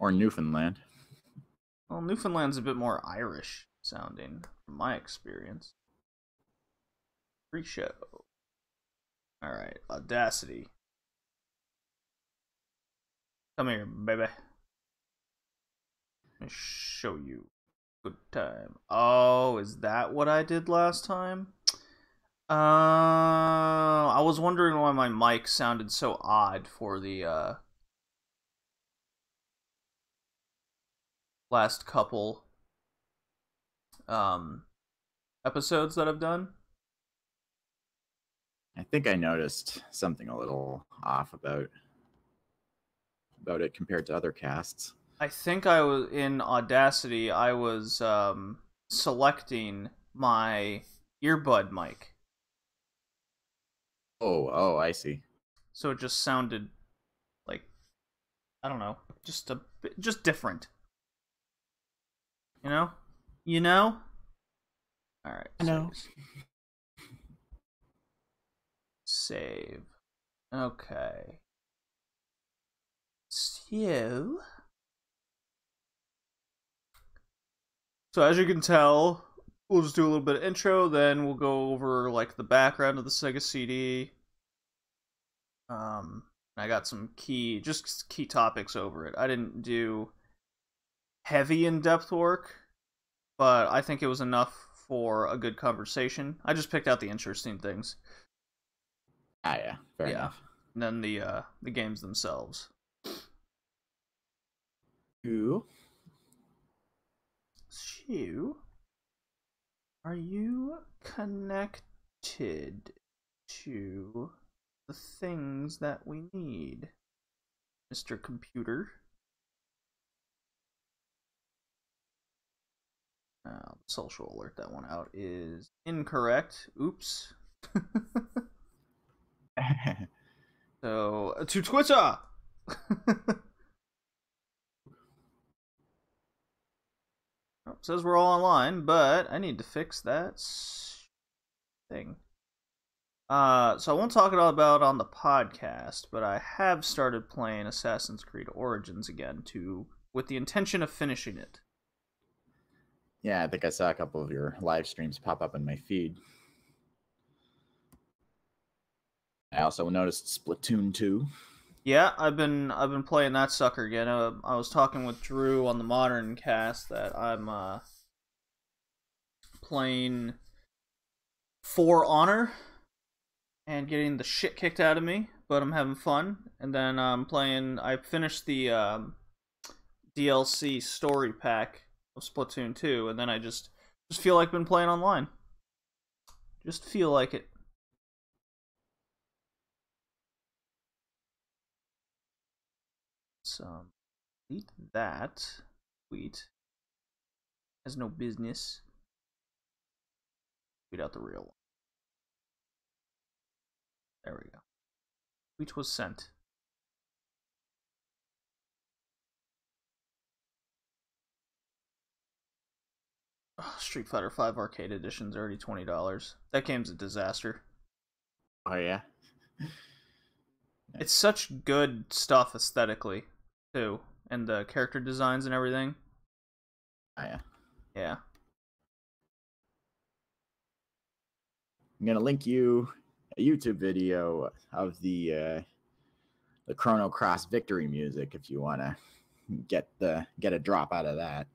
Or Newfoundland. Well, Newfoundland's a bit more Irish sounding, from my experience. Pre-show. Alright, Audacity. Come here, baby. Let me show you. Good time. Oh, is that what I did last time? I was wondering why my mic sounded so odd for the last couple episodes that I've done. I think I noticed something a little off about it compared to other casts. I think I was in Audacity. I was selecting my earbud mic. Oh, I see. So it just sounded like, I don't know, just different. You know? All right. I know. Save. Okay. So as you can tell, we'll just do a little bit of intro, then we'll go over like the background of the Sega CD. I got some key topics over it. I didn't do heavy in-depth work, but I think it was enough for a good conversation. I just picked out the interesting things. Yeah, fair enough. And then the games themselves. Who? So, are you connected to the things that we need, Mr. Computer? Social alert that one out is incorrect. Oops. So, to Twitter! Oh, says we're all online, but I need to fix that thing. So I won't talk it all about on the podcast, but I have started playing Assassin's Creed Origins again with the intention of finishing it. Yeah, I think I saw a couple of your live streams pop up in my feed. I also noticed Splatoon 2. Yeah, I've been playing that sucker again. I was talking with Drew on the Modern cast that I'm playing For Honor and getting the shit kicked out of me, but I'm having fun. And then I finished the DLC story pack of Splatoon 2, and then I just feel like I've been playing online. Just feel like it. So, delete that tweet. Has no business. Tweet out the real one. There we go. Tweet was sent. Oh, Street Fighter V Arcade Edition's already $20. That game's a disaster. Oh, yeah? It's such good stuff aesthetically, too. And the character designs and everything. Oh, yeah. Yeah. I'm going to link you a YouTube video of the Chrono Cross victory music if you want to get a drop out of that.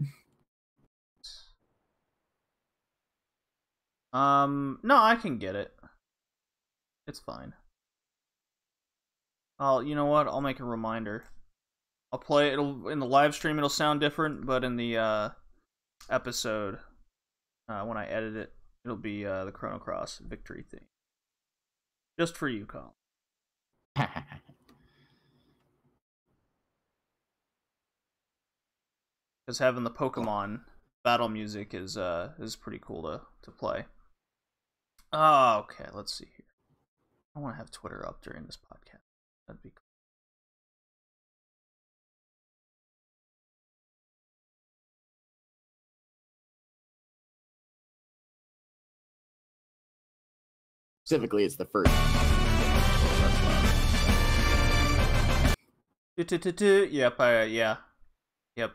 No, I can get it. It's fine. You know what? I'll make a reminder. I'll play it. In the live stream, it'll sound different, but in the episode, when I edit it, it'll be the Chrono Cross victory theme. Just for you, Colin. Because having the Pokemon battle music is pretty cool to play. Oh, okay, let's see here. I want to have Twitter up during this podcast. That'd be cool. Specifically, it's the first. Yep, yeah. Yep.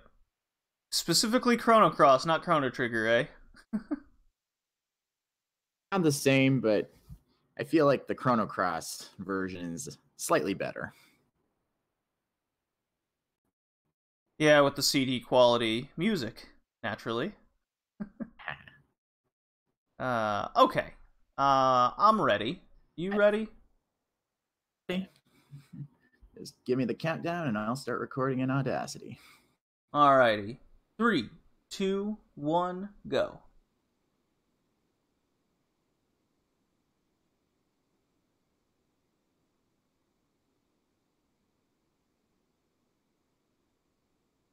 Specifically Chrono Cross, not Chrono Trigger, eh? I'm the same, but I feel like the Chrono Cross version is slightly better. Yeah, with the CD quality music, naturally. Okay. I'm ready. You ready? Just give me the countdown and I'll start recording in Audacity. Alrighty. 3, 2, 1, go.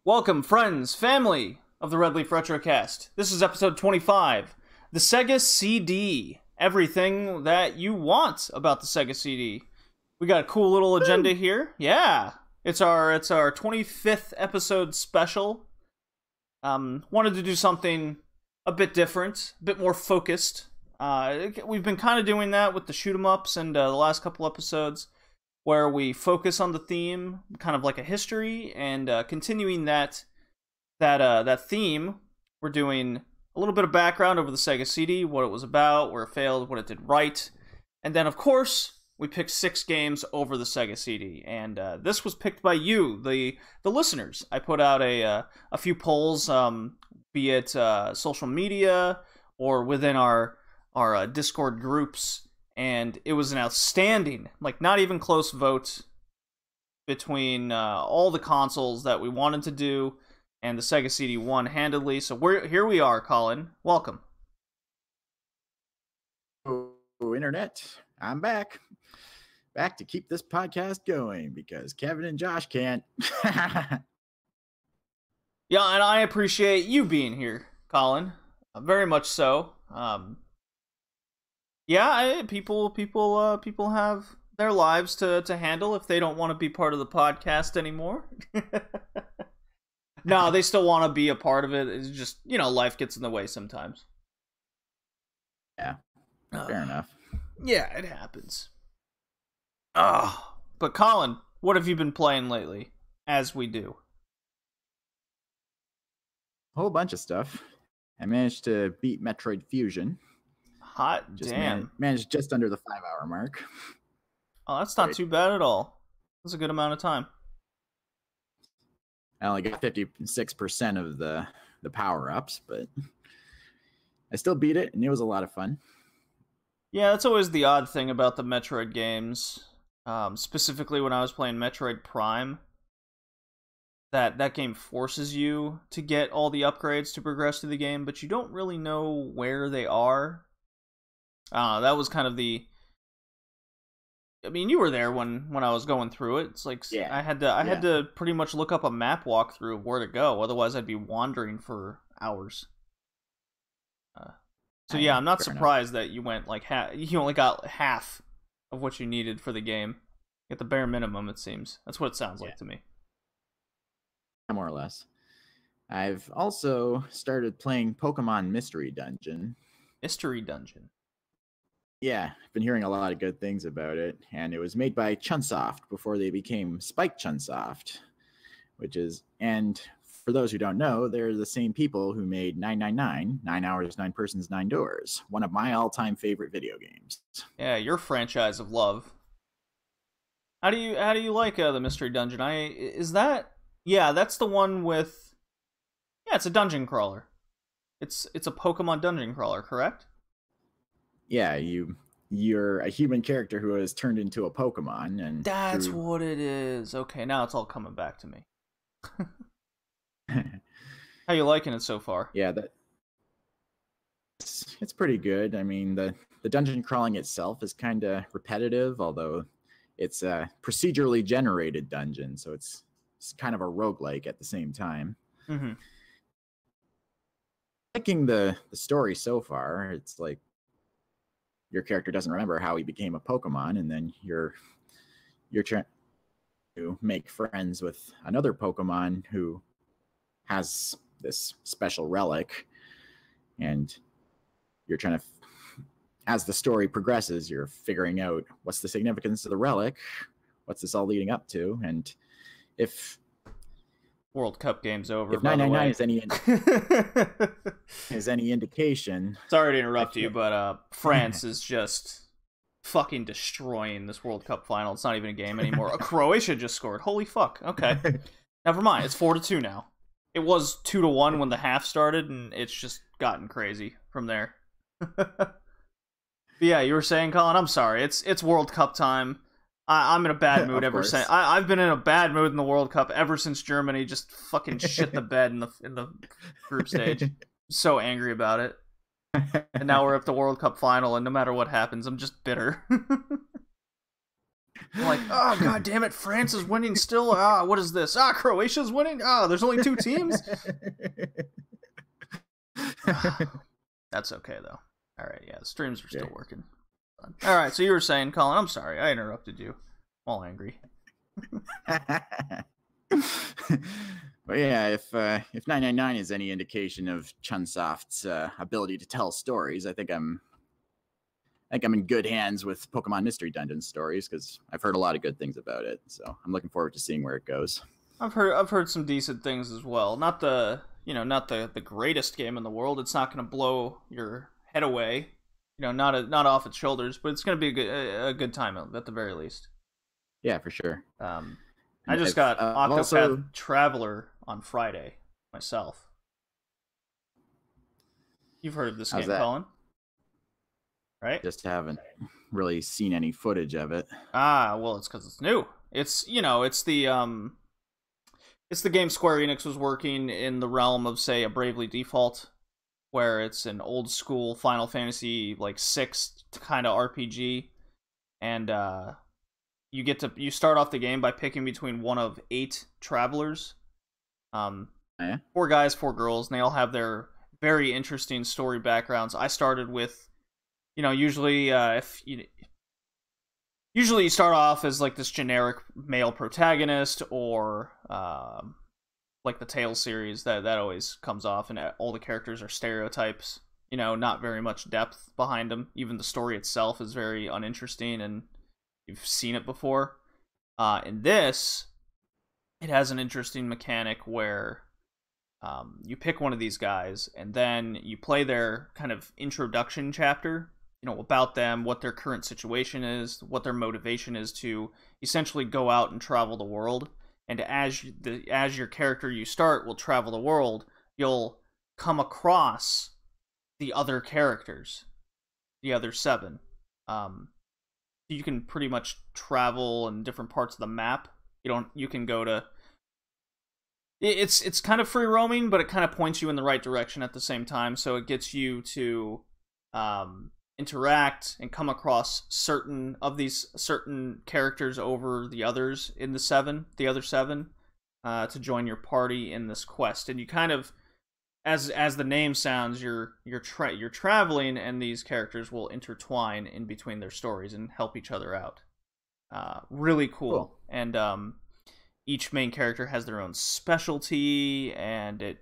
Welcome, friends, family of the Red Leaf Retrocast. This is episode 25. The Sega CD. Everything that you want about the Sega CD. We got a cool little agenda here. Yeah. It's our 25th episode special. Wanted to do something a bit different, a bit more focused. We've been kind of doing that with the shoot 'em ups and the last couple episodes, where we focus on the theme, kind of like a history, and continuing that theme, we're doing a little bit of background over the Sega CD, what it was about, where it failed, what it did right, and then of course we picked 6 games over the Sega CD, and this was picked by you, the listeners. I put out a few polls, be it social media or within our Discord groups. And it was an outstanding, like not even close vote between all the consoles that we wanted to do, and the Sega CD won handedly. So here we are, Colin. Welcome. Oh, Internet, I'm back. Back to keep this podcast going because Kevin and Josh can't. Yeah, and I appreciate you being here, Colin. Very much so. Yeah, people have their lives to handle if they don't want to be part of the podcast anymore. No, they still want to be a part of it. It's just, life gets in the way sometimes. Yeah, fair enough. Yeah, it happens. But Colin, what have you been playing lately? As we do. A whole bunch of stuff. I managed to beat Metroid Fusion. Hot damn. Managed just under the 5-hour mark. Oh, that's not too bad at all. That's a good amount of time. I only got 56% of the power-ups, but I still beat it, and it was a lot of fun. Yeah, that's always the odd thing about the Metroid games. Specifically when I was playing Metroid Prime. That game forces you to get all the upgrades to progress through the game, but you don't really know where they are. That was kind of the... I mean, you were there when I was going through it. It's like, yeah. I had to pretty much look up a map walkthrough of where to go. Otherwise, I'd be wandering for hours. So yeah, I'm not surprised that you went like you only got half of what you needed for the game. At the bare minimum, it seems. That's what it sounds like to me. More or less. I've also started playing Pokemon Mystery Dungeon. Mystery Dungeon? Yeah, I've been hearing a lot of good things about it, and it was made by Chunsoft before they became Spike Chunsoft, and for those who don't know, they're the same people who made 999, 9 Hours, 9 Persons, 9 Doors, one of my all-time favorite video games. Yeah, your franchise of love. How do you like the Mystery Dungeon? Yeah, that's the one with... Yeah, it's a dungeon crawler. It's a Pokemon dungeon crawler, correct? Yeah, you're a human character who has turned into a Pokemon, and that's what it is. Okay, now it's all coming back to me. How you liking it so far? Yeah, it's pretty good. I mean, the dungeon crawling itself is kind of repetitive, although it's a procedurally generated dungeon, so it's kind of a roguelike at the same time. Mm-hmm. Liking the story so far. It's like your character doesn't remember how he became a Pokemon, and then you're trying to make friends with another Pokemon who has this special relic, and you're trying to, as the story progresses, you're figuring out what's the significance of the relic, what's this all leading up to, and if World Cup game's over. If by the 999 way. is any indication. Sorry to interrupt you, but France is just fucking destroying this World Cup final. It's not even a game anymore. Croatia just scored. Holy fuck. Okay. Never mind. It's 4-2 now. It was 2-1 when the half started, and it's just gotten crazy from there. But yeah, you were saying, Colin, I'm sorry. It's World Cup time. I'm in a bad mood ever since. I've been in a bad mood in the World Cup ever since Germany just fucking shit the bed in the group stage. I'm so angry about it. And now we're at the World Cup final, and no matter what happens, I'm just bitter. I'm like, oh, god damn it, France is winning still? Ah, what is this? Ah, Croatia's winning? Ah, there's only 2 teams? That's okay, though. Alright, yeah, the streams are still working. Alright, so you were saying, Colin, I'm sorry, I interrupted you. I'm all angry. Well, yeah, if 999 is any indication of Chunsoft's ability to tell stories, I think I'm in good hands with Pokemon Mystery Dungeon stories, because I've heard a lot of good things about it. So I'm looking forward to seeing where it goes. I've heard some decent things as well. Not the greatest game in the world. It's not going to blow your head away. Not off its shoulders, but it's going to be a good time at the very least. Yeah, for sure. I just got Octopath Traveler on Friday myself. You've heard of this game, Colin? Right? Just haven't really seen any footage of it. Ah, well, it's because it's new. It's the game Square Enix was working in the realm of, say, a Bravely Default, where it's an old school Final Fantasy like 6 kind of RPG, and you start off the game by picking between one of 8 travelers. 4 guys, 4 girls, and they all have their very interesting story backgrounds. I started with, usually usually you start off as like this generic male protagonist, or like the Tales series that always comes off, and all the characters are stereotypes. Not very much depth behind them. Even the story itself is very uninteresting, and you've seen it before. In this, it has an interesting mechanic where you pick one of these guys, and then you play their kind of introduction chapter, about them, what their current situation is, what their motivation is to essentially go out and travel the world. And as your character you start will travel the world, you'll come across the other characters, the other 7. You can pretty much travel in different parts of the map. You can go to... It's kind of free roaming, but it kind of points you in the right direction at the same time, so it gets you to interact and come across certain characters over the others in the other 7, to join your party in this quest. And you kind of, as the name sounds, you're traveling, and these characters will intertwine in between their stories and help each other out. Really cool. And each main character has their own specialty, and it,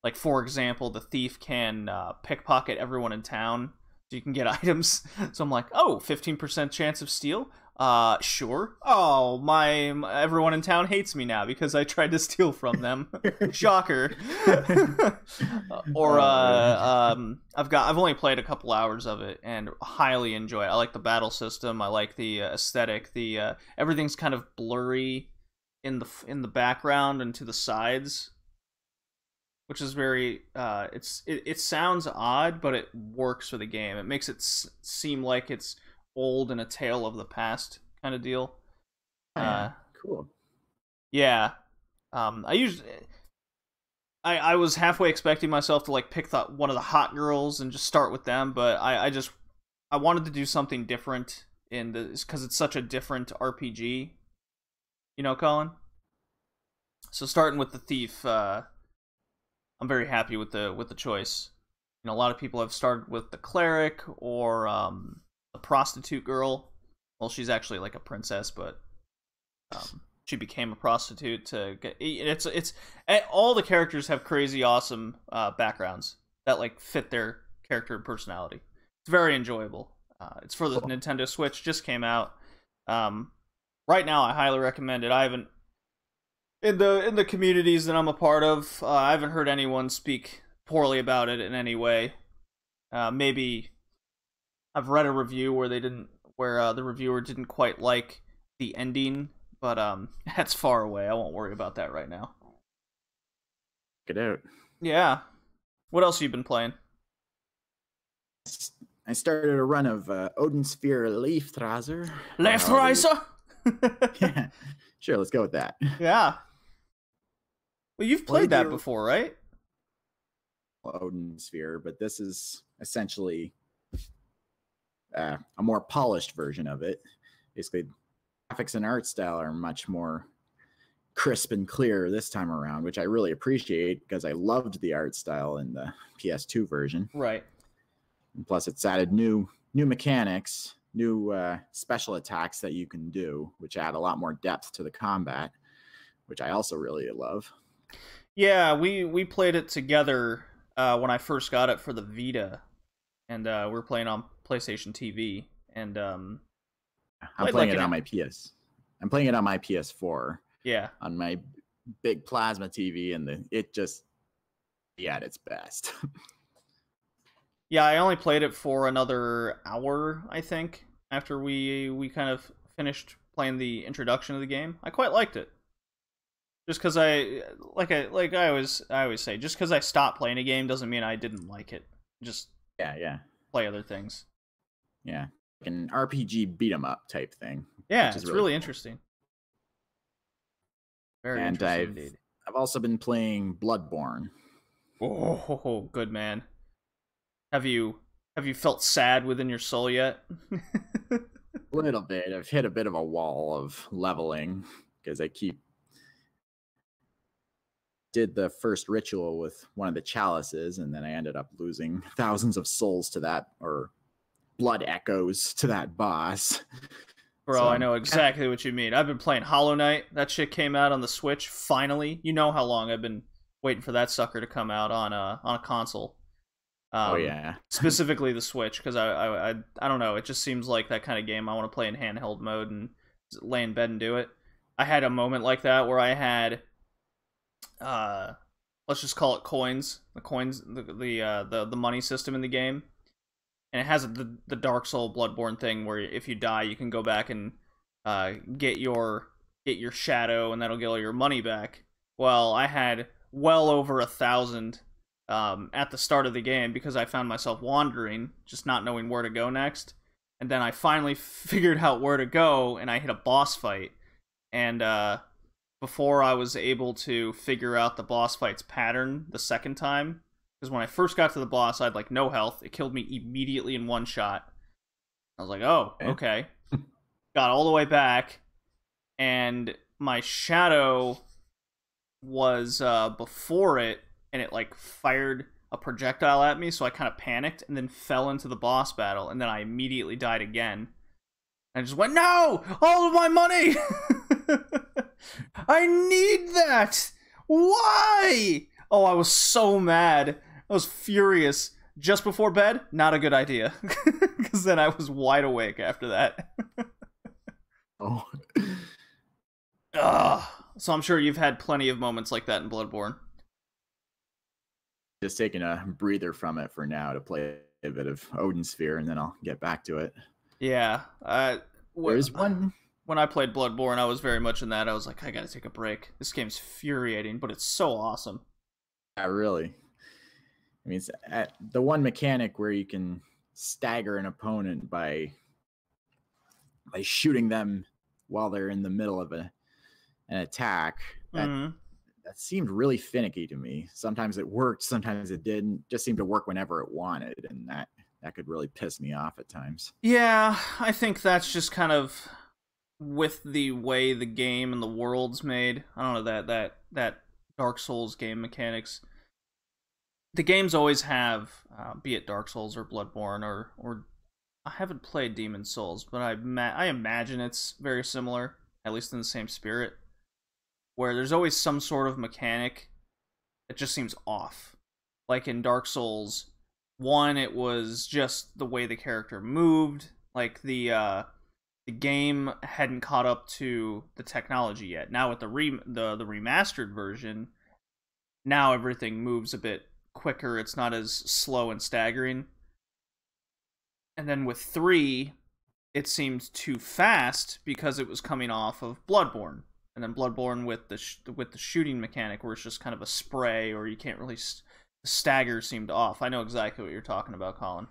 like, for example, the thief can pickpocket everyone in town, so you can get items. So I'm like, oh, 15% chance of steal? Sure. Oh, my everyone in town hates me now because I tried to steal from them. Shocker. Or I've only played a couple hours of it and highly enjoy it. I like the battle system. I like the aesthetic. The everything's kind of blurry in the background and to the sides, which is very it sounds odd, but it works for the game. It makes it seem like it's old and a tale of the past kind of deal. Cool. Yeah. I was halfway expecting myself to like pick one of the hot girls and just start with them, but I wanted to do something different in this because it's such a different RPG. Colin? So starting with the thief, I'm very happy with the choice. A lot of people have started with the cleric or the prostitute girl. Well, she's actually like a princess, but she became a prostitute to get. It's all the characters have crazy awesome backgrounds that like fit their character and personality. It's very enjoyable. It's for the Nintendo Switch. Just came out. Right now, I highly recommend it. I haven't. in the communities that I'm a part of, I haven't heard anyone speak poorly about it in any way. Maybe I've read a review where the reviewer didn't quite like the ending, but that's far away. I won't worry about that right now. Get out. Yeah. What else have you been playing? I started a run of Odin Sphere Leafthraser. Leafthraser? Yeah, sure, let's go with that. Yeah. Well, you've played that before, right? Odin Sphere, but this is essentially a more polished version of it. Basically, graphics and art style are much more crisp and clear this time around, which I really appreciate because I loved the art style in the PS2 version. Right. And plus, it's added new mechanics, new special attacks that you can do, which add a lot more depth to the combat, which I also really love. Yeah, we played it together when I first got it for the Vita, and we were playing on PlayStation TV, and I'm playing it on my PS. I'm playing it on my PS4. Yeah. On my big plasma TV, and it just at its best. Yeah, I only played it for another hour, I think, after we kind of finished playing the introduction of the game. I quite liked it. Just because I always say, just because I stopped playing a game doesn't mean I didn't like it. Just play other things. Yeah, like an RPG beat 'em up type thing. Yeah, it's really interesting. Very and interesting indeed. I've also been playing Bloodborne. Oh, good man. Have you felt sad within your soul yet? A little bit. I've hit a bit of a wall of leveling because I did the first ritual with one of the chalices, and then I ended up losing thousands of souls to that, or blood echoes to that boss. Bro, so, I know exactly what you mean. I've been playing Hollow Knight. That shit came out on the Switch, finally. You know how long I've been waiting for that sucker to come out on a console. Oh, yeah. Specifically the Switch, because I don't know, it just seems like that kind of game I want to play in handheld mode and lay in bed and do it. I had a moment like that where I had, let's just call it coins. The money system in the game. And it has the Dark Soul Bloodborne thing where if you die, you can go back and get your shadow, and that'll get all your money back. Well, I had well over 1,000 at the start of the game because I found myself wandering, just not knowing where to go next. And then I finally figured out where to go, and I hit a boss fight. And before I was able to figure out the boss fight's pattern the second time, because when I first got to the boss, I had, like, no health. It killed me immediately in one shot. I was like, oh, okay. Got all the way back, and my shadow was before it, and it, like, fired a projectile at me, so I kind of panicked, and then fell into the boss battle, and then I immediately died again. And I just went, no! All of my money! I need that! Why? Oh, I was so mad. I was furious. Just before bed, not a good idea. Because then I was wide awake after that. Oh. So I'm sure you've had plenty of moments like that in Bloodborne. Just taking a breather from it for now to play a bit of Odin Sphere, and then I'll get back to it. Yeah. There's one... When I played Bloodborne, I was very much in that. I was like, I gotta take a break. This game's infuriating, but it's so awesome. Yeah, really. I mean, it's the one mechanic where you can stagger an opponent by shooting them while they're in the middle of an attack. That seemed really finicky to me. Sometimes it worked, sometimes it didn't. Just seemed to work whenever it wanted, and that could really piss me off at times. Yeah, I think that's just kind of with the way the game and the world's made. I don't know, that Dark Souls game mechanics. The games always have, be it Dark Souls or Bloodborne or I haven't played Demon Souls, but I imagine it's very similar, at least in the same spirit, where there's always some sort of mechanic that just seems off. Like in Dark Souls 1, it was just the way the character moved, like the the game hadn't caught up to the technology yet. Now with the remastered version, now everything moves a bit quicker. It's not as slow and staggering. And then with 3, it seemed too fast because it was coming off of Bloodborne. And then Bloodborne with the shooting mechanic, where it's just kind of a spray, or you can't really the stagger seemed off. I know exactly what you're talking about, Colin.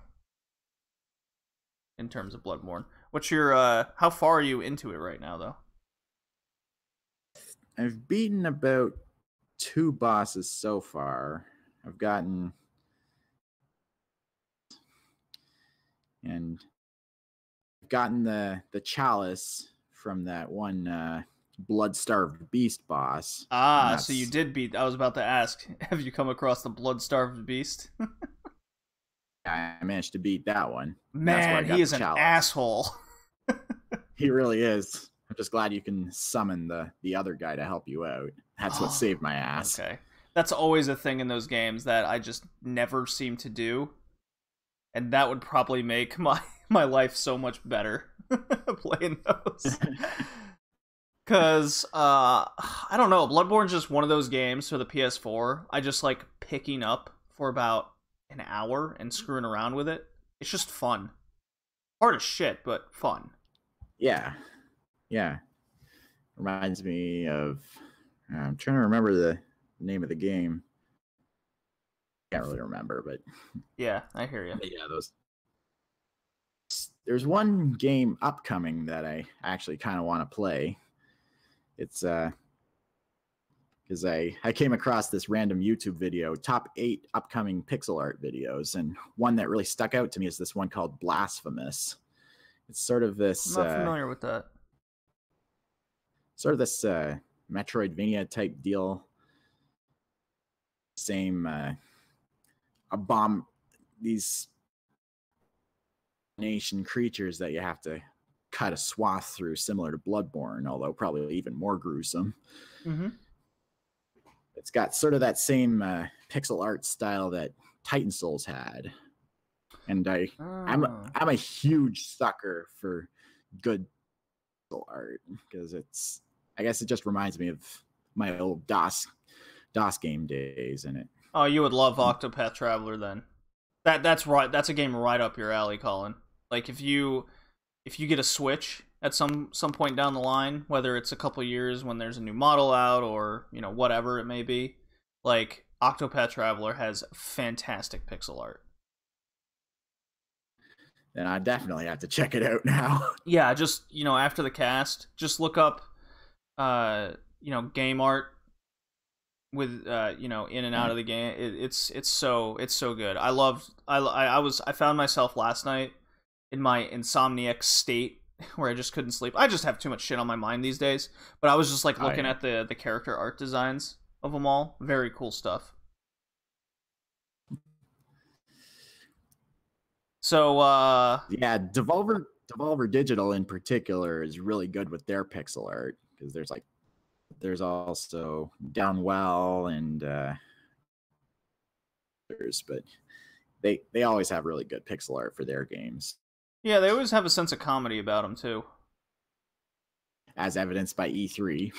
In terms of Bloodborne, what's your how far are you into it right now, though? I've beaten about 2 bosses so far. I've gotten the chalice from that one blood-starved beast boss. Ah, so you did beat. I was about to ask, have you come across the blood-starved beast? I managed to beat that one. Man, he is an asshole. He really is. I'm just glad you can summon the other guy to help you out. That's what saved my ass. Okay. That's always a thing in those games that I just never seem to do. And that would probably make my life so much better playing those. Because, I don't know, Bloodborne's just one of those games for the PS4 I just like picking up for about an hour and screwing around with it. It's just fun. Hard as shit, but fun. Yeah. Reminds me of... I'm trying to remember the name of the game. Can't really remember, but... Yeah, I hear you. Yeah, there's one game upcoming that I actually kind of want to play. It's because I came across this random YouTube video, top 8 upcoming pixel art videos, and one that really stuck out to me is this one called Blasphemous. It's sort of this... I'm not familiar with that. Sort of this Metroidvania type deal. Same these nation creatures that you have to cut a swath through, similar to Bloodborne, although probably even more gruesome. Mm-hmm. It's got sort of that same pixel art style that Titan Souls had, and I'm a huge sucker for good pixel art because I guess it just reminds me of my old DOS game days in it. Oh, you would love Octopath Traveler then. That's right. That's a game right up your alley, Colin. Like if you get a Switch at some point down the line, whether it's a couple years when there's a new model out or, you know, whatever it may be, like Octopath Traveler has fantastic pixel art. Then I definitely have to check it out now. Yeah, just, you know, after the cast, just look up you know, game art with you know, in and out of the game. It's so good. I found myself last night in my insomniac state where I just couldn't sleep. I just have too much shit on my mind these days. But I was just like looking at the character art designs of them all. Very cool stuff. So yeah, Devolver Digital in particular is really good with their pixel art because there's also Downwell and others, but they always have really good pixel art for their games. Yeah, they always have a sense of comedy about them too, as evidenced by E3.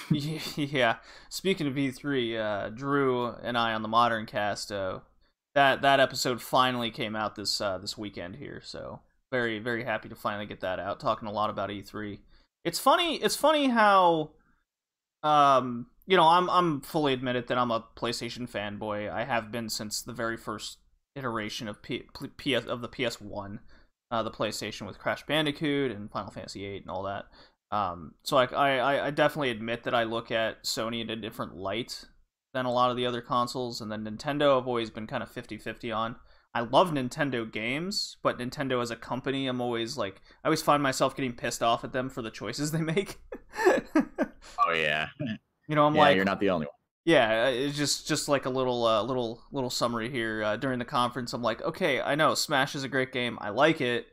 Yeah. Speaking of E3, Drew and I on the Modern Cast, that episode finally came out this weekend here, so very, very happy to finally get that out. Talking a lot about E3. It's funny how you know, I'm fully admitted that I'm a PlayStation fanboy. I have been since the very first iteration of the PS1, the PlayStation with Crash Bandicoot and Final Fantasy VIII and all that. So I definitely admit that I look at Sony in a different light than a lot of the other consoles, and then Nintendo I've always been kind of 50-50 on. I love Nintendo games, but Nintendo as a company, I always find myself getting pissed off at them for the choices they make. Oh yeah. You know, I'm like, you're not the only one. Yeah, it's just like a little summary here. During the conference, I'm like, okay, I know Smash is a great game, I like it,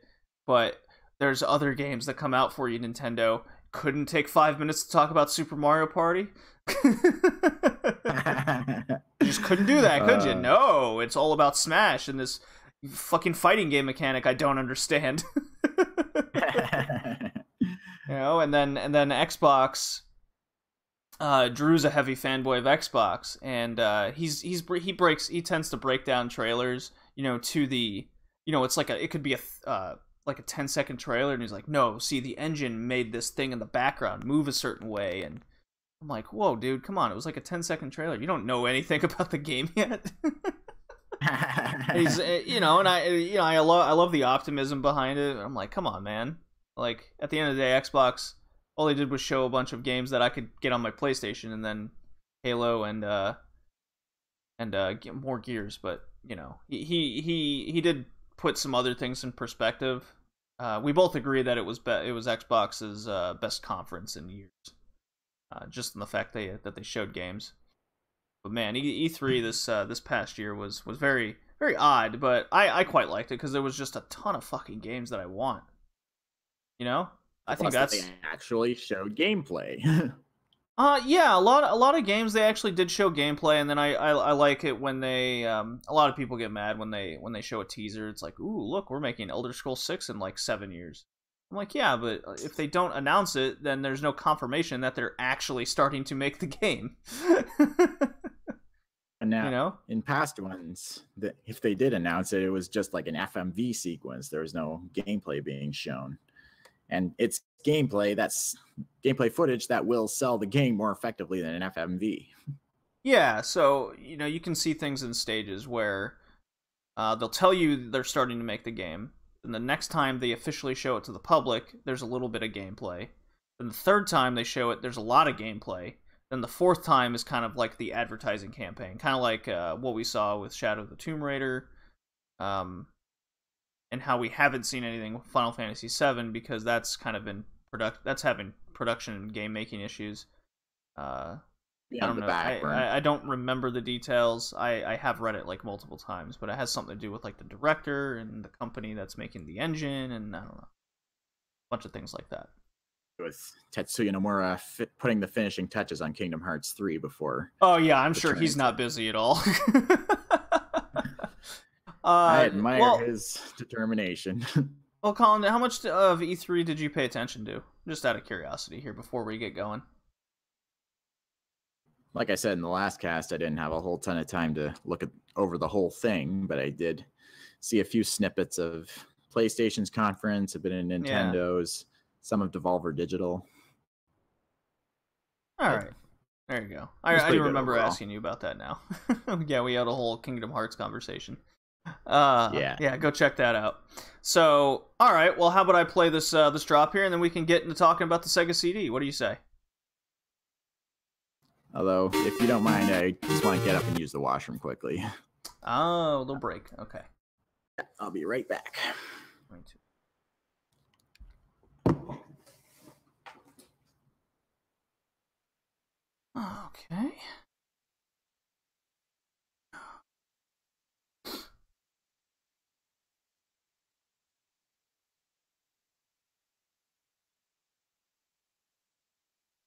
but there's other games that come out for you, Nintendo. Couldn't take 5 minutes to talk about Super Mario Party? You just couldn't do that, could you? No, it's all about Smash and this fucking fighting game mechanic I don't understand. You know, and then Xbox. Drew's a heavy fanboy of Xbox, and he tends to break down trailers, you know, to the, you know, it could be like a 10-second trailer, and he's like, no, see, the engine made this thing in the background move a certain way, and I'm like, whoa, dude, come on, it was like a 10-second trailer. You don't know anything about the game yet. He's, you know, and I love the optimism behind it. I'm like, come on, man. Like, at the end of the day, Xbox, all they did was show a bunch of games that I could get on my PlayStation, and then Halo and get more Gears. But you know, he did put some other things in perspective. We both agree that it was Xbox's best conference in years, just in the fact that they showed games. But man, E3 this past year was very very odd, but I quite liked it because there was just a ton of fucking games that I want. You know. I think they actually showed gameplay. Yeah, a lot of games they actually did show gameplay, and then I like it when they a lot of people get mad when they show a teaser. It's like, ooh, look, we're making Elder Scrolls 6 in like 7 years. I'm like, yeah, but if they don't announce it, then there's no confirmation that they're actually starting to make the game. And now, you know, in past ones, if they did announce it, it was just like an FMV sequence. There was no gameplay being shown. And it's gameplay, that's gameplay footage that will sell the game more effectively than an FMV. Yeah, so, you know, you can see things in stages where they'll tell you they're starting to make the game, and the next time they officially show it to the public, there's a little bit of gameplay. Then the third time they show it, there's a lot of gameplay. Then the fourth time is kind of like the advertising campaign, kind of like what we saw with Shadow of the Tomb Raider, and how we haven't seen anything with Final Fantasy VII because that's kind of been that's having production and game making issues. I don't know. I don't remember the details. I have read it like multiple times, but it has something to do with like the director and the company that's making the engine, and I don't know, a bunch of things like that. With Tetsuya Nomura putting the finishing touches on Kingdom Hearts 3 before. Oh yeah, I'm sure he's not busy at all. I admire his determination. Well, Colin, how much of E3 did you pay attention to? Just out of curiosity here before we get going. Like I said in the last cast, I didn't have a whole ton of time to look over the whole thing, but I did see a few snippets of PlayStation's conference, a bit of Nintendo's, some of Devolver Digital. All right. There you go. I do remember asking you about that now. Yeah, we had a whole Kingdom Hearts conversation. Yeah, go check that out. So, all right, well, how about I play this drop here, and then we can get into talking about the Sega CD. What do you say? Although, if you don't mind, I just want to get up and use the washroom quickly. Oh, a little break. Okay. I'll be right back. Okay.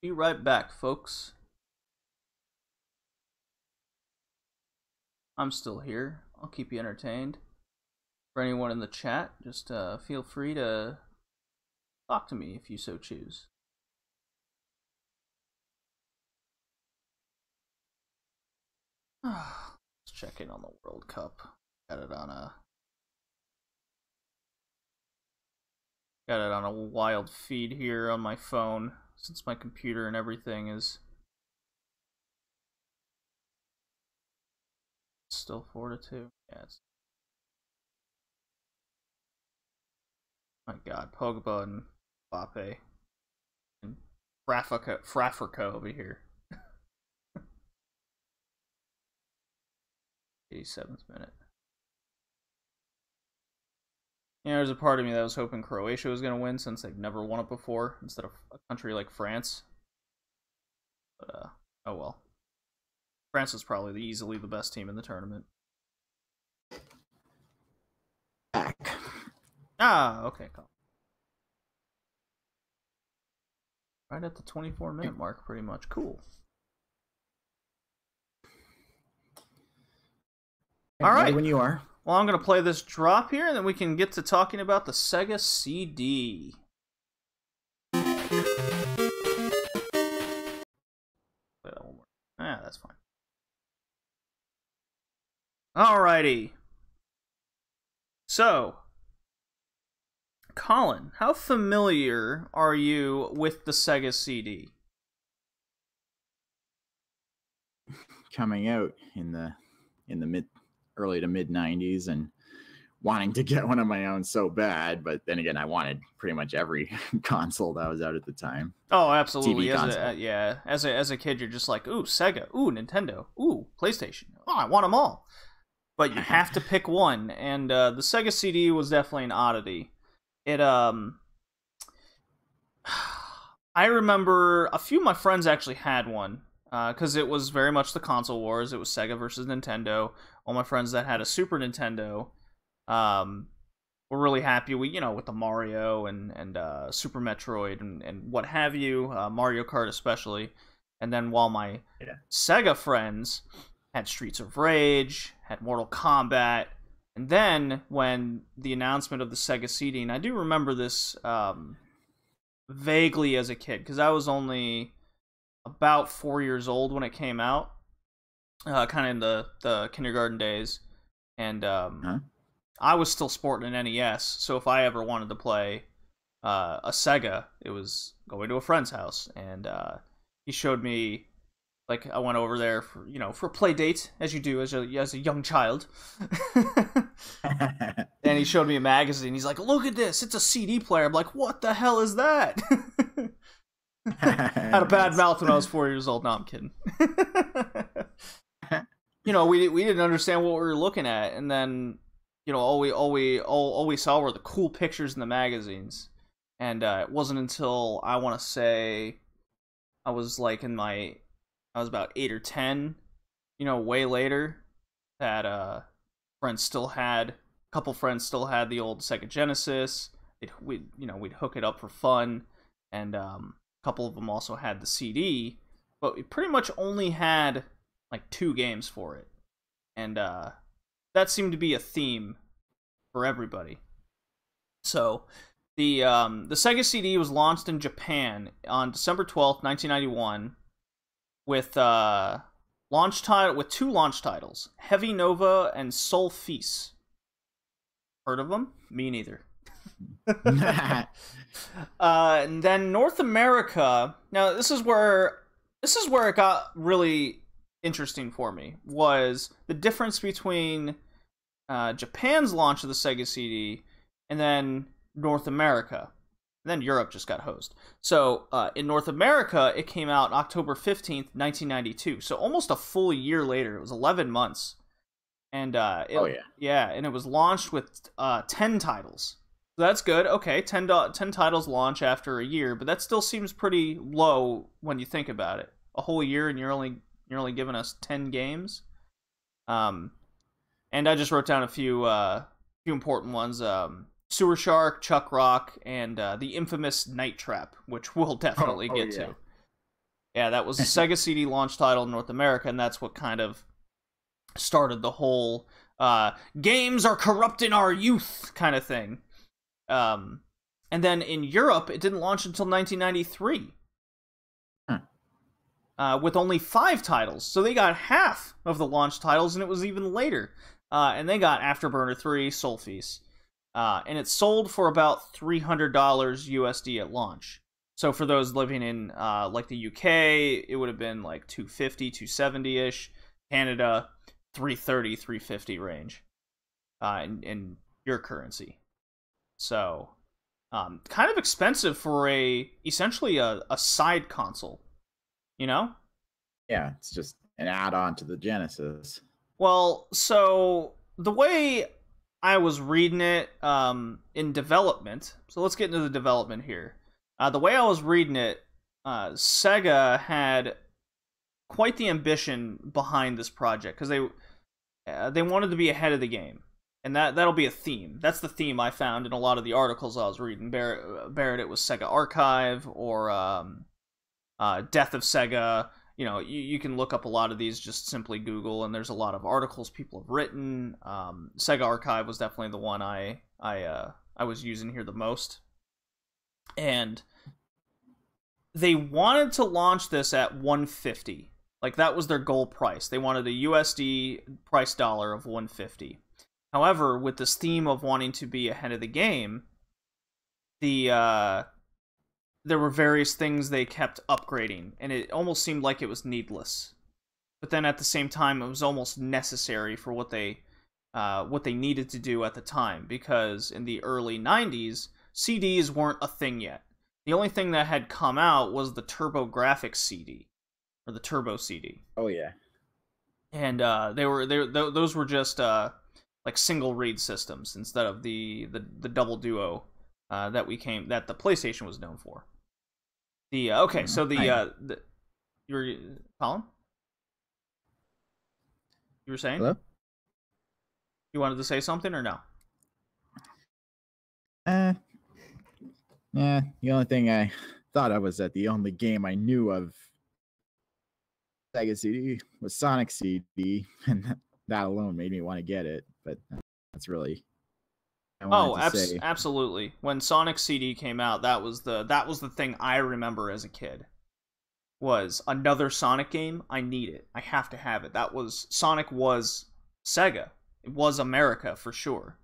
Be right back, folks. I'm still here. I'll keep you entertained. For anyone in the chat, just feel free to talk to me if you so choose. Let's check in on the World Cup. Got it on a wild feed here on my phone, since my computer and everything is still 4-2. Yeah, it's... My God, Pogba and Mbappe and Frafrico over here. 87th minute. Yeah, there's a part of me that was hoping Croatia was going to win since they've never won it before, instead of a country like France. But, oh well. France is probably easily the best team in the tournament. Back. Ah, okay, cool. Right at the 24-minute mark, pretty much. Cool. All right. When you are. Well, I'm going to play this drop here, and then we can get to talking about the Sega CD. Alrighty. So, Colin, how familiar are you with the Sega CD? Coming out in the early to mid 90s and wanting to get one of my own so bad, but then again I wanted pretty much every console that was out at the time. Oh, absolutely. TV As a kid, you're just like, ooh, Sega, ooh, Nintendo, ooh, PlayStation. Oh, I want them all. But you have to pick one, and the Sega CD was definitely an oddity. It I remember a few of my friends actually had one, because it was very much the console wars. It was Sega versus Nintendo. All my friends that had a Super Nintendo were really happy with the Mario and Super Metroid and what have you, Mario Kart especially. And then while my Sega friends had Streets of Rage, had Mortal Kombat, and then when the announcement of the Sega CD, and I do remember this vaguely as a kid, because I was only about 4 years old when it came out, kind of in the kindergarten days, and I was still sporting an NES, so if I ever wanted to play a Sega, it was going to a friend's house, and he showed me, like, I went over there for a play date, as you do as a young child, and he showed me a magazine. He's like, "Look at this! It's a CD player." I'm like, "What the hell is that?" Had a bad mouth when I was 4 years old. No, I'm kidding. We didn't understand what we were looking at, and then all we saw were the cool pictures in the magazines, and it wasn't until I want to say I was like I was about 8 or 10, way later, that a couple friends still had the old Sega Genesis. We'd hook it up for fun, and a couple of them also had the CD, but we pretty much only had like 2 games for it, and that seemed to be a theme for everybody. So the Sega CD was launched in Japan on December 12th, 1991, with 2 launch titles, Heavy Nova and Soul Feast. Heard of them? Me neither. And then North America. Now this is where it got really interesting for me, was the difference between Japan's launch of the Sega CD and then North America. And then Europe just got hosed. So in North America, it came out October 15th, 1992. So almost a full year later. It was 11 months. And and it was launched with 10 titles. So that's good. Okay, 10 titles launch after a year, but that still seems pretty low when you think about it. A whole year and you're only giving us 10 games. And I just wrote down a few important ones. Sewer Shark, Chuck Rock, and the infamous Night Trap, which we'll definitely get to. Yeah, that was a Sega CD launch title in North America, and that's what kind of started the whole games are corrupting our youth kind of thing. And then in Europe, it didn't launch until 1993. With only 5 titles. So they got half of the launch titles, and it was even later. And they got Afterburner 3, Soul Feast. And it sold for about $300 USD at launch. So for those living in like the UK, it would have been like $250, $270-ish. Canada, $330, $350 range in your currency. So kind of expensive for essentially a side console. Yeah, it's just an add-on to the Genesis. Well, so the way I was reading it in development, so let's get into the development here. The way I was reading it, Sega had quite the ambition behind this project, because they wanted to be ahead of the game, and that'll be a theme. That's the theme I found in a lot of the articles I was reading. Barrett, it was Sega Archive or Death of Sega. You can look up a lot of these, just simply Google, and there's a lot of articles people have written. Sega Archive was definitely the one I was using here the most. And they wanted to launch this at 150. Like, that was their goal price. They wanted a USD price dollar of 150. However, with this theme of wanting to be ahead of the game, there were various things they kept upgrading, and it almost seemed like it was needless. But then at the same time, it was almost necessary for what they needed to do at the time, because in the early 90s, CDs weren't a thing yet. The only thing that had come out was the TurboGrafx CD, or the Turbo CD. Oh yeah. And those were just like single read systems instead of the double duo that the PlayStation was known for. Okay, so you were Colin? You were saying? Hello? You wanted to say something or no? Yeah, the only thing I thought of was that the only game I knew of Sega CD was Sonic CD, and that alone made me want to get it, but that's really absolutely. When Sonic CD came out, that was the thing I remember as a kid. Was another Sonic game. I need it. I have to have it. Sonic was Sega. It was America for sure.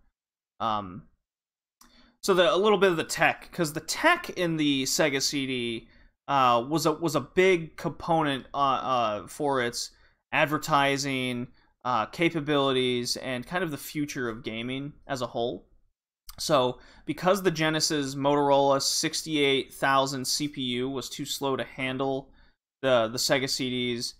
So a little bit of the tech, because the tech in the Sega CD was a big component for its advertising capabilities and kind of the future of gaming as a whole. So because the Genesis Motorola 68,000 CPU was too slow to handle the Sega CDs,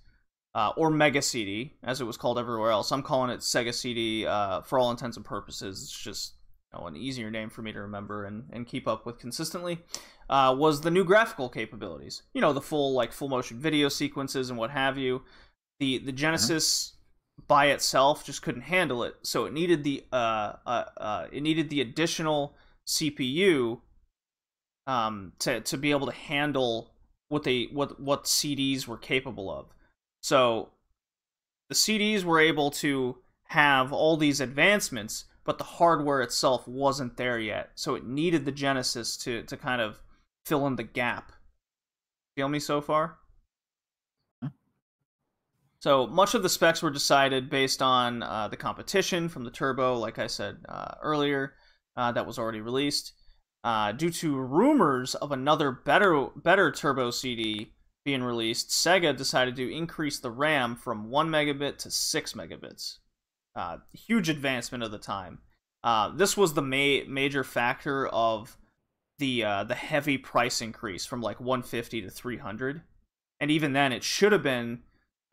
or Mega CD, as it was called everywhere else. I'm calling it Sega CD for all intents and purposes. It's just an easier name for me to remember and keep up with consistently. Was the new graphical capabilities. The full motion video sequences and what have you. The Genesis by itself just couldn't handle it, so it needed the additional CPU to be able to handle what CDs were capable of. So the CDs were able to have all these advancements, but the hardware itself wasn't there yet. So it needed the Genesis to kind of fill in the gap. Feel me so far? So much of the specs were decided based on the competition from the Turbo, like I said earlier, that was already released. Due to rumors of another better Turbo CD being released, Sega decided to increase the RAM from 1 megabit to 6 megabits. Huge advancement of the time. This was the major factor of the heavy price increase from like 150 to 300. And even then, it should have been,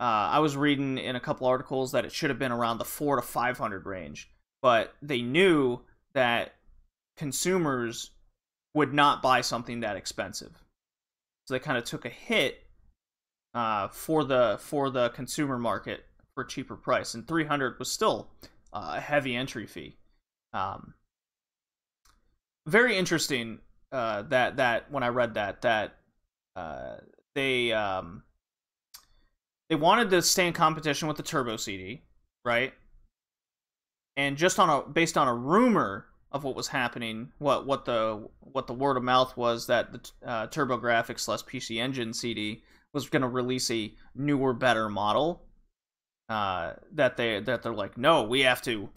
I was reading in a couple articles that it should have been around the 400 to 500 range. But they knew that consumers would not buy something that expensive. So they kind of took a hit for the consumer market for a cheaper price, and 300 was still a heavy entry fee. Very interesting that when I read that they wanted to stay in competition with the Turbo CD, right? And just based on a rumor of what was happening, what the word of mouth was, that the TurboGrafx/PC Engine CD was going to release a newer, better model. That they're like, no, we have to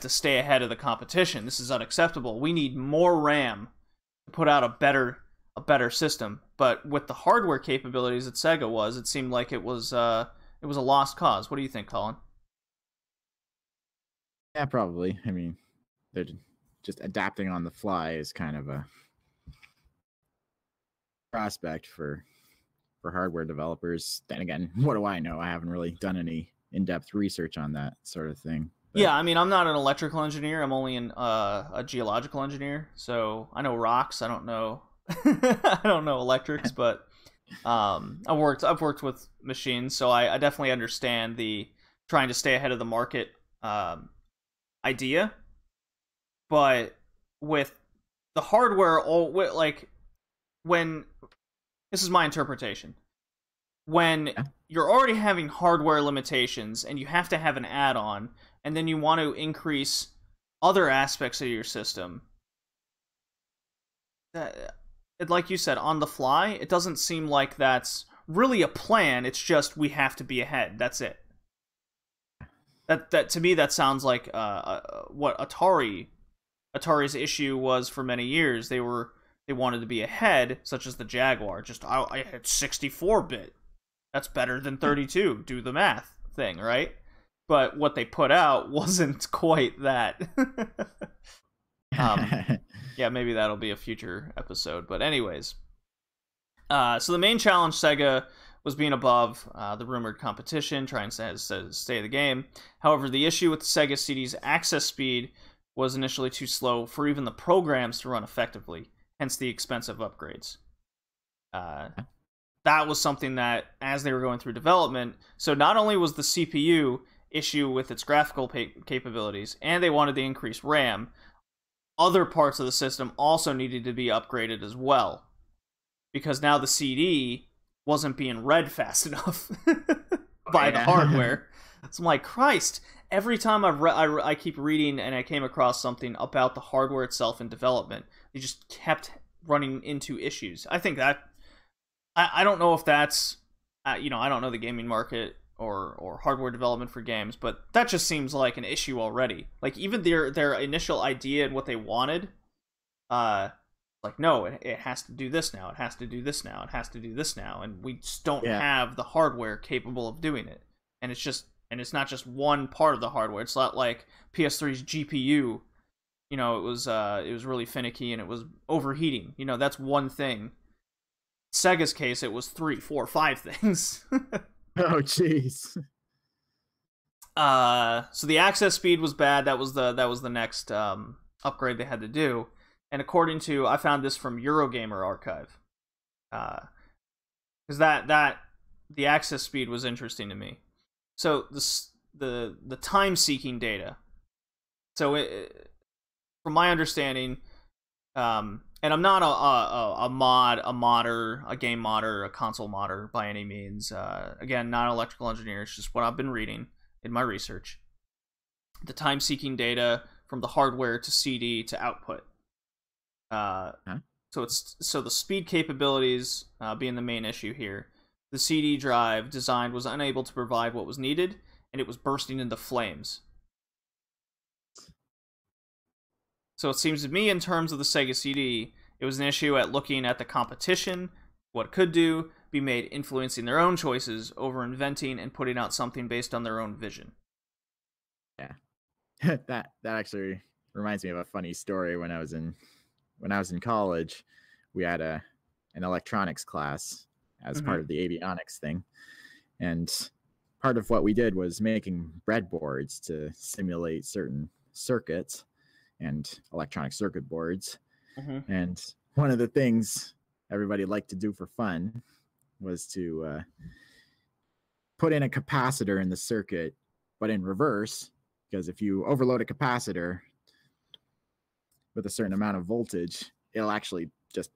stay ahead of the competition. This is unacceptable. We need more RAM to put out a better system. But with the hardware capabilities that Sega it seemed like it was a lost cause. What do you think, Colin? Yeah, probably. I mean, they're just adapting on the fly is kind of a prospect for hardware developers. Then again, what do I know? I haven't really done any in-depth research on that sort of thing. But yeah, I mean, I'm not an electrical engineer. I'm only a geological engineer. So I know rocks. I don't know I don't know electrics, but I've worked with machines, so I definitely understand the trying to stay ahead of the market idea. But with the hardware, when this is my interpretation, when you're already having hardware limitations and you have to have an add-on, and then you want to increase other aspects of your system, like you said, on the fly, it doesn't seem like that's really a plan. It's just we have to be ahead. That's it. That to me, that sounds like what Atari's issue was for many years. They wanted to be ahead, such as the Jaguar. Just I had 64-bit. That's better than 32. Do the math thing, right? But what they put out wasn't quite that. Yeah, maybe that'll be a future episode. But anyways, so the main challenge Sega was being above the rumored competition, trying to stay the game. However, the issue with the Sega CD's access speed was initially too slow for even the programs to run effectively, hence the expensive upgrades. That was something that, as they were going through development, so not only was the CPU issue with its graphical capabilities, and they wanted the increased RAM, other parts of the system also needed to be upgraded as well. Because now the CD wasn't being read fast enough by the hardware. So I'm like, Christ, every time I keep reading and I came across something about the hardware itself in development, they just kept running into issues. I think that, I don't know if that's, I don't know the gaming market or hardware development for games, but that just seems like an issue already. Like, even their initial idea and what they wanted, like, no, it has to do this now, it has to do this now, it has to do this now, and we just don't have the hardware capable of doing it. And it's not just one part of the hardware. It's not like PS3's GPU, it was really finicky and it was overheating. That's one thing. Sega's case, it was 3, 4, 5 things. Oh, jeez. So the access speed was bad. That was the next upgrade they had to do. And according to, I found this from Eurogamer Archive, because that the access speed was interesting to me. So the time seeking data. So from my understanding, and I'm not a game modder, a console modder by any means. Again, not an electrical engineer. It's just what I've been reading in my research. The time seeking data from the hardware to CD to output. So the speed capabilities being the main issue here. The CD drive designed was unable to provide what was needed, and it was bursting into flames. So it seems to me, in terms of the Sega CD, it was an issue at looking at the competition, what it could do, be made influencing their own choices over inventing and putting out something based on their own vision. Yeah, that actually reminds me of a funny story. When I was in college, we had an electronics class as part of the avionics thing, and part of what we did was making breadboards to simulate certain circuits and electronic circuit boards. And one of the things everybody liked to do for fun was to put in a capacitor in the circuit, but in reverse, because if you overload a capacitor with a certain amount of voltage, it'll actually just,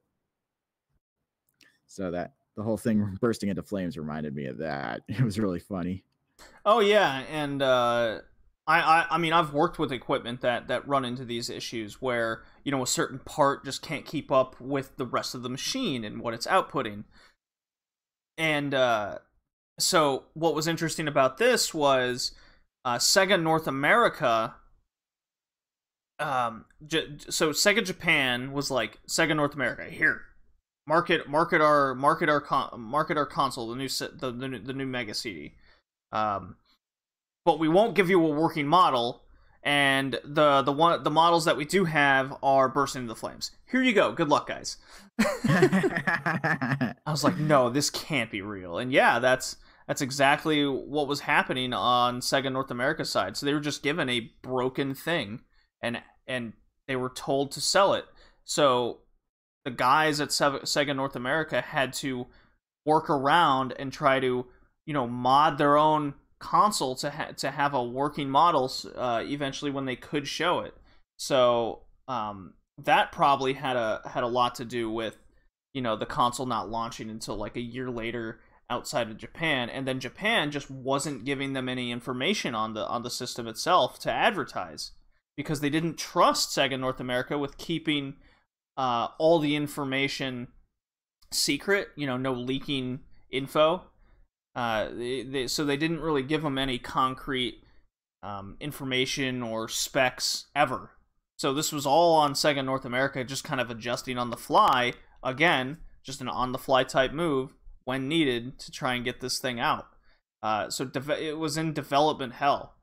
so that the whole thing bursting into flames reminded me of that. It was really funny. Oh yeah, and I mean, I've worked with equipment that run into these issues where, a certain part just can't keep up with the rest of the machine and what it's outputting. And so what was interesting about this was Sega North America. So Sega Japan was like, Sega North America, here, market our console, the new Mega CD. But we won't give you a working model, and the models that we do have are bursting into flames. Here you go. Good luck, guys. I was like, no, this can't be real. And yeah, that's exactly what was happening on Sega North America side. So they were just given a broken thing, and they were told to sell it. So the guys at Sega North America had to work around and try to, mod their own console to have a working model eventually when they could show it. So that probably had a lot to do with, the console not launching until like a year later outside of Japan, and then Japan just wasn't giving them any information on the system itself to advertise, because they didn't trust Sega North America with keeping all the information secret, no leaking info. So they didn't really give them any concrete information or specs ever. So this was all on Sega North America, just kind of adjusting on the fly. Again, just an on-the-fly type move when needed to try and get this thing out. So it was in development hell.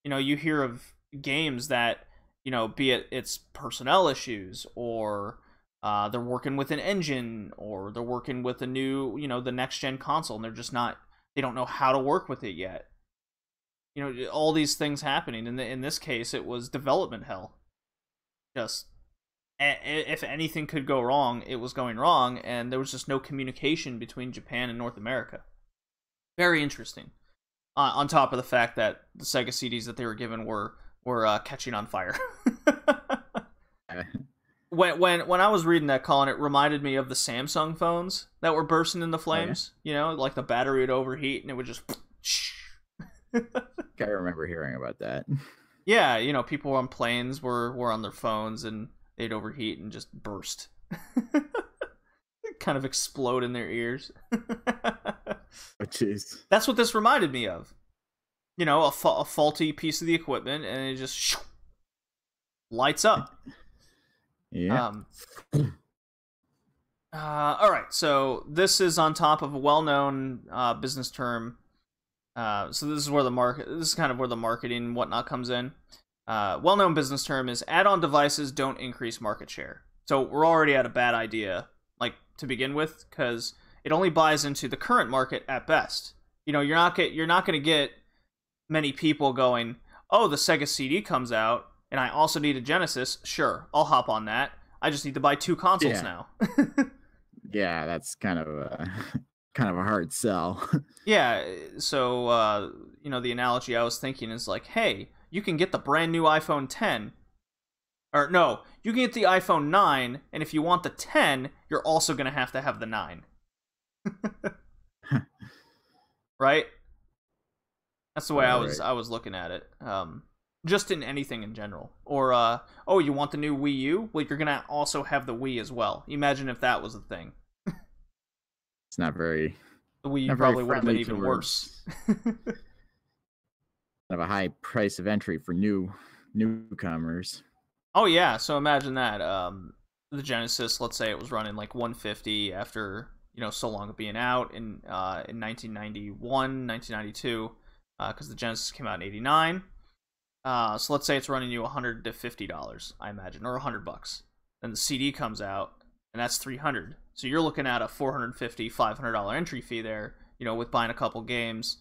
You know, you hear of games that, you know, be it it's personnel issues, or they're working with an engine, or they're working with a new, you know, the next-gen console, and they don't know how to work with it yet. You know, all these things happening. In this case, it was development hell. Just, if anything could go wrong, it was going wrong, and there was just no communication between Japan and North America. Very interesting. On top of the fact that the Sega CDs that they were given were catching on fire. When I was reading that, Colin, it reminded me of the Samsung phones that were bursting into flames. Oh, yeah? You know, like the battery would overheat and it would just... I remember hearing about that. Yeah, you know, people on planes were on their phones and they'd overheat and just burst. Kind of explode in their ears. Oh, jeez. That's what this reminded me of. You know, a faulty piece of the equipment, and it just lights up. Yeah. All right, so this is on top of a well-known business term. So this is kind of where the marketing and whatnot comes in. Well-known business term is add-on devices don't increase market share. So we're already at a bad idea, like, to begin with, because it only buys into the current market at best. You know, you're not going to get many people going, oh, the Sega CD comes out, and I also need a Genesis. Sure, I'll hop on that. I just need to buy 2 consoles now. Yeah, that's kind of a hard sell. Yeah, so, you know, the analogy I was thinking is like, hey, you can get the brand new iPhone 10. Or, no, you can get the iPhone 9, and if you want the 10, you're also going to have the 9. Right? That's the way I was looking at it. Just in anything in general. Or, oh, you want the new Wii U? Well, you're going to also have the Wii as well. Imagine if that was a thing. It's not very... The Wii U probably would have been even worse. Have a high price of entry for newcomers. Oh yeah, so imagine that. The Genesis, let's say it was running like 150 after, you know, so long of being out in 1991, 1992, because the Genesis came out in 89. So let's say it's running you $100 to $50, I imagine, or $100. Then the CD comes out, and that's $300. So you're looking at a $450, $500 entry fee there, you know, with buying a couple games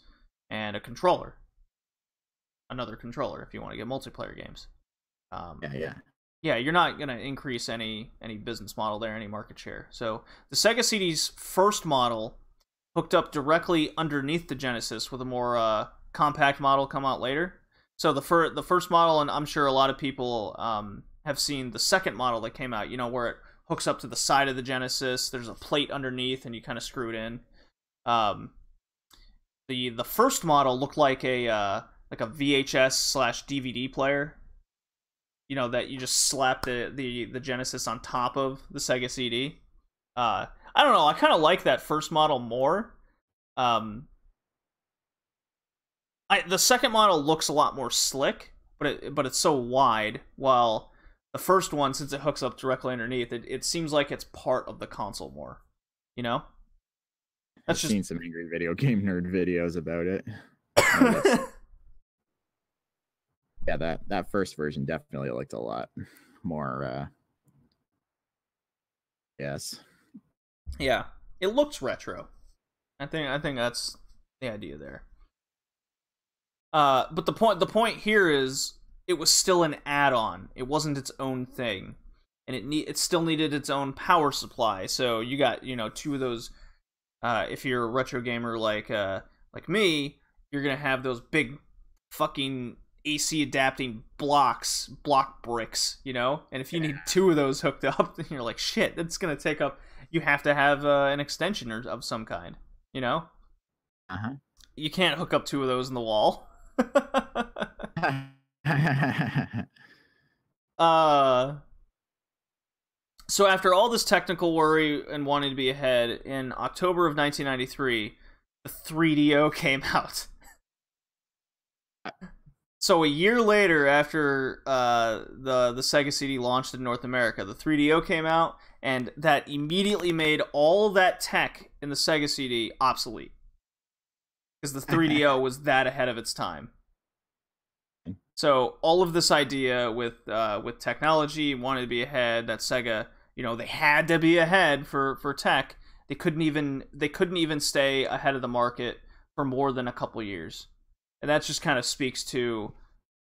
and a controller. Another controller if you want to get multiplayer games. Yeah, you're not going to increase any business model there, any market share. So the Sega CD's first model hooked up directly underneath the Genesis with a more compact model come out later. So the first model, and I'm sure a lot of people have seen the second model that came out, you know, where it hooks up to the side of the Genesis, there's a plate underneath, and you kind of screw it in. The first model looked like a VHS/DVD player. You know, that you just slap the Genesis on top of the Sega CD. I don't know, I kind of like that first model more. The second model looks a lot more slick, but it's so wide, while the first one, since it hooks up directly underneath, it seems like it's part of the console more. You know? I've seen some angry video game nerd videos about it. Yeah, that first version definitely looked a lot more, yes. Yeah, it looks retro. I think that's the idea there. But the point here is, it was still an add-on. It wasn't its own thing, and it still needed its own power supply. So you got, you know, 2 of those. If you're a retro gamer like me, you're gonna have those big fucking AC adapting block bricks, you know. And if you need 2 of those hooked up, then you're like, shit, that's gonna take up. You have to have an extension of some kind, you know. You can't hook up 2 of those in the wall. So after all this technical worry and wanting to be ahead, in October of 1993, the 3DO came out. So a year later, after the Sega CD launched in North America, the 3DO came out, and that immediately made all that tech in the Sega CD obsolete. Because the 3DO was that ahead of its time. So all of this idea with technology, wanted to be ahead, that Sega, they had to be ahead for tech. They couldn't even stay ahead of the market for more than a couple years. And that just kind of speaks to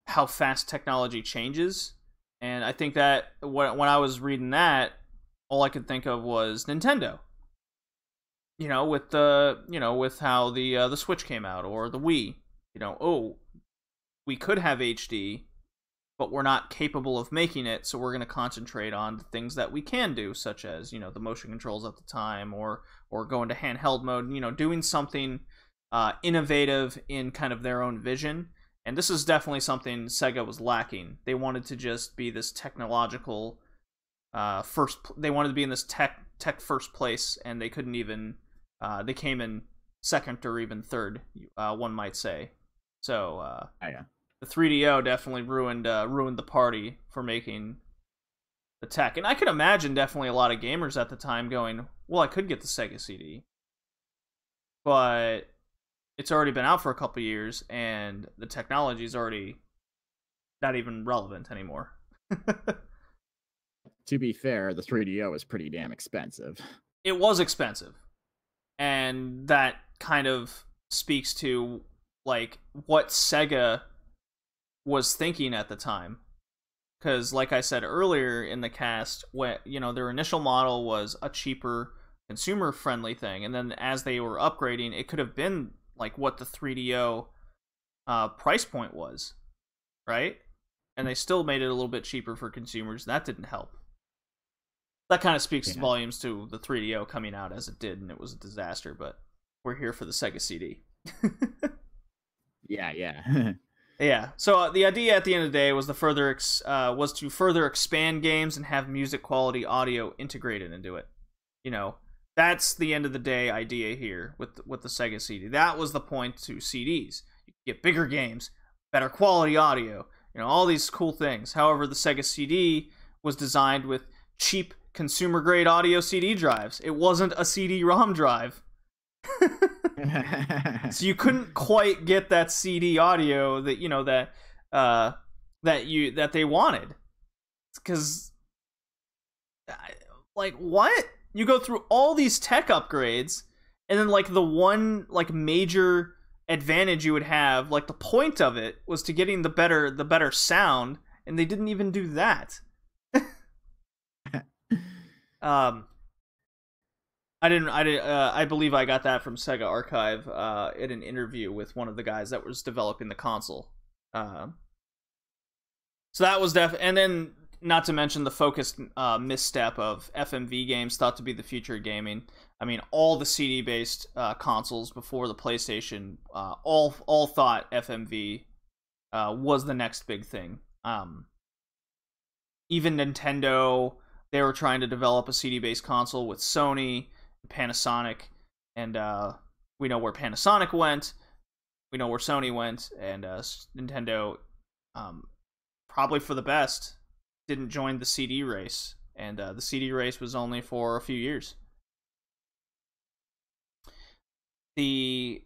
how fast technology changes. And I think that when I was reading that, all I could think of was Nintendo. With how the Switch came out, or the Wii. We could have HD, but we're not capable of making it, so we're going to concentrate on the things that we can do, such as, the motion controls at the time, or going to handheld mode, doing something innovative in kind of their own vision. And this is definitely something Sega was lacking. They wanted to just be this technological they wanted to be in this tech first place, and they couldn't even they came in second or even third, one might say. So the 3DO definitely ruined the party for making the tech. And I could imagine definitely a lot of gamers at the time going, well, I could get the Sega CD, but it's already been out for a couple years, and the technology's already not even relevant anymore. To be fair, the 3DO was pretty damn expensive. It was expensive. And that kind of speaks to, like, what Sega was thinking at the time. Because, like I said earlier in the cast, their initial model was a cheaper, consumer-friendly thing. And then as they were upgrading, it could have been like what the 3DO price point was, right? And they still made it a little bit cheaper for consumers. That didn't help. That kind of speaks volumes to the 3DO coming out as it did, and it was a disaster, but we're here for the Sega CD. Yeah. Yeah, so the idea at the end of the day was to further expand games and have music quality audio integrated into it. That's the end of the day idea here with the Sega CD. That was the point to CDs. You get bigger games, better quality audio, all these cool things. However, the Sega CD was designed with cheap consumer-grade audio CD drives. It wasn't a CD-ROM drive. So you couldn't quite get that CD audio that that they wanted. Because, like, what? You go through all these tech upgrades, and then, like, the one, like, major advantage you would have, like, the point of it was to getting the better sound, and they didn't even do that. I believe I got that from Sega Archive in an interview with one of the guys that was developing the console. So that was and then, not to mention the focused misstep of FMV games thought to be the future of gaming. I mean, all the CD-based consoles before the PlayStation all thought FMV was the next big thing. Even Nintendo, they were trying to develop a CD-based console with Sony, Panasonic, and we know where Panasonic went. We know where Sony went, and Nintendo, probably for the best, didn't join the CD race, and the CD race was only for a few years. I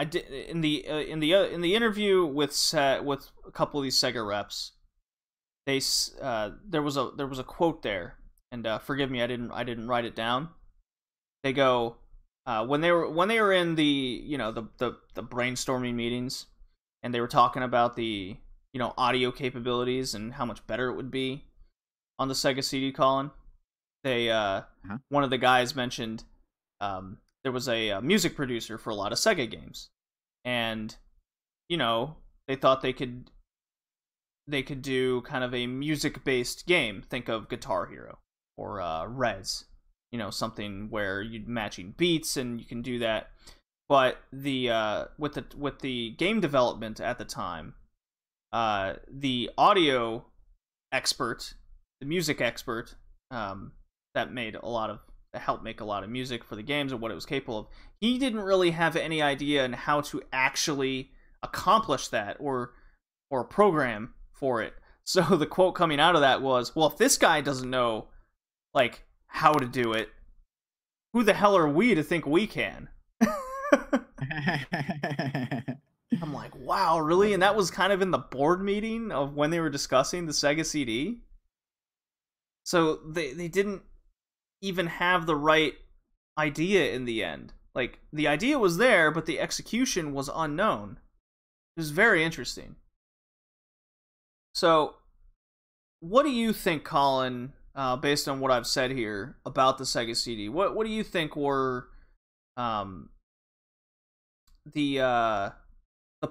did in the interview with a couple of these Sega reps. There was a quote there, and forgive me, I didn't write it down. They go when they were in the the brainstorming meetings, and they were talking about the audio capabilities and how much better it would be on the Sega CD, Colin. They one of the guys mentioned there was a music producer for a lot of Sega games, and they thought they could do kind of a music-based game. Think of Guitar Hero or Rez, something where you're matching beats and you can do that. But the with the game development at the time, the audio expert, the music expert, that helped make a lot of music for the games and what it was capable of. He didn't really have any idea on how to actually accomplish that or program for it. So the quote coming out of that was, well, if this guy doesn't know like how to do it, who the hell are we to think we can? I'm like, wow, really? And that was kind of in the board meeting of when they were discussing the Sega CD. So they didn't even have the right idea in the end. Like, the idea was there, but the execution was unknown. It was very interesting. So, what do you think, Colin, based on what I've said here about the Sega CD? What do you think were the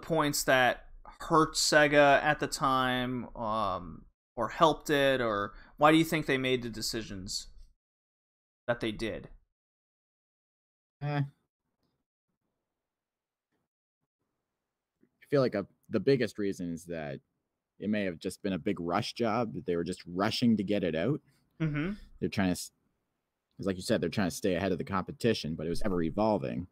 points that hurt Sega at the time, or helped it, or why do you think they made the decisions that they did? I feel like the biggest reason is that it may have just been a big rush job. That they were just rushing to get it out. Mm-hmm. They're trying to, like you said, they're trying to stay ahead of the competition, but it was ever evolving.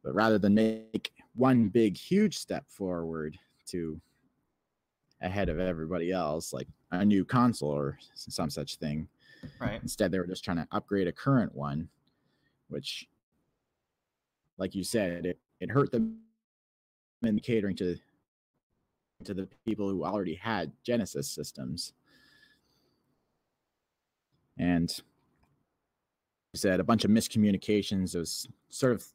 But rather than make one big, huge step forward to ahead of everybody else, like a new console or some such thing, right? Instead, they were just trying to upgrade a current one, which, like you said, it hurt them in catering to the people who already had Genesis systems. And you said a bunch of miscommunications. There was sort of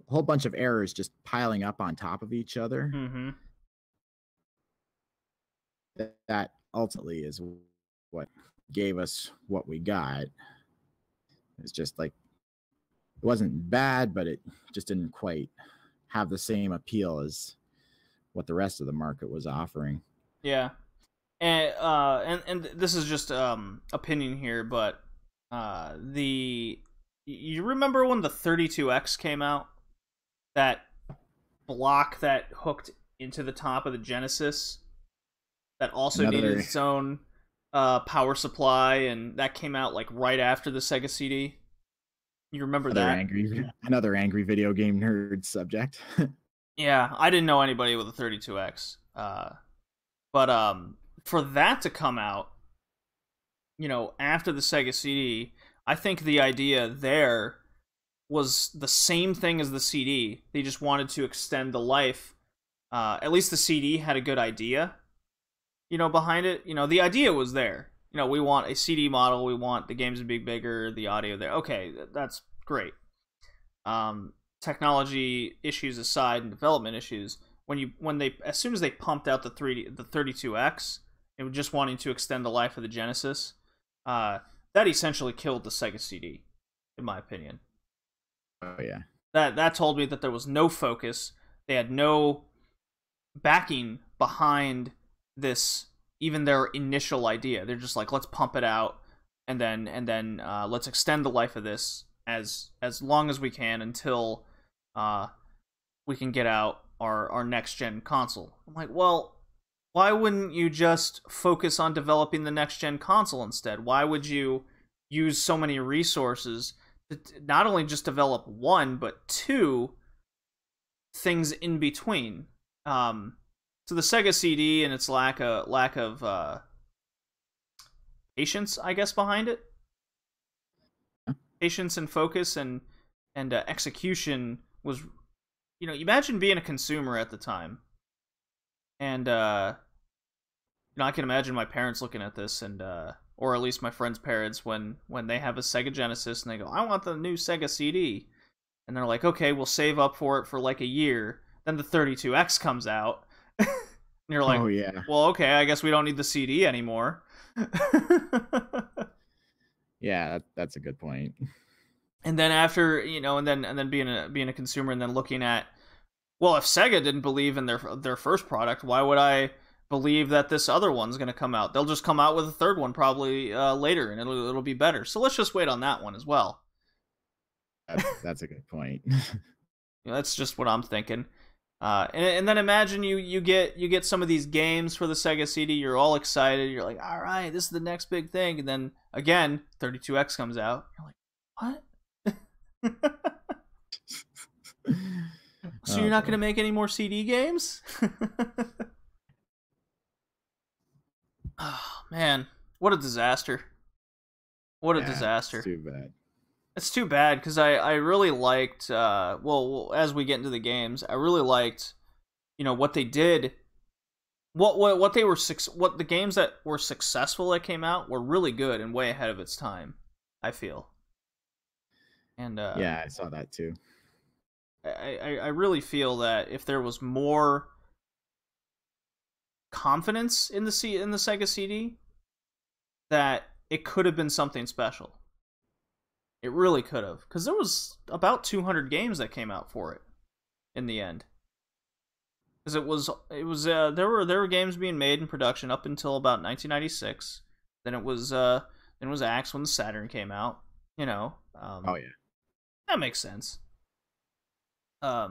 a whole bunch of errors just piling up on top of each other. Mm-hmm. That ultimately is what gave us what we got. It's just like, it wasn't bad, but it just didn't quite have the same appeal as what the rest of the market was offering. Yeah. And this is just opinion here, but you remember when the 32X came out? That block that hooked into the top of the Genesis that also needed its own power supply, and that came out like right after the Sega CD. You remember that? Another angry video game nerd subject. Yeah, I didn't know anybody with a 32X. But for that to come out, after the Sega CD, I think the idea there was the same thing as the CD. They just wanted to extend the life. At least the CD had a good idea, behind it. The idea was there. We want a CD model. We want the games to be bigger, the audio there. Okay, that's great. Technology issues aside and development issues, as soon as they pumped out the 32X, and just wanting to extend the life of the Genesis, that essentially killed the Sega CD, in my opinion. Oh yeah. That told me that there was no focus. They had no backing behind this, even their initial idea. They're just like, let's pump it out, and then let's extend the life of this as long as we can until we can get out our next gen console. I'm like, well, why wouldn't you just focus on developing the next gen console instead? Why would you use so many resources to not only just develop one, but two things in between? So the Sega CD and its lack of patience, I guess, behind it, patience and focus and execution was, imagine being a consumer at the time, and I can imagine my parents looking at this, and or at least my friends' parents, when they have a Sega Genesis and they go, I want the new Sega CD, and they're like, okay, we'll save up for it for like a year. Then the 32X comes out. And you're like, oh yeah, well, okay, I guess we don't need the CD anymore. Yeah, that's a good point. And then after, and then being a consumer, and then looking at, well, if Sega didn't believe in their first product, why would I believe that this other one's going to come out? They'll just come out with a third one probably later, and it'll be better. So let's just wait on that one as well. That's a good point. That's just what I'm thinking. And then imagine you get some of these games for the Sega CD. You're all excited. You're like, all right, this is the next big thing. And then again, 32X comes out. You're like, what? So you're not going to make any more CD games? Oh man, what a disaster! What a disaster! It's too bad. It's too bad because I really liked well, as we get into the games, I really liked, you know, what they did, what they were what the games that were successful that came out were really good and way ahead of its time, I feel. And yeah, I saw that too. I really feel that if there was more confidence in the Sega CD, that it could have been something special. It really could have, because there was about 200 games that came out for it in the end. Because it was there were games being made in production up until about 1996. Then it was axed when the Saturn came out. You know. Oh yeah. That makes sense. I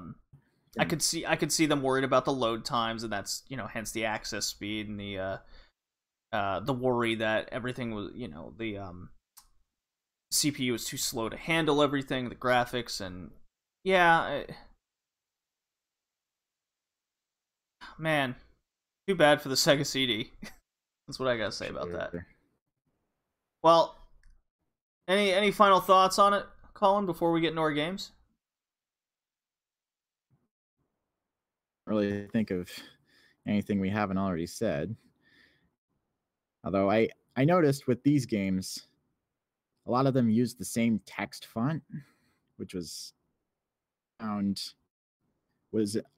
could see them worried about the load times, and that's, you know, hence the access speed and the worry that everything was, you know, the CPU was too slow to handle everything, the graphics, and yeah, man, too bad for the Sega CD. That's what I gotta say about that. Well, any final thoughts on it, Colin, before we get into our games? Really think of anything we haven't already said. Although I noticed with these games, a lot of them used the same text font, which was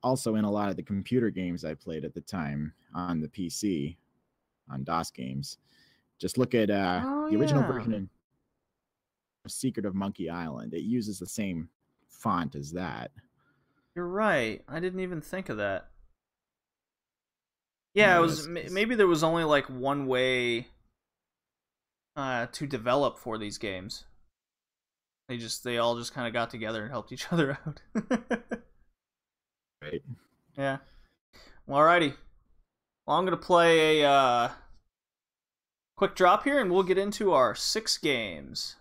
also in a lot of the computer games I played at the time on the PC, on DOS games. Just look at the original version of Secret of Monkey Island. It uses the same font as that. You're right. I didn't even think of that. Yeah, it was maybe there was only like one way to develop for these games. They all just kind of got together and helped each other out. Right. Yeah. Well, alrighty. Well, I'm gonna play a quick drop here, and we'll get into our 6 games.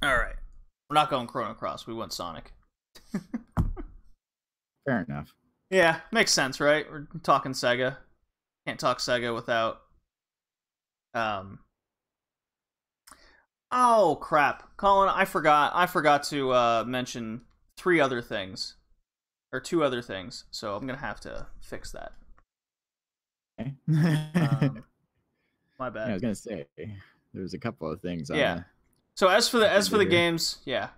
Alright. We're not going Chrono Cross. We went Sonic. Fair enough. Yeah, makes sense, right? We're talking Sega. Can't talk Sega without... Oh, crap. Colin, I forgot to mention 3 other things. Or 2 other things. So I'm going to have to fix that. Okay. My bad. Yeah, I was going to say, there was a couple of things on yeah. So as for the games, yeah.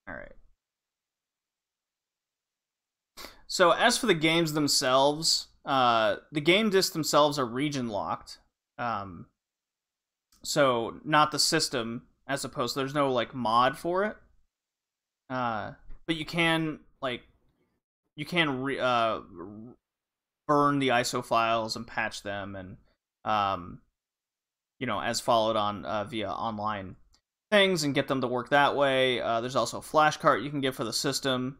All right. So as for the games themselves, the game discs themselves are region locked. So not the system, as opposed to, there's no like mod for it. But you can burn the ISO files and patch them, and you know, as followed on via online things, and get them to work that way. There's also a flash cart you can get for the system,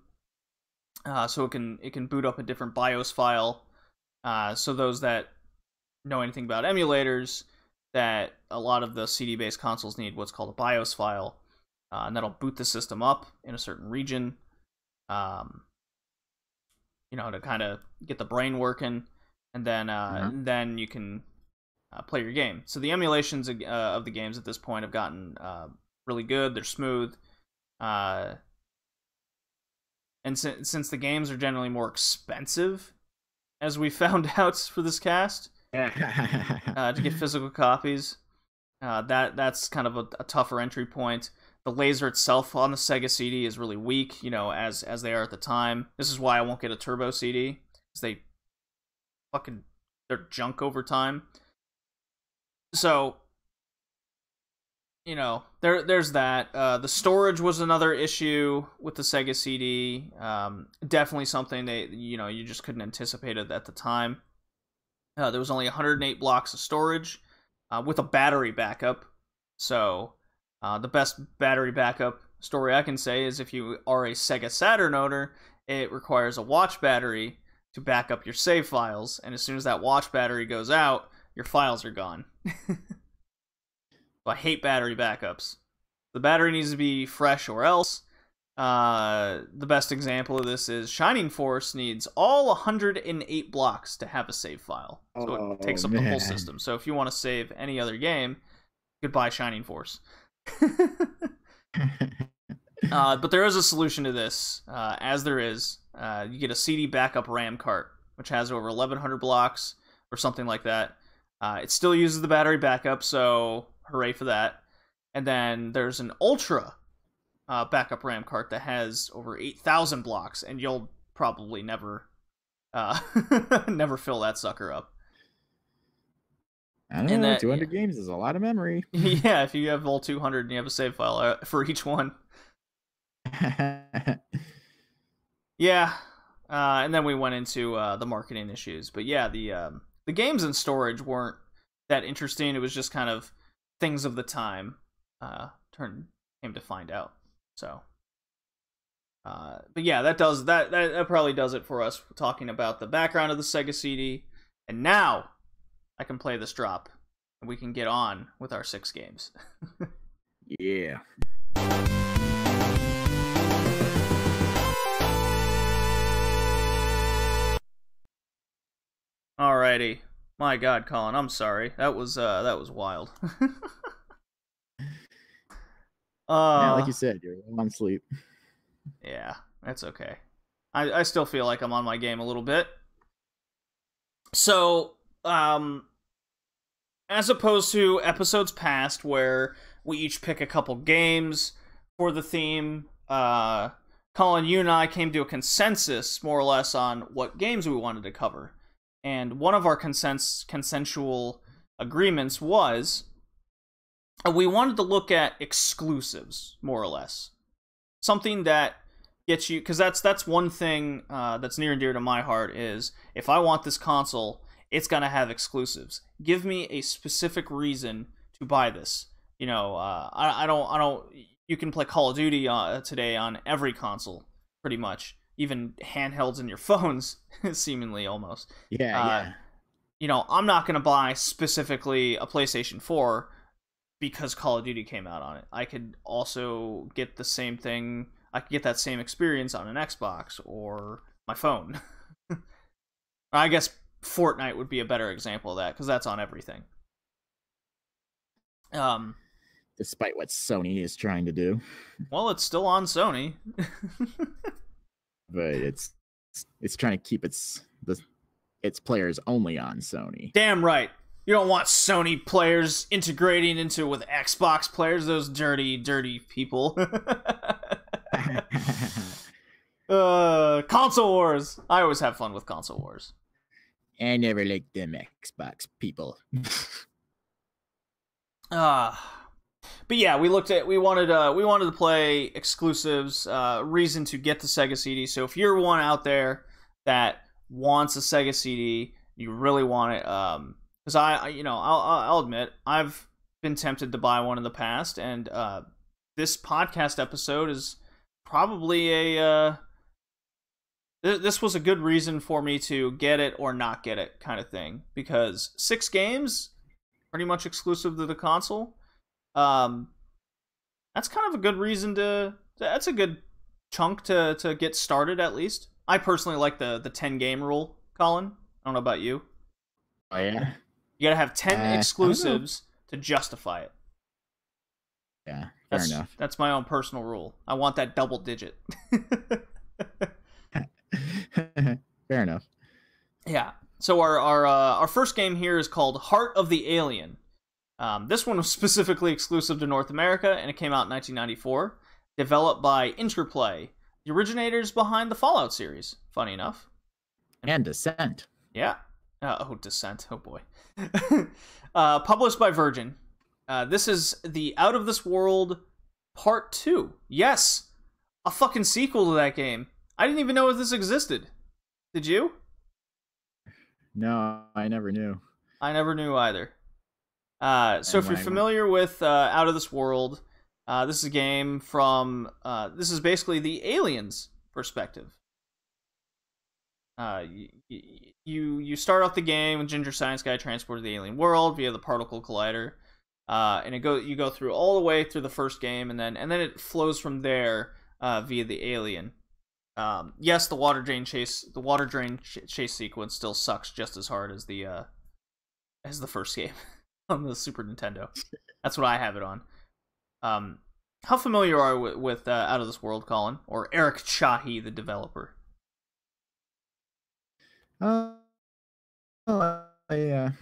so it can boot up a different BIOS file. So those that know anything about emulators, that a lot of the CD-based consoles need what's called a BIOS file, and that'll boot the system up in a certain region, you know, to kind of get the brain working, and then you can play your game. So the emulations of the games at this point have gotten really good. They're smooth, and since the games are generally more expensive, as we found out for this cast, to get physical copies, that's kind of a tougher entry point. The laser itself on the Sega CD is really weak, you know, as they are at the time. This is why I won't get a Turbo CD, because they're junk over time. So, you know, there's that. The storage was another issue with the Sega CD. Definitely something that, you know, you just couldn't anticipate it at the time. There was only 108 blocks of storage with a battery backup. So the best battery backup story I can say is if you are a Sega Saturn owner, it requires a watch battery to back up your save files, and as soon as that watch battery goes out, your files are gone. I hate battery backups. The battery needs to be fresh or else. The best example of this is Shining Force needs all 108 blocks to have a save file. So it takes up the whole system. So if you want to save any other game, goodbye Shining Force. But there is a solution to this, as there is. You get a CD backup RAM cart, which has over 1,100 blocks or something like that. It still uses the battery backup, so hooray for that. And then there's an Ultra backup RAM cart that has over 8,000 blocks, and you'll probably never never fill that sucker up. I don't know, 200 games is a lot of memory. Yeah, if you have all 200 and you have a save file for each one. Yeah, and then we went into the marketing issues. But yeah, the games in storage weren't that interesting. It was just kind of things of the time. Came to find out. So, but yeah, that probably does it for us talking about the background of the Sega CD. And now I can play this drop, and we can get on with our 6 games. Yeah. Alrighty. My God, Colin, I'm sorry. That was wild. Yeah, like you said, you're on sleep. Yeah, that's okay. I still feel like I'm on my game a little bit. So, as opposed to episodes past where we each pick a couple games for the theme, Colin, you and I came to a consensus, more or less, on what games we wanted to cover. And one of our consensual agreements was we wanted to look at exclusives, more or less. Something that gets you, because that's one thing that's near and dear to my heart, is if I want this console, it's gonna have exclusives. Give me a specific reason to buy this. You know, I don't. You can play Call of Duty today on every console, pretty much, even handhelds in your phones, seemingly almost. Yeah. You know, I'm not gonna buy specifically a PlayStation 4 because Call of Duty came out on it. I could also get the same thing. I could get that same experience on an Xbox or my phone. I guess Fortnite would be a better example of that, because that's on everything. Despite what Sony is trying to do. Well, it's still on Sony. But it's trying to keep its players only on Sony. Damn right. You don't want Sony players integrating into with Xbox players, those dirty, dirty people. Console wars. I always have fun with console wars. I never liked them Xbox people. But yeah, we wanted to play exclusives, reason to get the Sega CD. So if you're one out there that wants a Sega CD, you really want it, because I'll admit I've been tempted to buy one in the past, and this podcast episode is probably this was a good reason for me to get it or not get it kind of thing, because 6 games, pretty much exclusive to the console. That's kind of a good reason that's a good chunk to get started, at least. I personally like the 10 game rule, Colin. I don't know about you. Oh yeah. You gotta have 10 exclusives to justify it. Yeah, fair enough. That's my own personal rule. I want that double digit. Fair enough. Yeah. So our first game here is called Heart of the Alien. This one was specifically exclusive to North America, and it came out in 1994. Developed by Interplay, the originators behind the Fallout series, funny enough. And Descent. Yeah. Descent. Oh, boy. Published by Virgin. This is the Out of This World Part 2. Yes! A fucking sequel to that game. I didn't even know if this existed. Did you? No, I never knew. I never knew either. So And if when you're I went, familiar with Out of This World, this is a game from this is basically the aliens perspective. You start off the game with Ginger Science Guy transported to the alien world via the particle collider, and you go through all the way through the first game, and then it flows from there via the alien. Yes, the water drain chase sequence still sucks just as hard as the first game on the Super Nintendo. That's what I have it on. How familiar are you with Out of This World, Colin, or Eric Chahi, the developer? oh,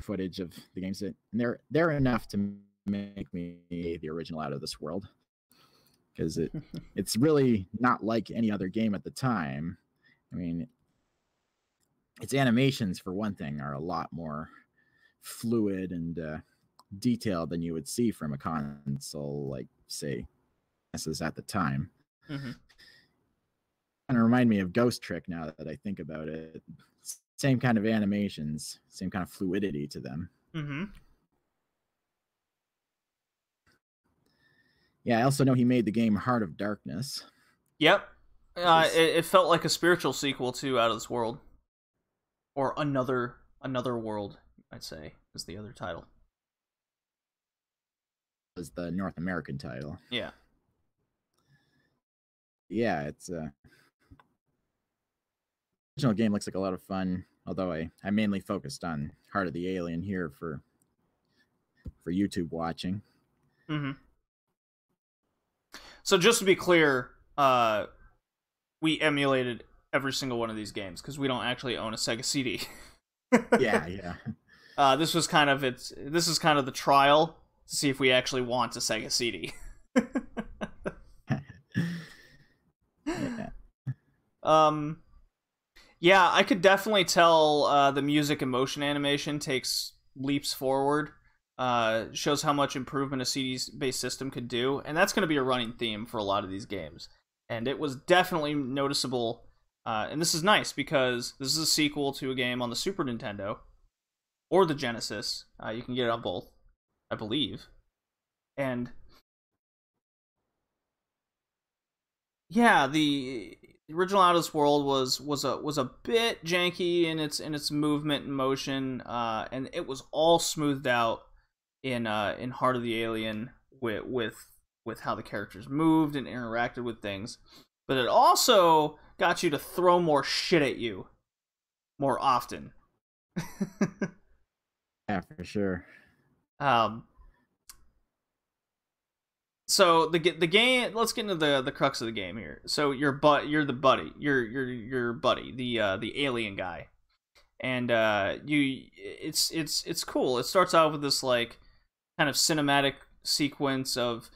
footage of the games that and they're enough to make me the original Out of This World, because it's really not like any other game at the time. I mean, its animations, for one thing, are a lot more fluid and detailed than you would see from a console like, say, this is at the time. Mm-hmm. Kind of remind me of Ghost Trick now that I think about it. Same kind of animations, same kind of fluidity to them. Mm-hmm. Yeah, I also know he made the game Heart of Darkness. Yep. It felt like a spiritual sequel to Out of This World, or another world, I'd say, is the other title. Was the North American title. Yeah. Yeah, it's original game looks like a lot of fun. Although I mainly focused on Heart of the Alien here for YouTube watching. Mm-hmm. So just to be clear, we emulated every single one of these games because we don't actually own a Sega CD. Yeah. This is kind of the trial to see if we actually want a Sega CD. Yeah. Yeah, I could definitely tell the music and motion animation takes leaps forward. Shows how much improvement a CD-based system could do, and that's going to be a running theme for a lot of these games. And it was definitely noticeable, and this is nice because this is a sequel to a game on the Super Nintendo, or the Genesis. You can get it on both, I believe. And yeah, the original Out of This World was a bit janky in its movement and motion, and it was all smoothed out in Heart of the Alien with how the characters moved and interacted with things. But it also got you to throw more shit at you more often. Yeah, for sure. So the game. Let's get into the crux of the game here. So you're the buddy. Your buddy, the alien guy, and it's cool. It starts out with this like kind of cinematic sequence of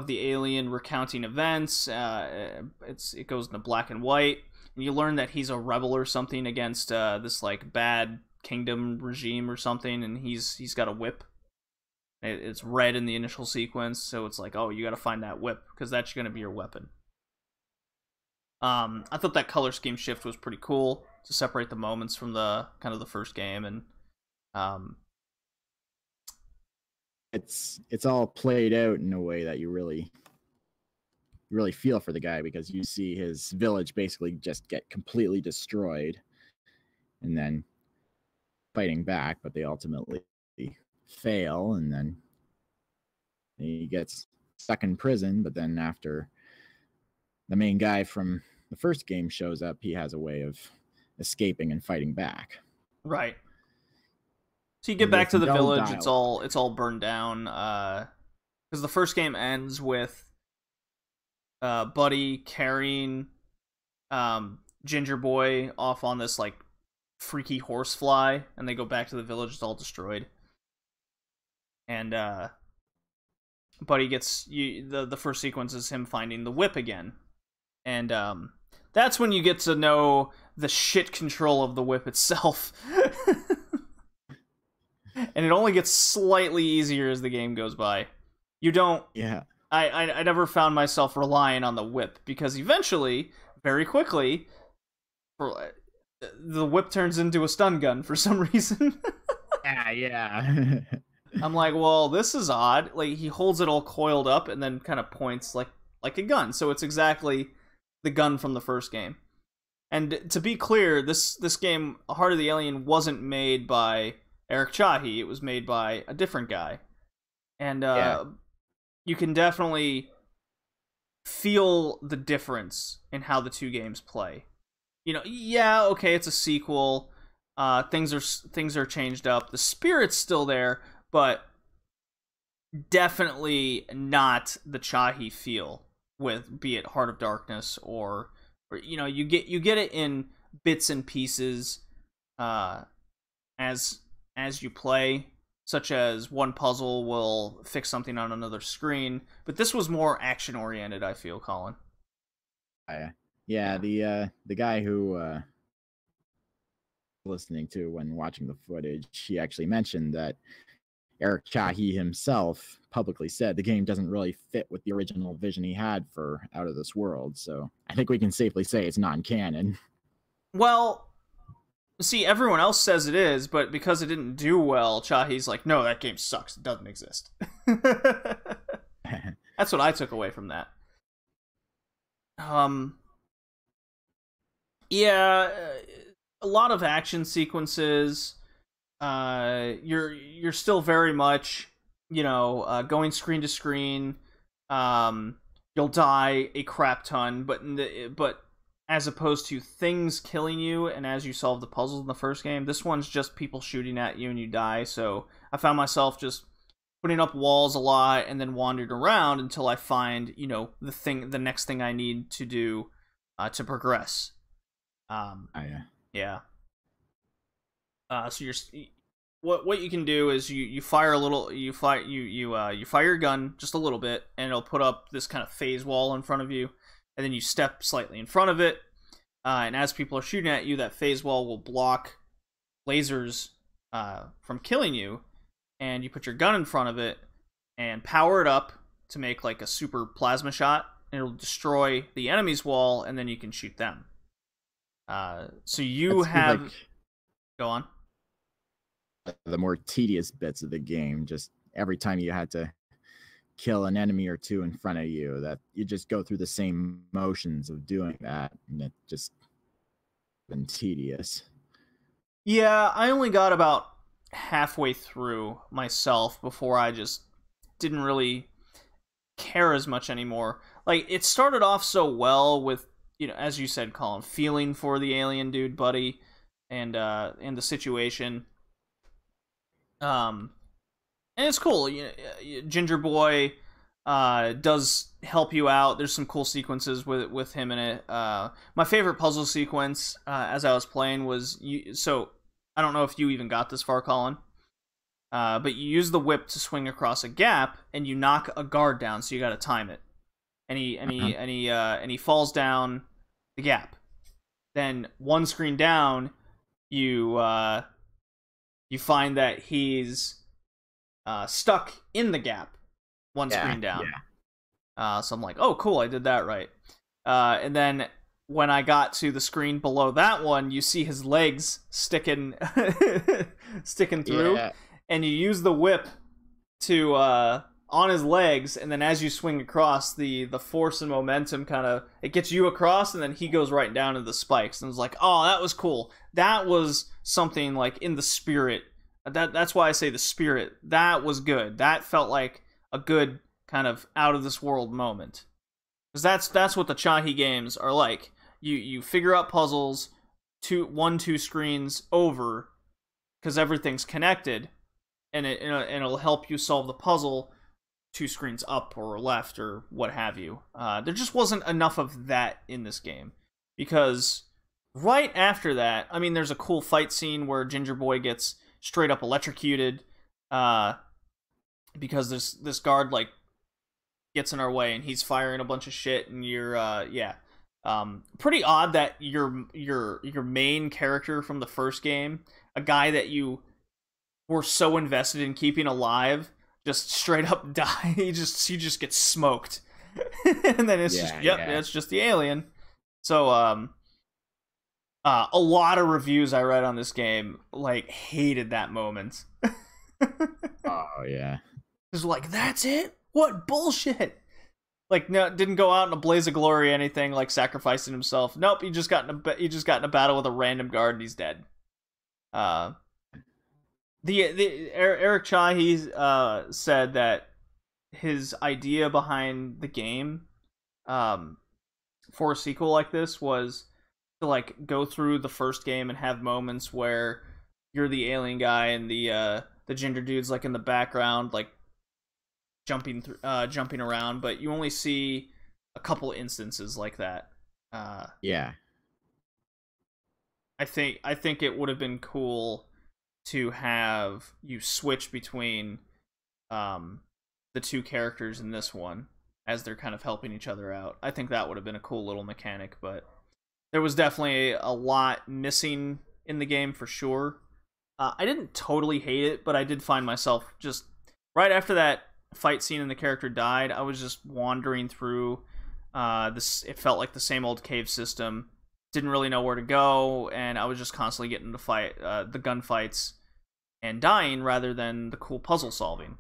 the alien recounting events. It goes into black and white, and you learn that he's a rebel or something against this like bad kingdom regime or something, and he's got a whip. It's red in the initial sequence, so it's like, oh, you got to find that whip because that's going to be your weapon. I thought that color scheme shift was pretty cool to separate the moments from the kind of the first game, and it's all played out in a way that you really feel for the guy, because you see his village basically just get completely destroyed, and then fighting back, but they ultimately fail, and then he gets stuck in prison. But then after the main guy from the first game shows up, he has a way of escaping and fighting back. Right. So you get back to the village, it's all burned down, because the first game ends with Buddy carrying Ginger Boy off on this like freaky horsefly, and they go back to the village, it's all destroyed. And Buddy gets the first sequence is him finding the whip again, and that's when you get to know the shit control of the whip itself. And it only gets slightly easier as the game goes by. You don't. Yeah. I never found myself relying on the whip, because eventually, very quickly, the whip turns into a stun gun for some reason. Yeah. I'm like, well, this is odd. Like, he holds it all coiled up and then kind of points like a gun. So it's exactly the gun from the first game. And to be clear, this game, Heart of the Alien, wasn't made by Eric Chahi. It was made by a different guy. And you can definitely feel the difference in how the two games play. You know, yeah, okay, it's a sequel. Things are changed up. The spirit's still there, but definitely not the Chahi feel with, be it Heart of Darkness or you know, you get it in bits and pieces as you play, such as one puzzle will fix something on another screen, but this was more action oriented, I feel, Colin. Yeah, the guy who listening to when watching the footage, he actually mentioned that Eric Chahi himself publicly said the game doesn't really fit with the original vision he had for Out of This World, so I think we can safely say it's non-canon. Well, see, everyone else says it is, but because it didn't do well, Chahi's like, no, that game sucks. It doesn't exist. That's what I took away from that. Yeah, a lot of action sequences. You're still very much, you know, going screen to screen. You'll die a crap ton, but as opposed to things killing you, and as you solve the puzzles in the first game, this one's just people shooting at you and you die. So I found myself just putting up walls a lot and then wandered around until I find, you know, the next thing I need to do to progress. Yeah. So what you can do is you fire a little, you fire your gun just a little bit, and it'll put up this kind of phase wall in front of you, and then you step slightly in front of it, and as people are shooting at you, that phase wall will block lasers from killing you, and you put your gun in front of it and power it up to make like a super plasma shot, and it'll destroy the enemy's wall, and then you can shoot them. So you have... Like... Go on. The more tedious bits of the game, just every time you had to kill an enemy or two in front of you, that you just go through the same motions of doing that, and it just been tedious. Yeah, I only got about halfway through myself before I just didn't really care as much anymore. Like, it started off so well with, you know, as you said, Colin, feeling for the alien dude buddy and the situation. And it's cool. You know, Ginger Boy does help you out. There's some cool sequences with him in it. My favorite puzzle sequence as I was playing was so I don't know if you even got this far, Colin. But you use the whip to swing across a gap, and you knock a guard down. So you got to time it, and he falls down the gap. Then one screen down, you find that he's stuck in the gap. One screen down. Yeah. So I'm like, oh, cool, I did that right. And then when I got to the screen below that one, you see his legs sticking through, and you use the whip to on his legs, and then as you swing across, the force and momentum kind of, it gets you across, and then he goes right down into the spikes. And it's like, oh, that was cool. That was something like in the spirit. That's why I say the spirit. That was good. That felt like a good kind of out of this world moment. Because that's what the Chahi games are like. You figure out puzzles 2 screens over, because everything's connected, and it'll help you solve the puzzle 2 screens up or left or what have you. There just wasn't enough of that in this game, because right after that, I mean, there's a cool fight scene where Ginger Boy gets straight up electrocuted because this guard like gets in our way and he's firing a bunch of shit, and you're pretty odd that your main character from the first game, a guy that you were so invested in keeping alive, just straight up die. He just gets smoked. And then it's it's just the alien. So A lot of reviews I read on this game like hated that moment. Oh yeah. It's like, that's it? What bullshit? Like, no, didn't go out in a blaze of glory or anything, like sacrificing himself. Nope, he just got in a battle with a random guard and he's dead. Eric Cha, he said that his idea behind the game, for a sequel like this was to like go through the first game and have moments where you're the alien guy and the ginger dude's like in the background, like jumping around, but you only see a couple instances like that. Yeah. I think it would have been cool to have you switch between the two characters in this one as they're kind of helping each other out. I think that would have been a cool little mechanic, but there was definitely a lot missing in the game for sure. I didn't totally hate it, but I did find myself just right after that fight scene and the character died, I was just wandering through this. It felt like the same old cave system. Didn't really know where to go, and I was just constantly getting to fight the gunfights and dying rather than the cool puzzle solving.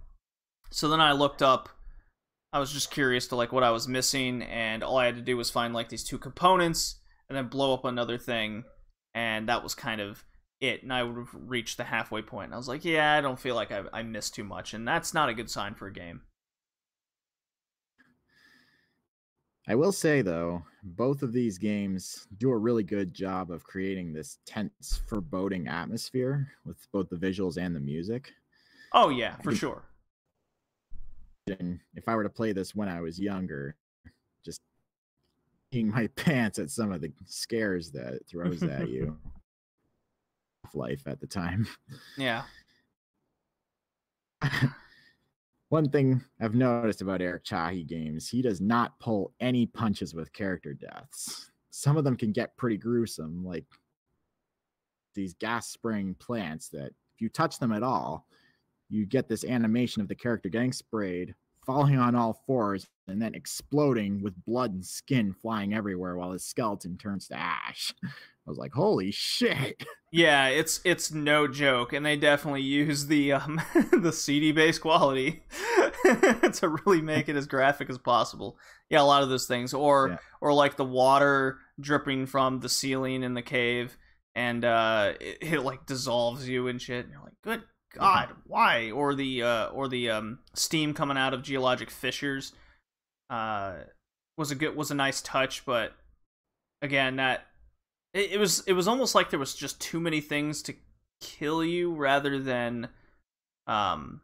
So then I looked up. I was just curious to like what I was missing, and all I had to do was find like these two components and then blow up another thing, and that was kind of it. And I would have reached the halfway point. And I was like, yeah, I don't feel like I missed too much, and that's not a good sign for a game. I will say, though, both of these games do a really good job of creating this tense, foreboding atmosphere with both the visuals and the music. Oh, yeah, for sure. And if I were to play this when I was younger, just peeing my pants at some of the scares that it throws at you. Life at the time. Yeah. One thing I've noticed about Eric Chahi games, he does not pull any punches with character deaths. Some of them can get pretty gruesome, like these gas spraying plants that if you touch them at all, you get this animation of the character getting sprayed, falling on all fours, and then exploding with blood and skin flying everywhere while his skeleton turns to ash. I was like, holy shit. Yeah, it's no joke, and they definitely use the the CD based quality to really make it as graphic as possible. Yeah, a lot of those things, or like the water dripping from the ceiling in the cave, and it like dissolves you and shit. And you're like, good God, why? Or the steam coming out of geologic fissures was a nice touch, but again, that it was almost like there was just too many things to kill you rather than because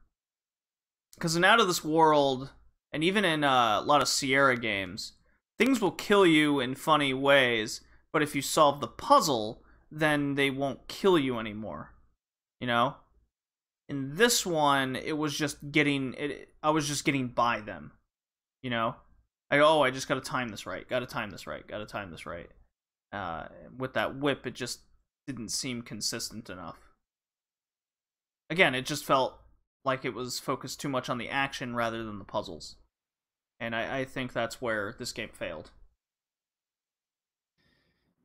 in Out of This World and even in a lot of Sierra games, things will kill you in funny ways, but if you solve the puzzle, then they won't kill you anymore. You know? In this one, it was just I was just getting by them. You know? I just gotta time this right. Gotta time this right. With that whip, it just didn't seem consistent enough. Again, it just felt like it was focused too much on the action rather than the puzzles. And I think that's where this game failed.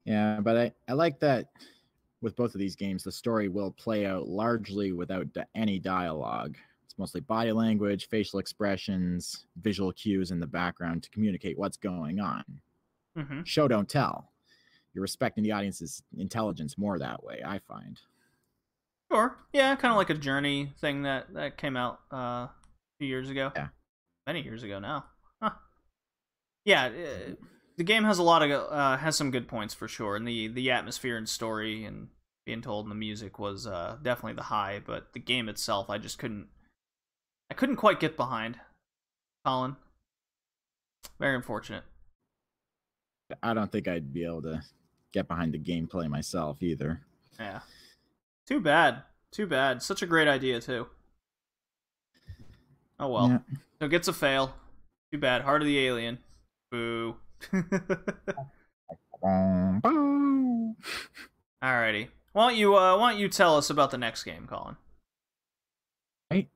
Yeah, but I like that with both of these games, the story will play out largely without any dialogue. It's mostly body language, facial expressions, visual cues in the background to communicate what's going on. Mm-hmm. Show, don't tell. You're respecting the audience's intelligence more that way, I find. Sure. Yeah, kind of like a Journey thing that came out a few years ago. Yeah. Many years ago now. Huh. Yeah, the game has a lot of has some good points for sure, and the atmosphere and story and being told and the music was definitely the high, but the game itself I couldn't quite get behind. Colin. Very unfortunate. I don't think I'd be able to get behind the gameplay myself either. Yeah. Too bad. Such a great idea too. Oh well. Yeah. So it gets a fail. Too bad. Heart of the Alien. Boo. Alrighty. Why don't you tell us about the next game, Colin? Right.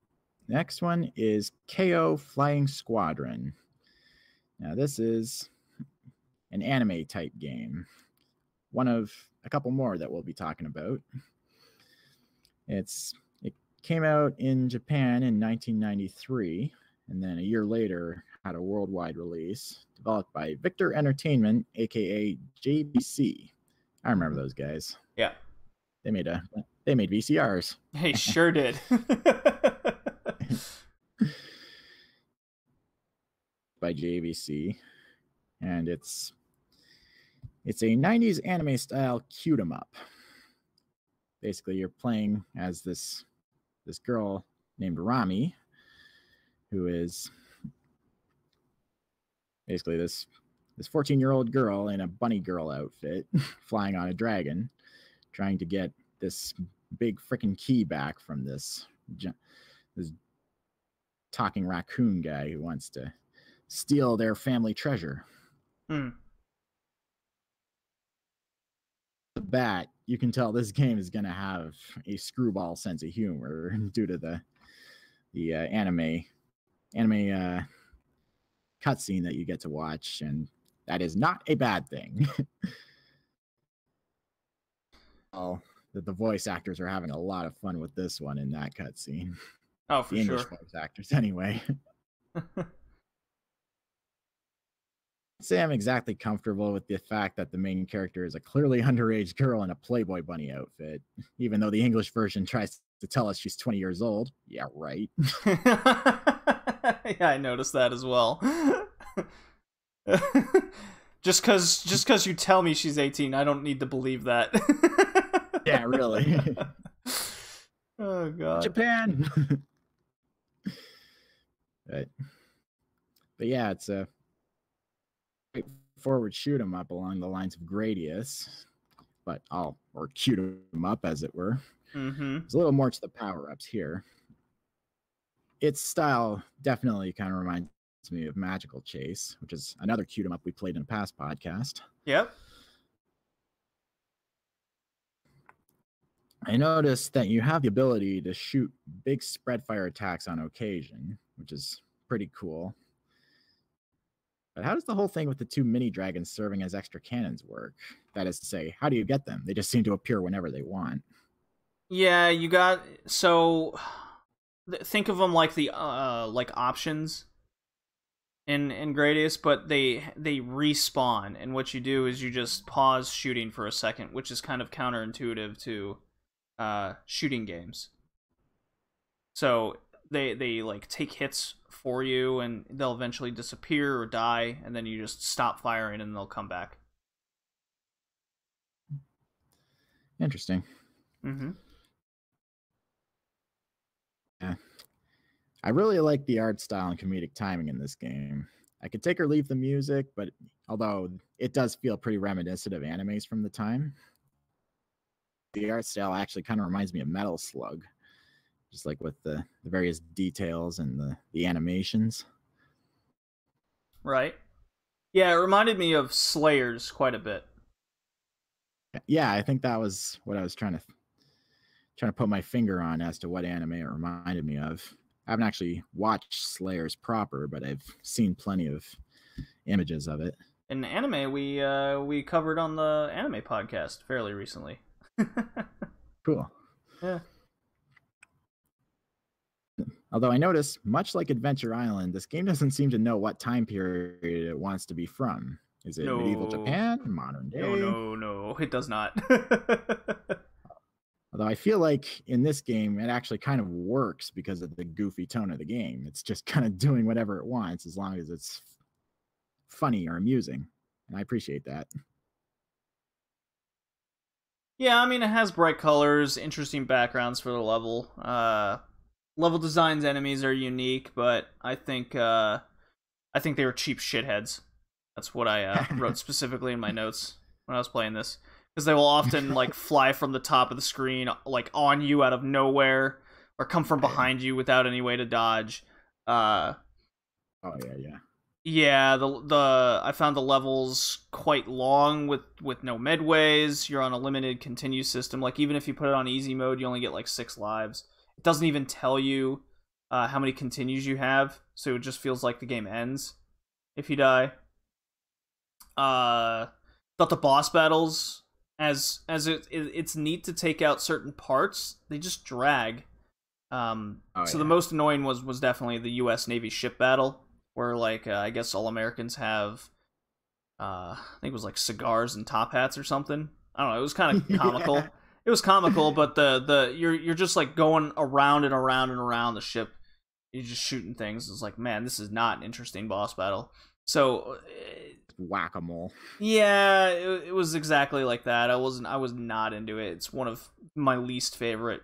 Next one is KO Flying Squadron. Now this is an anime type game one of a couple more that we'll be talking about. It came out in Japan in 1993, and then a year later had a worldwide release, developed by Victor Entertainment, aka JBC. I remember those guys. Yeah. They made VCRs. They sure did. By JVC, and it's a 90s anime style cute 'em up. Basically, you're playing as this girl named Rami, who is basically this 14-year-old girl in a bunny girl outfit flying on a dragon, trying to get this big freaking key back from this talking raccoon guy who wants to steal their family treasure. The bat, you can tell this game is going to have a screwball sense of humor due to the anime cutscene that you get to watch, and that is not a bad thing. That the voice actors are having a lot of fun with this one in that cutscene. Oh, for the English sure. voice actors, anyway. Say I'm exactly comfortable with the fact that the main character is a clearly underage girl in a Playboy bunny outfit, even though the English version tries to tell us she's 20 years old. Yeah, right. Yeah, I noticed that as well. just cause you tell me she's 18, I don't need to believe that. Yeah, really. Oh god. Japan. but yeah, it's a forward shoot 'em up along the lines of Gradius, or cute 'em up, as it were. There's a little more to the power-ups here. Its style definitely kind of reminds me of Magical Chase, which is another cute 'em up we played in a past podcast. Yep. I noticed that you have the ability to shoot big spread fire attacks on occasion, which is pretty cool. But how does the whole thing with the two mini dragons serving as extra cannons work? That is to say, how do you get them? They just seem to appear whenever they want. Yeah, think of them like the like options in Gradius, but they respawn, and what you do is you just pause shooting for a second, which is kind of counterintuitive to shooting games. So they like take hits for you, and they'll eventually disappear or die, and then you just stop firing and they'll come back. Interesting. Yeah. I really like the art style and comedic timing in this game. I could take or leave the music, but although it does feel pretty reminiscent of animes from the time, the art style actually kind of reminds me of Metal Slug, just like with the various details and the animations. Right. Yeah, it reminded me of Slayers quite a bit. Yeah, I think that was what I was trying to put my finger on as to what anime it reminded me of. I haven't actually watched Slayers proper, but I've seen plenty of images of it. An anime we covered on the anime podcast fairly recently. Cool. Yeah. Although I noticed, much like Adventure Island, this game doesn't seem to know what time period it wants to be from. Is it medieval Japan? Modern day? No, it does not. Although I feel like in this game, it actually kind of works because of the goofy tone of the game. It's just kind of doing whatever it wants as long as it's funny or amusing. And I appreciate that. Yeah, I mean, it has bright colors, interesting backgrounds for the level. Level designs, enemies are unique, but I think they were cheap shitheads. That's what I wrote specifically in my notes when I was playing this, because they will often like fly from the top of the screen, like on you out of nowhere, or come from behind you without any way to dodge. Yeah. Yeah, I found the levels quite long with no midways. You're on a limited continue system. Like, even if you put it on easy mode, you only get like 6 lives. It doesn't even tell you how many continues you have, so it just feels like the game ends if you die. Thought the boss battles it's neat to take out certain parts, they just drag. So the Yeah. most annoying was definitely the U.S. Navy ship battle, where like I guess all Americans have, I think it was like cigars and top hats or something. I don't know. It was kind of comical. Yeah. It was comical, but the you're just like going around and around and around the ship. You're just shooting things. It's like, man, this is not an interesting boss battle. So Whack-a-mole. yeah, it was exactly like that. I was not into it. It's one of my least favorite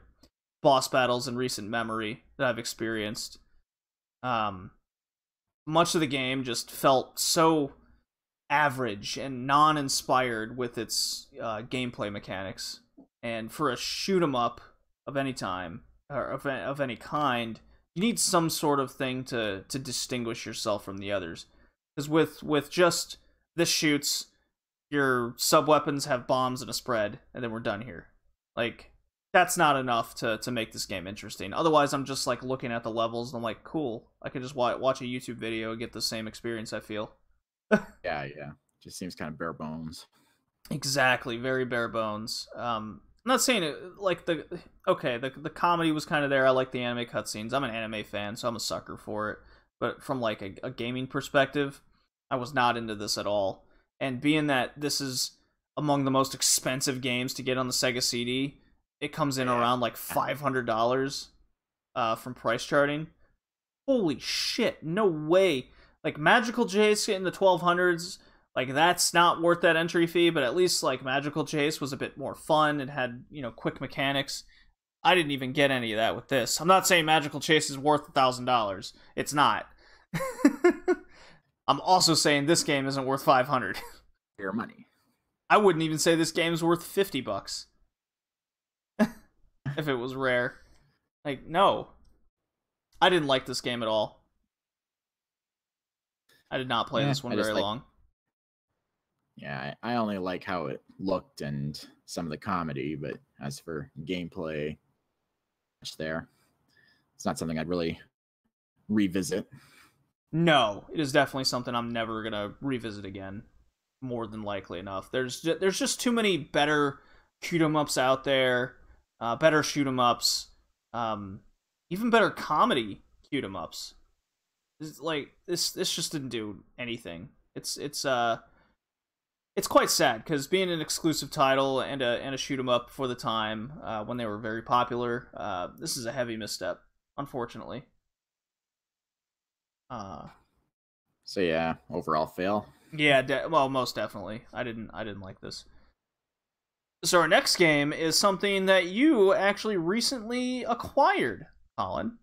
boss battles in recent memory that I've experienced. Much of the game just felt so average and non-inspired with its gameplay mechanics. And for a shoot 'em up of any time or of any kind, you need some sort of thing to distinguish yourself from the others. Because with just this shoots, your sub weapons have bombs and a spread, and then we're done here. Like, that's not enough to make this game interesting. Otherwise, I'm just like looking at the levels and I'm like, cool. I could just watch a YouTube video and get the same experience, I feel. Yeah, just seems kind of bare bones. Exactly, very bare bones. I'm not saying it like the comedy was kind of there. I like the anime cutscenes. I'm an anime fan, so I'm a sucker for it. But from like a gaming perspective, I was not into this at all. And being that this is among the most expensive games to get on the Sega CD, it comes in around like $500 from price charting. Holy shit, no way. Like Magical Chase in the 1200s, like that's not worth that entry fee, but at least like Magical Chase was a bit more fun. It had, quick mechanics. I didn't even get any of that with this. I'm not saying Magical Chase is worth $1,000. It's not. I'm also saying this game isn't worth $500. Your money. I wouldn't even say this game is worth $50 if it was rare. Like, no. I didn't like this game at all. I did not play this one very long. Yeah, I only like how it looked and some of the comedy, but as for gameplay, it's not something I'd really revisit. No, it is definitely something I'm never gonna revisit again. More than likely enough. There's just too many better shoot 'em ups out there. Better shoot 'em ups. Even better comedy shoot 'em ups. It's like this just didn't do anything. It's quite sad because being an exclusive title and a shoot 'em up for the time when they were very popular, this is a heavy misstep, unfortunately. So yeah, overall fail. Yeah, well, most definitely. I didn't like this. So our next game is something that you actually recently acquired, Colin.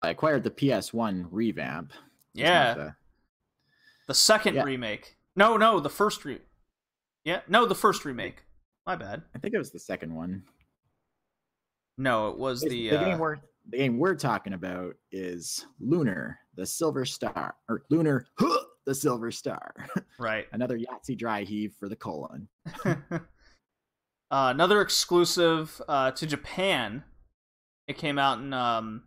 I acquired the PS1 revamp. Yeah. The second remake. No, the first the first remake. My bad. I think it was the second one. No, it was the game we're talking about is Lunar, the Silver Star, or Lunar, the Silver Star. Right. Another Yahtzee dry heave for the colon. Another exclusive to Japan. It came out in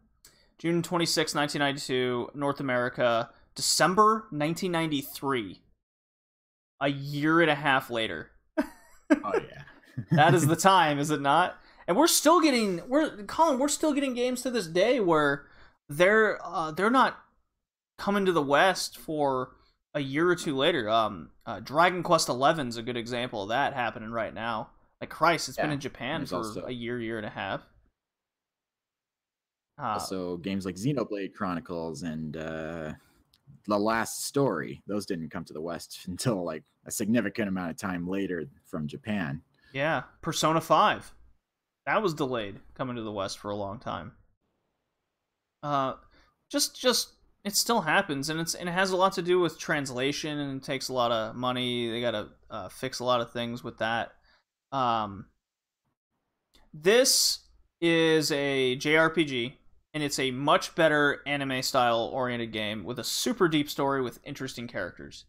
June 26, 1992, North America, December 1993. A year and a half later. Oh yeah. That is the time, is it not? And we're still getting games to this day where they're not coming to the West for a year or two later. Dragon Quest XI is a good example of that happening right now. Like Christ, it's been in Japan for a year and a half. Also, games like Xenoblade Chronicles and The Last Story, those didn't come to the West until like a significant amount of time later from Japan. Yeah, Persona 5. That was delayed coming to the West for a long time. Just it still happens, and it has a lot to do with translation, and it takes a lot of money. They gotta fix a lot of things with that. This is a JRPG, and it's a much better anime-style oriented game with a super deep story with interesting characters,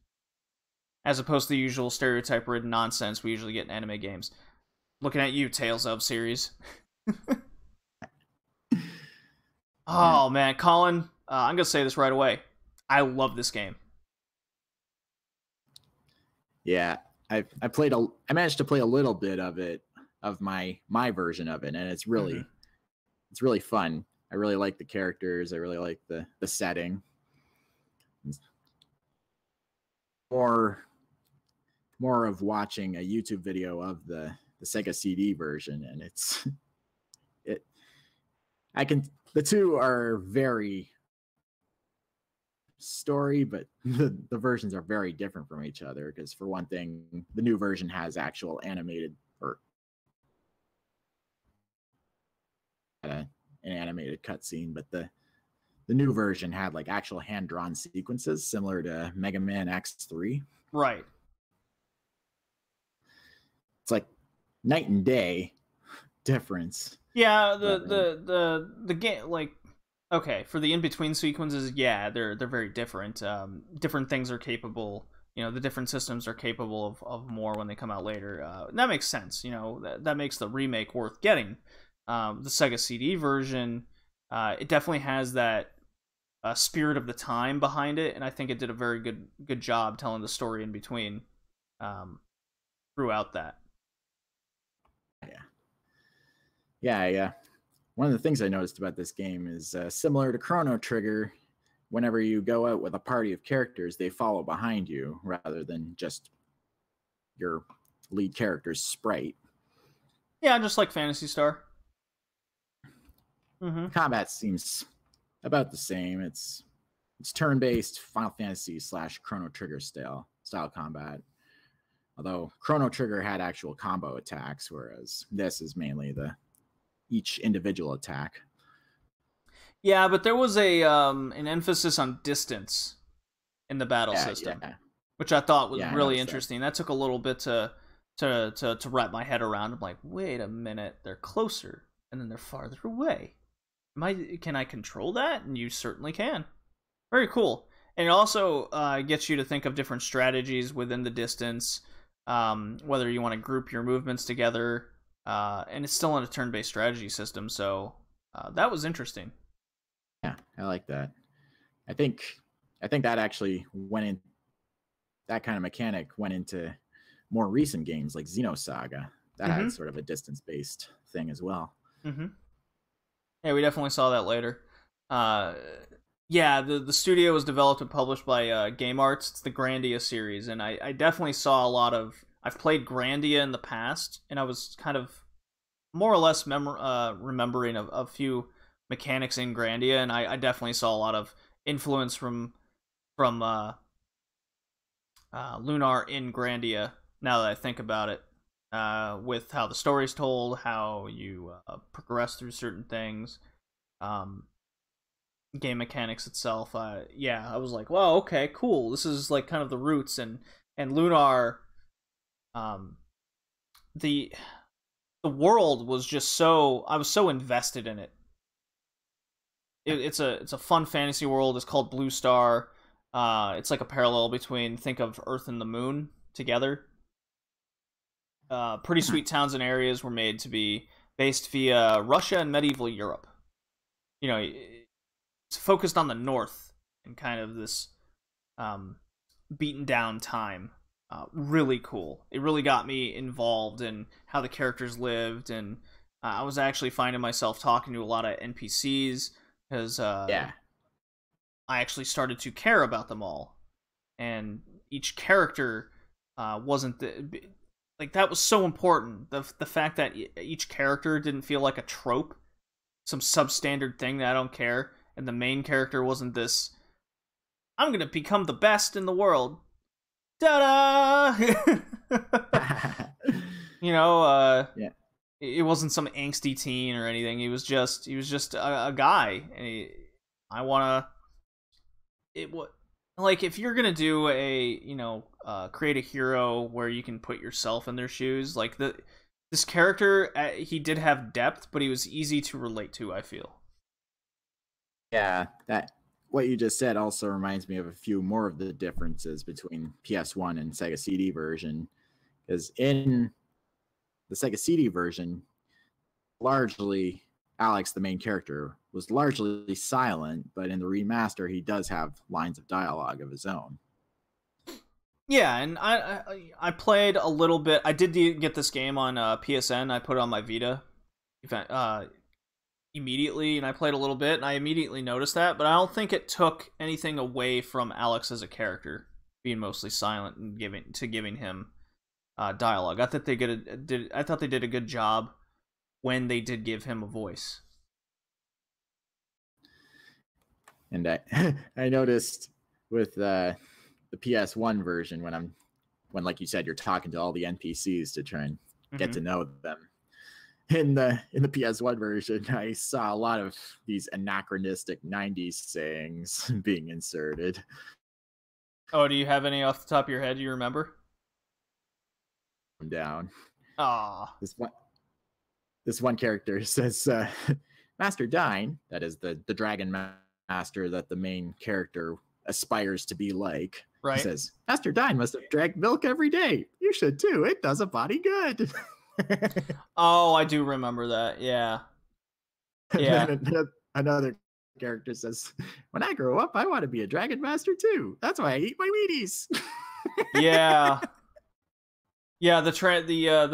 as opposed to the usual stereotype-ridden nonsense we usually get in anime games. Looking at you, Tales of series. Oh, man. Colin, I'm going to say this right away. I love this game. Yeah. I managed to play a little bit of it, of my version of it, and it's really fun. I really like the characters. I really like the setting. It's more of watching a YouTube video of the Sega CD version, and the two are very story, but the versions are very different from each other, because for one thing, the new version has actual animated or an animated cutscene, but the new version had like actual hand-drawn sequences similar to Mega Man X3. Right. It's like night and day difference. Yeah, the game, like, okay, for the in-between sequences, yeah, they're very different. Different things are capable, the different systems are capable of more when they come out later. That makes sense, that makes the remake worth getting. The Sega CD version, it definitely has that spirit of the time behind it, and I think it did a very good job telling the story in between throughout that. Yeah. One of the things I noticed about this game is similar to Chrono Trigger. Whenever you go out with a party of characters, they follow behind you rather than just your lead character's sprite. Yeah, just like Phantasy Star. Combat seems about the same. It's turn-based Final Fantasy / Chrono Trigger style combat. Although Chrono Trigger had actual combo attacks, whereas this is mainly each individual attack. Yeah, but there was an emphasis on distance in the battle system, which I thought was really interesting. That took a little bit to wrap my head around. I'm like, wait a minute, they're closer and then they're farther away. Can I control that? And you certainly can. Very cool. And it also gets you to think of different strategies within the distance, whether you want to group your movements together. And it's still in a turn-based strategy system, so that was interesting. Yeah, I like that. I think that actually that kind of mechanic went into more recent games like Xenosaga. That had sort of a distance-based thing as well. Yeah, we definitely saw that later. Yeah, the studio was developed and published by Game Arts. It's the Grandia series, and I definitely saw a lot of... I've played Grandia in the past, and I was kind of more or less remembering of a few mechanics in Grandia, and I definitely saw a lot of influence from Lunar in Grandia, now that I think about it, with how the story's told, how you progress through certain things, game mechanics itself. Yeah, I was like, wow, okay, cool. This is like kind of the roots, and Lunar... the world was just so... I was so invested in it. It's a fun fantasy world. It's called Blue Star. It's like a parallel between, think of Earth and the Moon together. Pretty sweet towns and areas were made to be based via Russia and medieval Europe. It's focused on the North and kind of this beaten down time. Really cool. It really got me involved in how the characters lived, and I was actually finding myself talking to a lot of NPCs because I actually started to care about them all, and each character wasn't that was so important. The fact that each character didn't feel like a trope, some substandard thing that I don't care, and the main character wasn't this, I'm gonna become the best in the world. Ta-da! It wasn't some angsty teen or anything. He was just a guy, and if you're gonna do create a hero where you can put yourself in their shoes, like this character, he did have depth, but he was easy to relate to, I feel. Yeah, what you just said also reminds me of a few more of the differences between PS1 and Sega CD version. Because in the Sega CD version, largely, Alex, the main character, was largely silent, but in the remaster, he does have lines of dialogue of his own. Yeah, and I played a little bit. I did get this game on PSN. I put it on my Vita immediately, and I played a little bit, and I immediately noticed that. But I don't think it took anything away from Alex as a character being mostly silent and giving him dialogue. I thought they did a good job when they did give him a voice. And I noticed with the PS1 version when like you said, you're talking to all the NPCs to try and get to know them. In the PS1 version, I saw a lot of these anachronistic 90s sayings being inserted. Oh, do you have any off the top of your head you remember? Down. Ah. This one character says, Master Dine, that is the dragon master that the main character aspires to be like. Right. He says, Master Dine must have drank milk every day. You should too. It does a body good. Oh, I do remember that. Yeah. Yeah. Another character says, when I grow up, I want to be a dragon master too. That's why I eat my Wheaties. Yeah. Yeah, the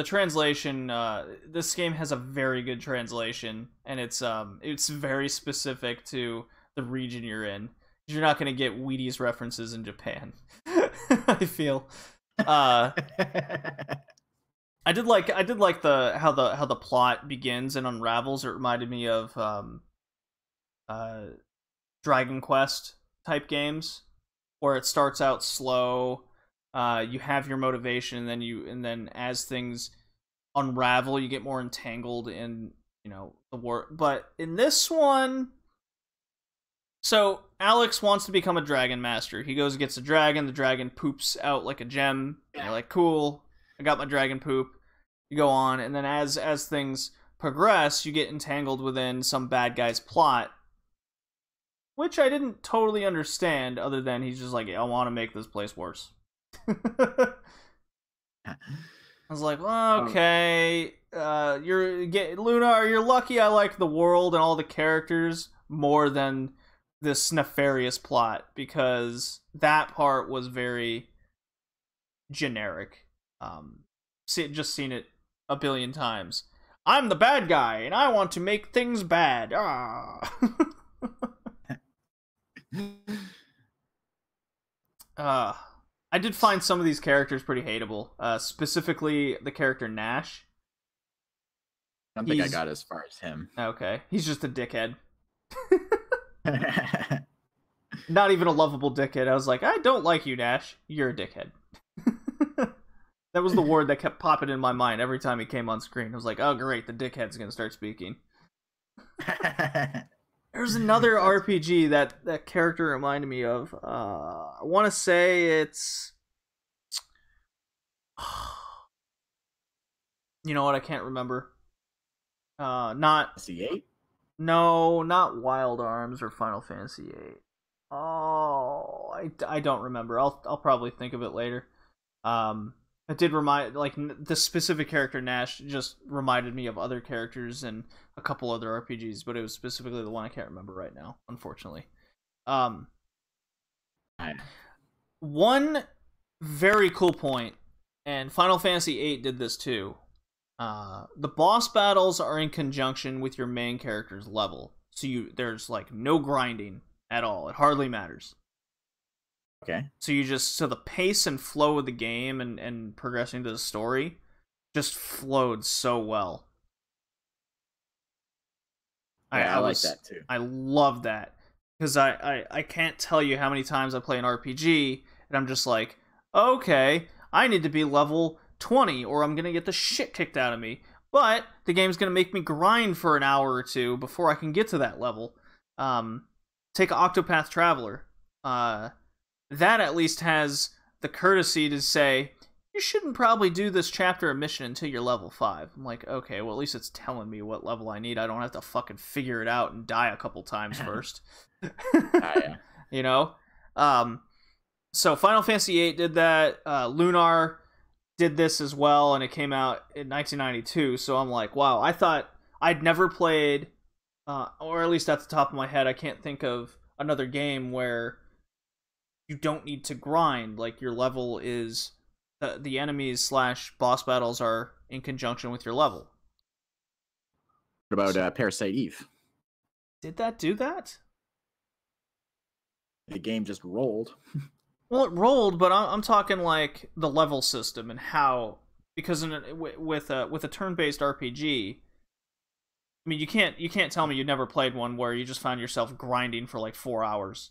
translation, this game has a very good translation, and it's very specific to the region you're in. You're not going to get Wheaties references in Japan. I feel. I did like how the plot begins and unravels. It reminded me of Dragon Quest type games, where it starts out slow. You have your motivation, and then as things unravel, you get more entangled in the war. But in this one, so Alex wants to become a dragon master. He goes and gets a dragon. The dragon poops out like a gem. And you're like, cool, I got my dragon poop. You go on, and then as things progress, you get entangled within some bad guy's plot, which I didn't totally understand. Other than he's just like, I want to make this place worse. I was like, well, okay, Lunar, you're lucky I like the world and all the characters more than this nefarious plot, because that part was very generic. Just seen it a billion times. I'm the bad guy and I want to make things bad. I did find some of these characters pretty hateable. Specifically, the character Nash. I don't think I got as far as him. Okay. He's just a dickhead. Not even a lovable dickhead. I was like, I don't like you, Nash. You're a dickhead. That was the word that kept popping in my mind every time he came on screen. I was like, oh, great, the dickhead's going to start speaking. There's another RPG that character reminded me of. I want to say it's... You know what? I can't remember. Not... C8? No, not Wild Arms or Final Fantasy VIII. Oh, I don't remember. I'll probably think of it later. It did remind, like, the specific character Nash just reminded me of other characters and a couple other RPGs, but it was specifically the one I can't remember right now, unfortunately. One very cool point, and Final Fantasy VIII did this too. The boss battles are in conjunction with your main character's level, so there's like no grinding at all. It hardly matters. Okay. So the pace and flow of the game and progressing to the story just flowed so well. Yeah, I like that too. I love that. Because I can't tell you how many times I play an RPG and I'm just like, okay, I need to be level 20 or I'm going to get the shit kicked out of me. But the game's going to make me grind for an hour or two before I can get to that level. Take Octopath Traveler. That at least has the courtesy to say, you shouldn't probably do this chapter or mission until you're level 5. I'm like, okay, well at least it's telling me what level I need. I don't have to fucking figure it out and die a couple times first. Yeah. You know? So Final Fantasy VIII did that. Lunar did this as well, and it came out in 1992, so I'm like, wow, I thought I'd never played, or at least at the top of my head, I can't think of another game where you don't need to grind. Like, your level is the enemies / boss battles are in conjunction with your level. What about Parasite Eve? Did that do that? The game just rolled. Well, it rolled, but I'm talking like the level system and how, because with a turn-based RPG, I mean, you can't tell me you never played one where you just found yourself grinding for like 4 hours.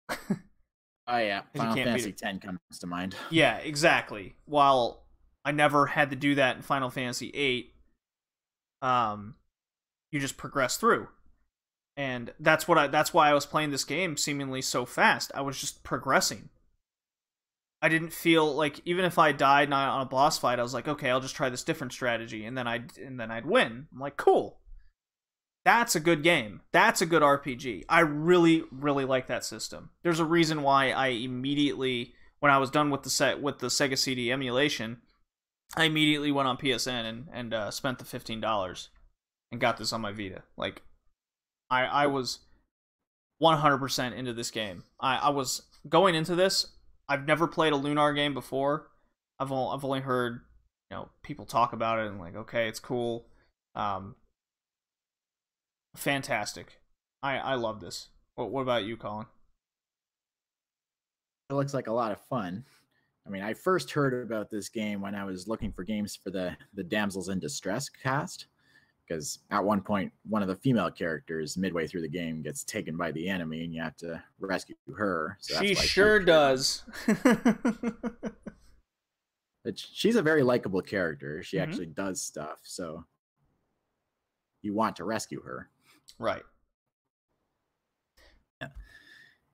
Oh yeah, Final Fantasy X comes to mind. Yeah, exactly. While I never had to do that in Final Fantasy VIII, you just progress through, and that's why I was playing this game seemingly so fast. I was just progressing. I didn't feel like, even if I died on a boss fight, I was like, okay, I'll just try this different strategy, and then I'd win. I'm like, cool. That's a good game. That's a good RPG. I really, really like that system. There's a reason why I immediately, when I was done with the Sega CD emulation, I immediately went on PSN and spent the $15 and got this on my Vita. Like, I was 100% into this game. I was going into this. I've never played a Lunar game before. I've only heard, people talk about it and like, okay, it's cool. Fantastic. I love this. What about you, Colin? It looks like a lot of fun. I mean, I first heard about this game when I was looking for games for the Damsels in Distress cast, because at one point, one of the female characters midway through the game gets taken by the enemy, and you have to rescue her. So she sure does. She's a very likable character. She actually does stuff, so you want to rescue her. Right. Yeah.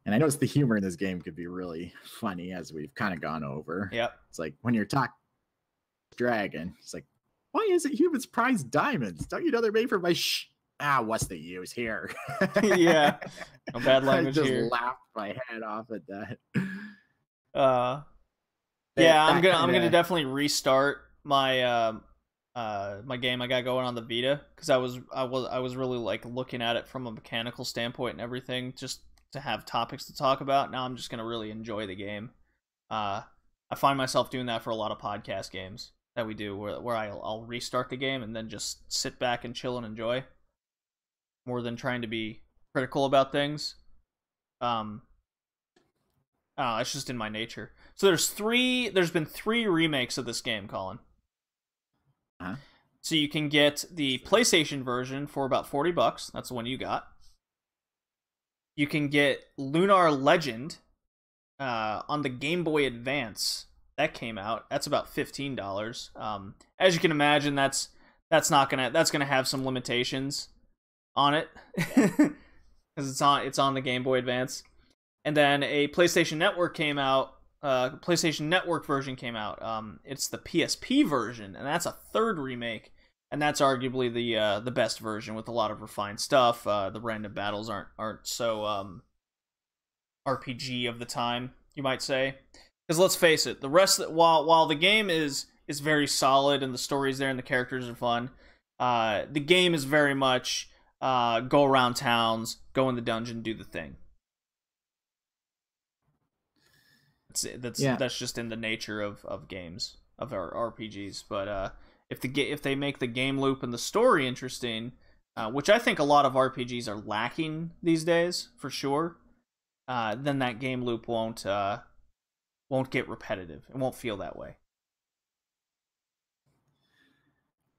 And I noticed the humor in this game could be really funny, as we've kind of gone over. Yep. It's like when you're talking dragon, it's like, why is it humans prize diamonds? Don't you know they're made for my what's the use here? Yeah. No bad language here. I here. just laughed my head off at that. Yeah, I'm gonna definitely restart my my game I got going on the Vita, because I was really like looking at it from a mechanical standpoint and everything, just to have topics to talk about. Now I'm just gonna really enjoy the game. I find myself doing that for a lot of podcast games that we do, where I'll restart the game and then just sit back and chill and enjoy, more than trying to be critical about things. It's just in my nature. So there's been 3 remakes of this game, Colin. Uh-huh. So you can get the PlayStation version for about $40. That's the one you got. You can get Lunar Legend on the Game Boy Advance. That came out. That's about $15. As you can imagine, that's gonna have some limitations on it, because it's on the Game Boy Advance. And then a PlayStation Network came out. PlayStation Network version came out. It's the PSP version, and that's a 3rd remake, and that's arguably the best version, with a lot of refined stuff. The random battles aren't so RPG of the time, you might say. Because let's face it, the rest while the game is very solid and the story's there and the characters are fun, the game is very much go around towns, go in the dungeon, do the thing. That's just in the nature of games, of our RPGs. But if they make the game loop and the story interesting, which I think a lot of RPGs are lacking these days for sure, then that game loop won't get repetitive. It won't feel that way.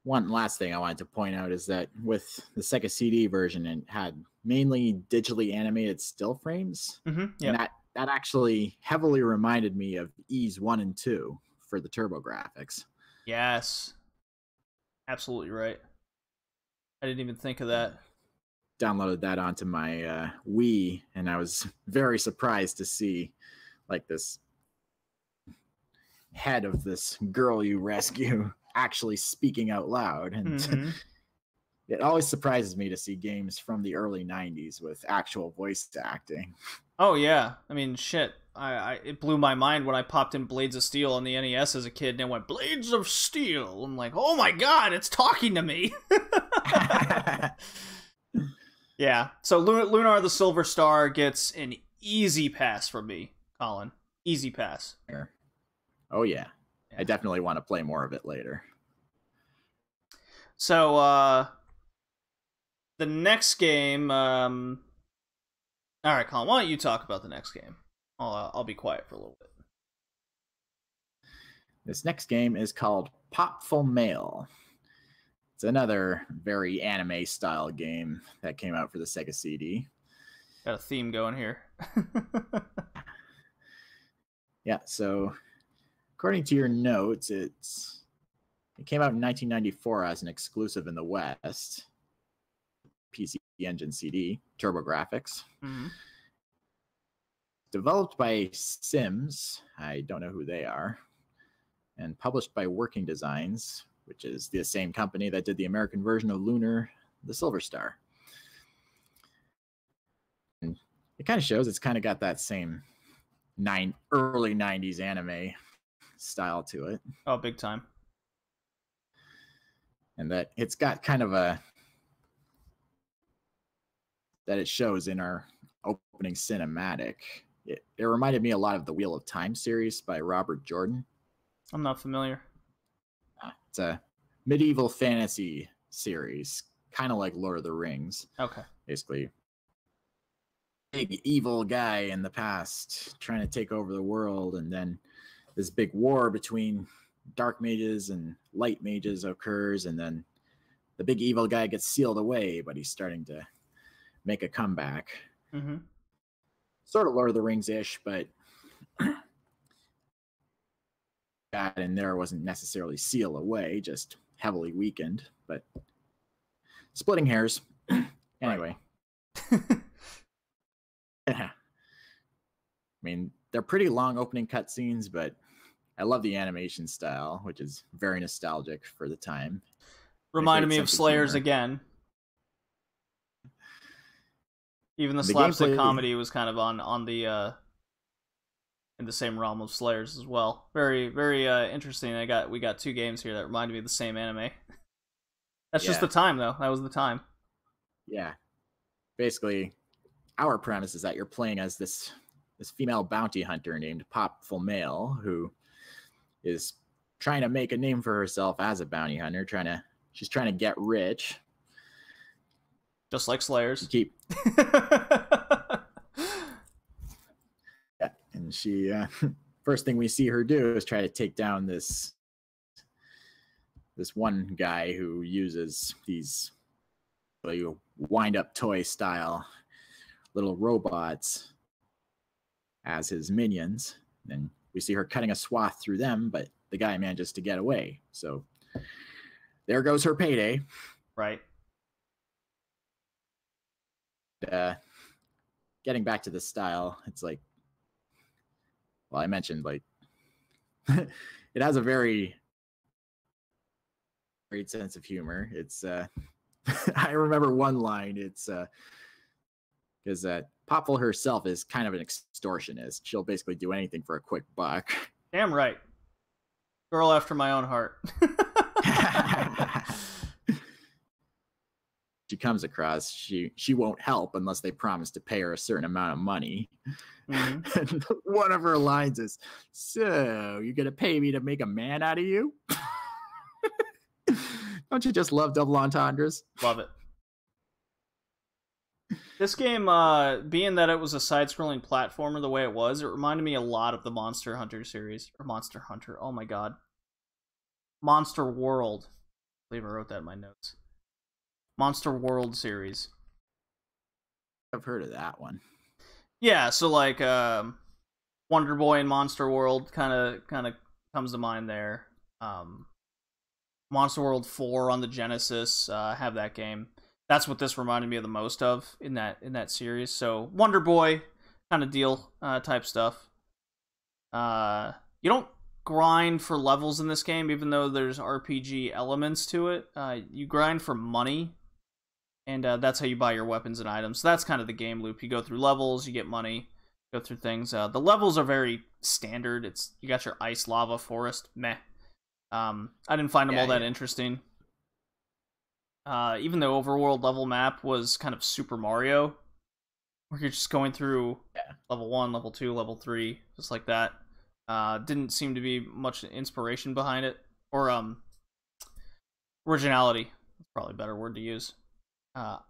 One last thing I wanted to point out is that with the Sega CD version, it had mainly digitally animated still frames, and that actually heavily reminded me of Ys 1 and 2 for the TurboGrafx. Yes. Absolutely right. I didn't even think of that. Downloaded that onto my Wii, and I was very surprised to see like this head of this girl you rescue actually speaking out loud. And it always surprises me to see games from the early 90s with actual voice acting. Oh yeah, I mean, shit. It blew my mind when I popped in Blades of Steel on the NES as a kid, and it went Blades of Steel. I'm like, oh my god, it's talking to me. Yeah. So Lunar the Silver Star gets an easy pass from me, Colin. Easy pass. Oh yeah. I definitely want to play more of it later. So the next game, all right, Colin, why don't you talk about the next game? I'll be quiet for a little bit. This next game is called Popful Mail. It's another very anime style game that came out for the Sega CD. Got a theme going here. Yeah, so according to your notes, it came out in 1994 as an exclusive in the West. PC Engine CD, TurboGrafx. Mm-hmm. Developed by Sims, I don't know who they are, and published by Working Designs, which is the same company that did the American version of Lunar, the Silver Star. And it kind of shows it's kind of got that same early 90s anime style to it. Oh, big time. And that it's got kind of a... that it shows in our opening cinematic. It reminded me a lot of the Wheel of Time series by Robert Jordan. I'm not familiar. It's a medieval fantasy series, kind of like Lord of the Rings. Okay. Basically, big evil guy in the past trying to take over the world, and then this big war between dark mages and light mages occurs, and then the big evil guy gets sealed away, but he's starting to make a comeback. Mm-hmm. Sort of Lord of the Rings-ish, but that in there wasn't necessarily seal away, just heavily weakened, but splitting hairs. Anyway. I mean, they're pretty long opening cutscenes, but I love the animation style, which is very nostalgic for the time. Reminded me of Slayers again. Even the slapstick comedy was kind of on the in the same realm of Slayers as well. Very, very interesting. We got two games here that reminded me of the same anime. That's just the time, though. That was the time. Yeah. Basically, our premise is that you're playing as this female bounty hunter named Popful Mail, who is trying to make a name for herself as a bounty hunter. She's trying to get rich. Just like Slayers. Yeah, and she first thing we see her do is try to take down this one guy who uses these wind-up toy style little robots as his minions. Then we see her cutting a swath through them, but the guy manages to get away. So there goes her payday. Right. Getting back to the style, it's like, well, I mentioned like it has a very great sense of humor. It's I remember one line. It's because Popful herself is kind of an extortionist. She'll basically do anything for a quick buck. Damn right. Girl after my own heart. She comes across, she won't help unless they promise to pay her a certain amount of money. Mm-hmm. And one of her lines is, "So, you gonna pay me to make a man out of you?" Don't you just love double entendres? Love it. This game, being that it was a side-scrolling platformer the way it reminded me a lot of the Monster Hunter series. Or Monster Hunter, oh my god. Monster World. I believe I wrote that in my notes. Monster World series. I've heard of that one. Yeah, so like Wonder Boy and Monster World kind of comes to mind there. Monster World 4 on the Genesis, have that game. That's what this reminded me of the most of in that series. So Wonder Boy kind of deal type stuff. You don't grind for levels in this game, even though there's RPG elements to it. You grind for money. And that's how you buy your weapons and items. So that's kind of the game loop. You go through levels, you get money, go through things. The levels are very standard. You got your ice, lava, forest, meh. I didn't find them all that interesting. Even the overworld level map was kind of Super Mario. where you're just going through Yeah. level 1, level 2, level 3, just like that. Didn't seem to be much inspiration behind it, or originality. That's probably a better word to use. And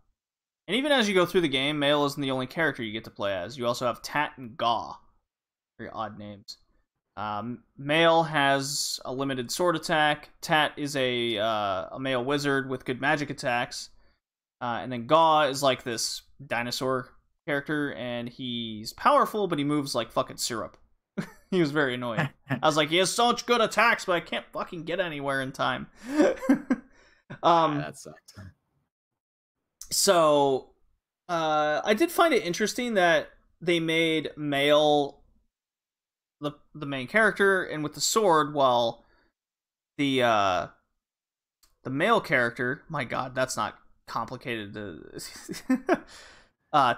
even as you go through the game, Male isn't the only character you get to play as. You also have Tat and Gaw. Very odd names. Male has a limited sword attack. Tat is a male wizard with good magic attacks. And then Gaw is like this dinosaur character, and he's powerful, but he moves like fucking syrup. He was very annoying. I was like, he has such good attacks, but I can't fucking get anywhere in time. That sucked. So, I did find it interesting that they made Male the main character and with the sword, while the male character, my god, that's not complicated to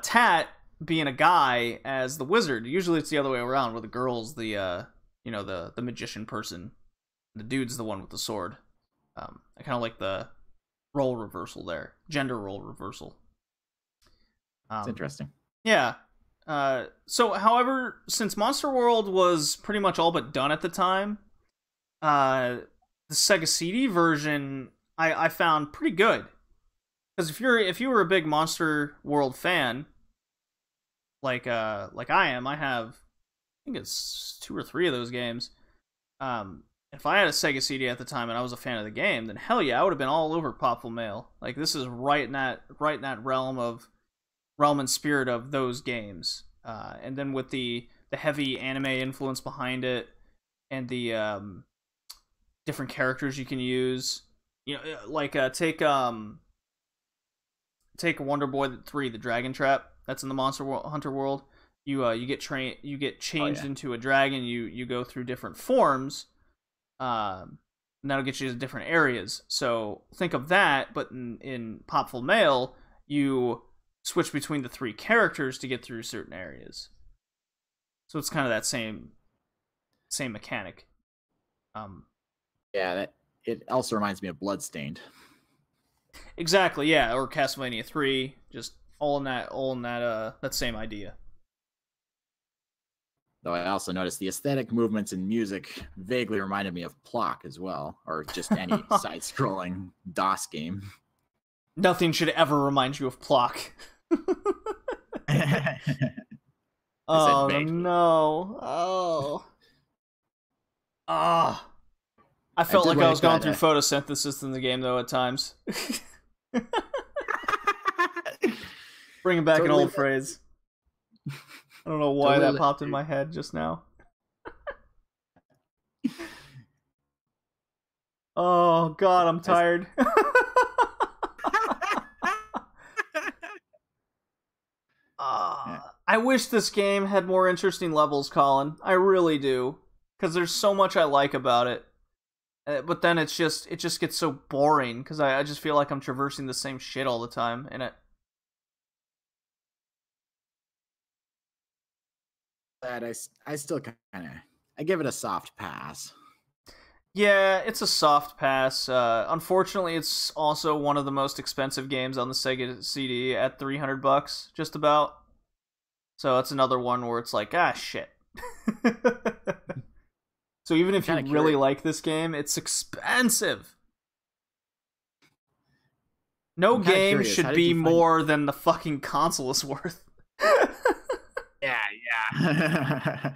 Tat being a guy as the wizard. Usually it's the other way around, where the girl's the the magician person, the dude's the one with the sword. I kind of like the role reversal there, gender role reversal. It's interesting. Yeah. So, however, since Monster World was pretty much all but done at the time, the Sega CD version I found pretty good. Because if you were a big Monster World fan, like I am, I think it's 2 or 3 of those games. If I had a Sega CD at the time and I was a fan of the game, then hell yeah, I would have been all over Popful Mail. Like, this is right in that realm and spirit of those games. And then with the heavy anime influence behind it, and the different characters you can use, like take Wonder Boy 3, the Dragon Trap. That's in the Monster Hunter world. You get changed into a dragon. You go through different forms. And that'll get you to different areas. So think of that, but in Popful Mail, you switch between the 3 characters to get through certain areas. So it's kind of that same mechanic. Yeah, it also reminds me of Bloodstained. Exactly, yeah, or Castlevania 3, just all in that same idea. Though I also noticed the aesthetic, movements, and music vaguely reminded me of Plock as well, or just any side-scrolling DOS game. Nothing should ever remind you of Plock. Oh no! Oh. Ah. I felt like I was going through photosynthesis in the game, though, at times. Bringing back an old phrase. I don't know why that popped in my head just now. Oh, God, I'm tired. I wish this game had more interesting levels, Colin. I really do. Because there's so much I like about it. But then it just gets so boring, because I just feel like I'm traversing the same shit all the time in it. I still I give it a soft pass. Yeah, it's a soft pass. Unfortunately, it's also one of the most expensive games on the Sega CD at $300, just about. So it's another one where it's like, shit. So even if you really like this game, it's expensive. No game should be more than the fucking console is worth. Yeah.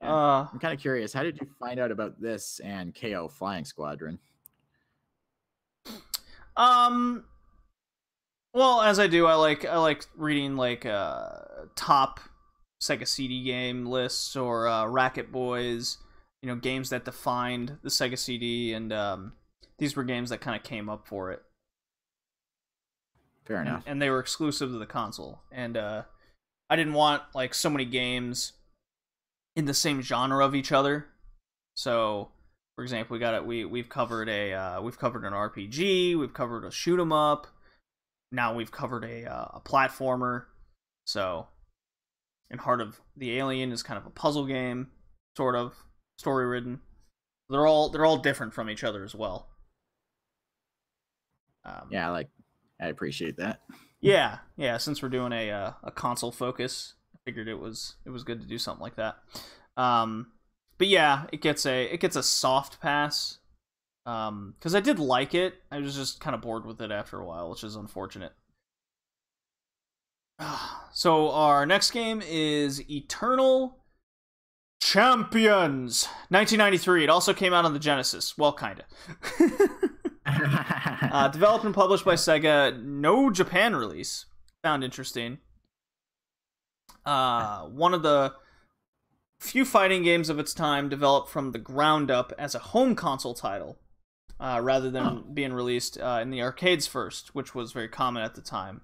I'm kind of curious. How did you find out about this and KO Flying Squadron? Well, as I do, I like reading top Sega CD game lists, or Racket Boys, games that defined the Sega CD, and these were games that kind of came up for it. Fair enough. And they were exclusive to the console, and I didn't want so many games in the same genre of each other. So, for example, we've covered an RPG, we've covered a shoot 'em up, now we've covered a platformer. So, and Heart of the Alien is kind of a puzzle game, sort of story ridden. They're all different from each other as well. Yeah, I appreciate that. Yeah, yeah. Since we're doing a console focus, I figured it was good to do something like that. But yeah, it gets a soft pass. Because I did like it. I was just kind of bored with it after a while, which is unfortunate. So our next game is Eternal Champions 1993. It also came out on the Genesis. Well, kinda. Developed and published by Sega. No Japan release. Found interesting. One of the few fighting games of its time developed from the ground up as a home console title, rather than being released in the arcades first, which was very common at the time.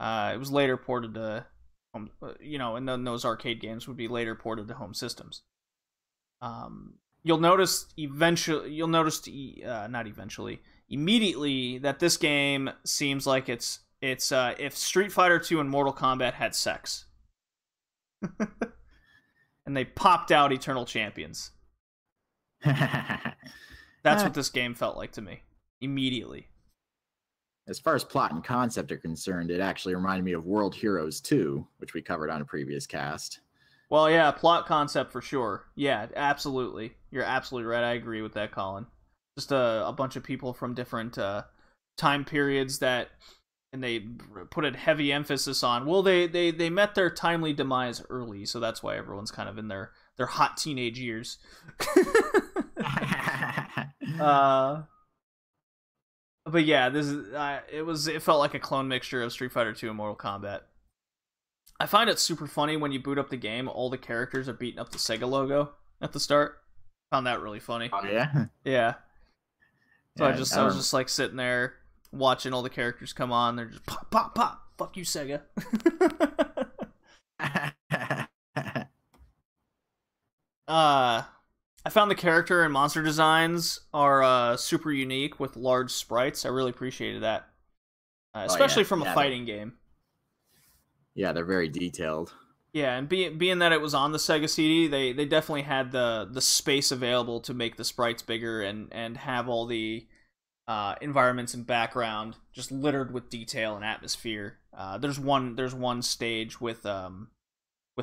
It was later ported to home, and then those arcade games would be later ported to home systems. Immediately that this game seems like it's if Street Fighter 2 and Mortal Kombat had sex. And they popped out Eternal Champions. That's what this game felt like to me. Immediately. As far as plot and concept are concerned, it actually reminded me of World Heroes 2, which we covered on a previous cast. Well, yeah, plot concept for sure. Yeah, absolutely. You're absolutely right. I agree with that, Colin. Just a bunch of people from different time periods and they put a heavy emphasis on, well, they met their timely demise early, so that's why everyone's kind of in their hot teenage years. But yeah, this is it felt like a clone mixture of Street Fighter 2 and Mortal Kombat. I find it super funny when you boot up the game, all the characters are beating up the Sega logo at the start. Found that really funny. Oh yeah? Yeah. So yeah, I was just like sitting there watching all the characters come on. They're just pop, pop, pop. Fuck you, Sega. I found the character and monster designs are super unique with large sprites. I really appreciated that, especially from a fighting game. Yeah, they're very detailed. Yeah, and being that it was on the Sega CD, they definitely had the space available to make the sprites bigger and have all the environments and background just littered with detail and atmosphere. There's one stage with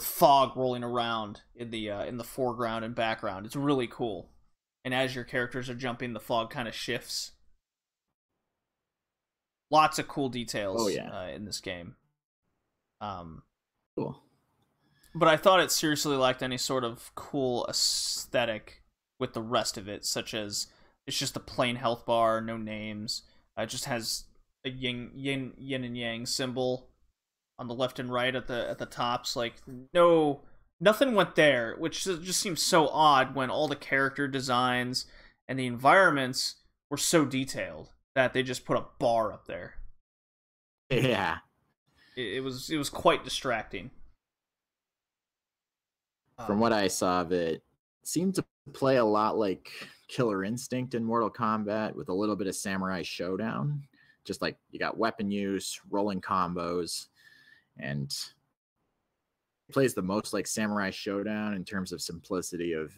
fog rolling around in the foreground and background. It's really cool. And as your characters are jumping, the fog kind of shifts. Lots of cool details in this game. Cool. But I thought it seriously lacked any sort of cool aesthetic with the rest of it, such as it's just a plain health bar, no names. It just has a yin and yang symbol on the left and right at the tops. Like, no, nothing went there, which just seems so odd when all the character designs and the environments were so detailed that they just put a bar up there. Yeah. It was quite distracting. From what I saw of it, seemed to play a lot like Killer Instinct in Mortal Kombat with a little bit of Samurai Showdown. Just like you got weapon use, rolling combos, and it plays the most like Samurai Showdown in terms of simplicity of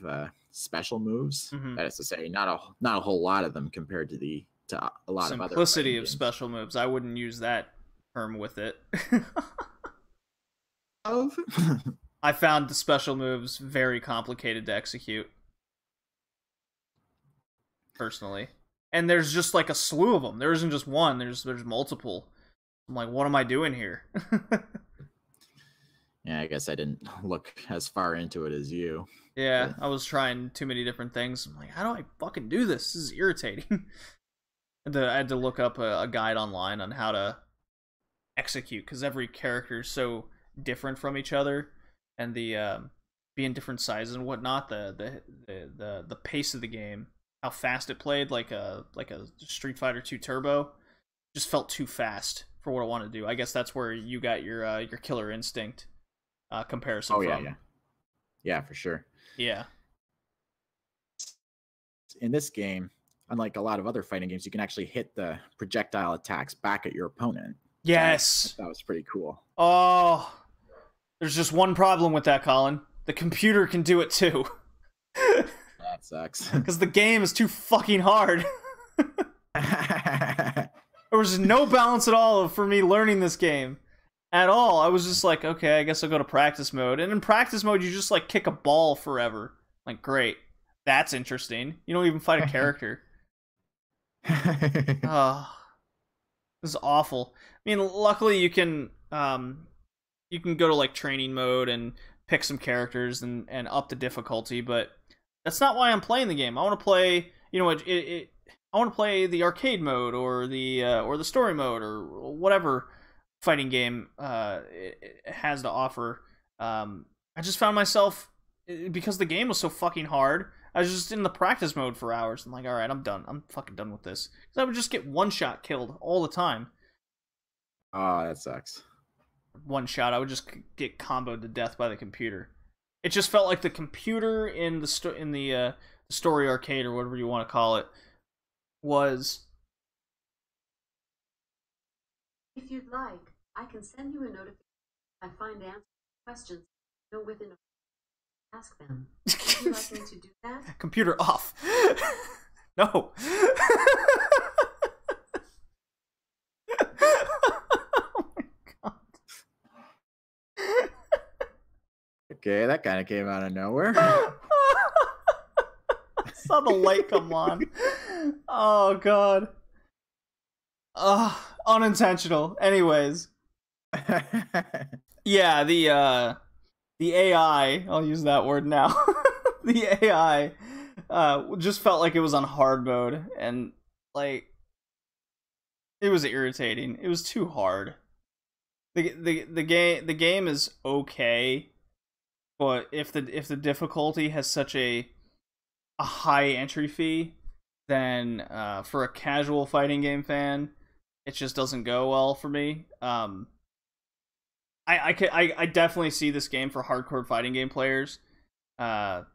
special moves. Mm-hmm. That is to say, not a whole lot of them compared to a lot of other simplicity of special moves. I wouldn't use that term with it. I found the special moves very complicated to execute, personally. And there's just like a slew of them. There isn't just one. There's multiple. I'm like, what am I doing here? Yeah, I guess I didn't look as far into it as you. Yeah, but I was trying too many different things. I'm like, how do I fucking do this? This is irritating. I had to look up a guide online on how to execute, because every character is so different from each other, and the being different sizes and whatnot, the pace of the game, how fast it played, like a Street Fighter 2 Turbo, just felt too fast for what I want to do. I guess that's where you got your Killer Instinct comparison from. Yeah, for sure. Yeah. In this game, unlike a lot of other fighting games, you can actually hit the projectile attacks back at your opponent. Yes. That was pretty cool. Oh, there's just one problem with that, Colin. The computer can do it too. That sucks. Because the game is too fucking hard. There was no balance at all for me learning this game. At all. I was just like, okay, I guess I'll go to practice mode. And in practice mode, you just like kick a ball forever. Like, great. That's interesting. You don't even fight a character. Oh, this is awful. I mean, luckily you can go to like training mode and pick some characters and up the difficulty, but that's not why I'm playing the game. I want to play, you know, I want to play the arcade mode or the story mode or whatever fighting game it has to offer. I just found myself, because the game was so fucking hard, I was just in the practice mode for hours. I'm like, all right, I'm done. I'm fucking done with this. Because I would just get one shot killed all the time. Oh, that sucks. One shot, I would just get comboed to death by the computer. It just felt like the computer in the story arcade or whatever you want to call it was. If you'd like, I can send you a notification if I find answers to questions you know within a ask them. Would you like me to do that? Computer off. No. Oh my god. Okay, that kind of came out of nowhere. I saw the light come on. Oh god. Unintentional. Anyways. Yeah, the AI, I'll use that word now. The AI just felt like it was on hard mode, and like it was irritating. It was too hard. The game is okay, but if the difficulty has such a high entry fee, then for a casual fighting game fan, it just doesn't go well for me. I definitely see this game for hardcore fighting game players, and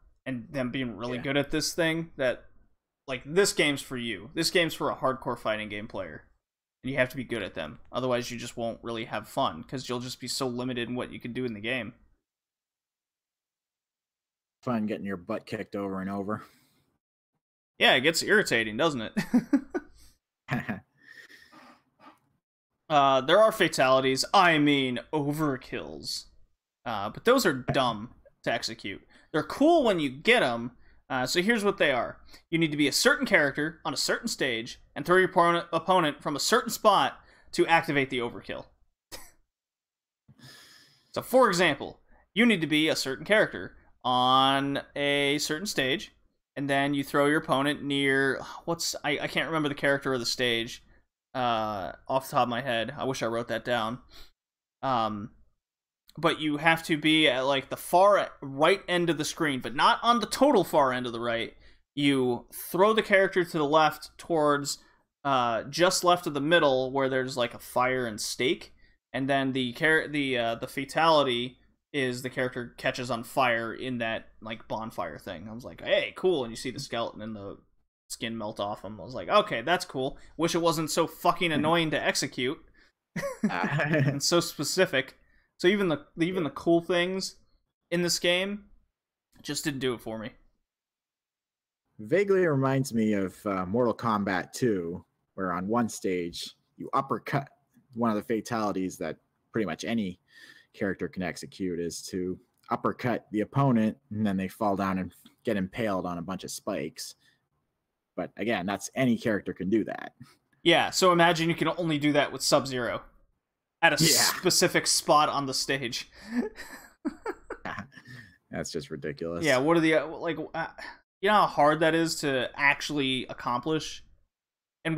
them being really good at this thing. That, like, this game's for you. This game's for a hardcore fighting game player, and you have to be good at them. Otherwise, you just won't really have fun because you'll just be so limited in what you can do in the game. Fun getting your butt kicked over and over. Yeah, it gets irritating, doesn't it? There are fatalities. I mean, overkills. But those are dumb to execute. They're cool when you get them. So here's what they are. You need to be a certain character on a certain stage and throw your opponent from a certain spot to activate the overkill. So for example, you need to be a certain character on a certain stage, and then you throw your opponent near... I can't remember the character or the stage. Off the top of my head. I wish I wrote that down. But you have to be at like the far right end of the screen, but not on the total far end of the right. You throw the character to the left towards just left of the middle where there's like a fire and stake, and then the fatality is the character catches on fire in that like bonfire thing. I was like, hey, cool, and you see the skeleton and the skin melt off him. I was like, okay, that's cool. Wish it wasn't so fucking annoying to execute and so specific. So even the cool things in this game just didn't do it for me. Vaguely reminds me of Mortal Kombat 2, where on one stage you uppercut. One of the fatalities that pretty much any character can execute is to uppercut the opponent, and then they fall down and get impaled on a bunch of spikes. But again, that's any character can do that. Yeah, so imagine you can only do that with Sub-Zero at a specific spot on the stage. That's just ridiculous. Yeah, what are the you know how hard that is to actually accomplish? And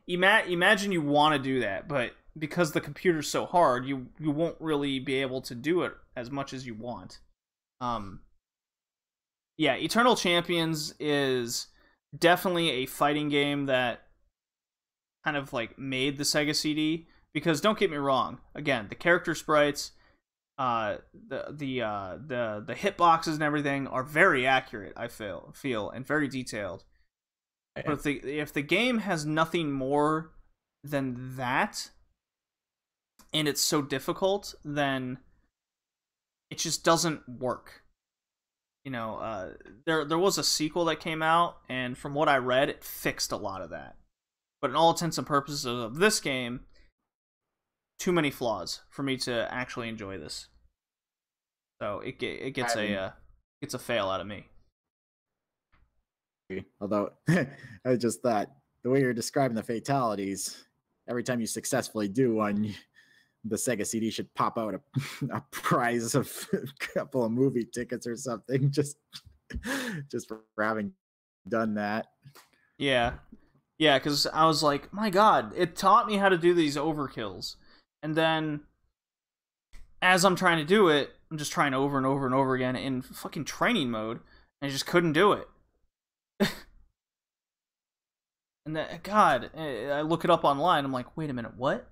imagine you want to do that, but because the computer's so hard, you won't really be able to do it as much as you want. Yeah, Eternal Champions is definitely a fighting game that kind of like made the Sega CD, because don't get me wrong, again, the character sprites, the hitboxes and everything are very accurate, I feel, and very detailed. But if the game has nothing more than that, and it's so difficult, then it just doesn't work. You know, there was a sequel that came out, and from what I read, it fixed a lot of that. But in all intents and purposes of this game, too many flaws for me to actually enjoy this. So it gets a fail out of me. Although I just thought the way you're describing the fatalities, every time you successfully do one, the Sega CD should pop out a prize of a couple of movie tickets or something, just for having done that. Yeah, because I was like, my God, it taught me how to do these overkills, and then as I'm trying to do it, I'm just trying over and over and over again in fucking training mode, and I just couldn't do it. And that, God, I look it up online. I'm like, wait a minute, what?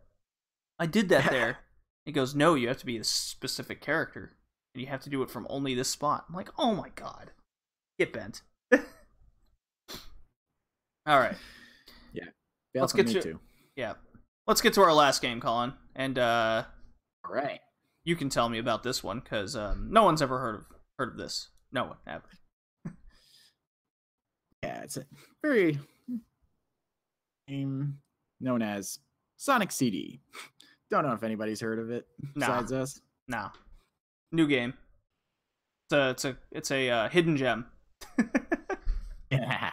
I did that there. He goes, no, you have to be a specific character, and you have to do it from only this spot. I'm like, oh my God, get bent. All right. Yeah. Let's get to Let's get to our last game, Colin, and all right. You can tell me about this one because no one's ever heard of this. No one ever. Yeah, it's a very game known as Sonic CD. Don't know if anybody's heard of it besides us. No. New game. It's a hidden gem. Yeah.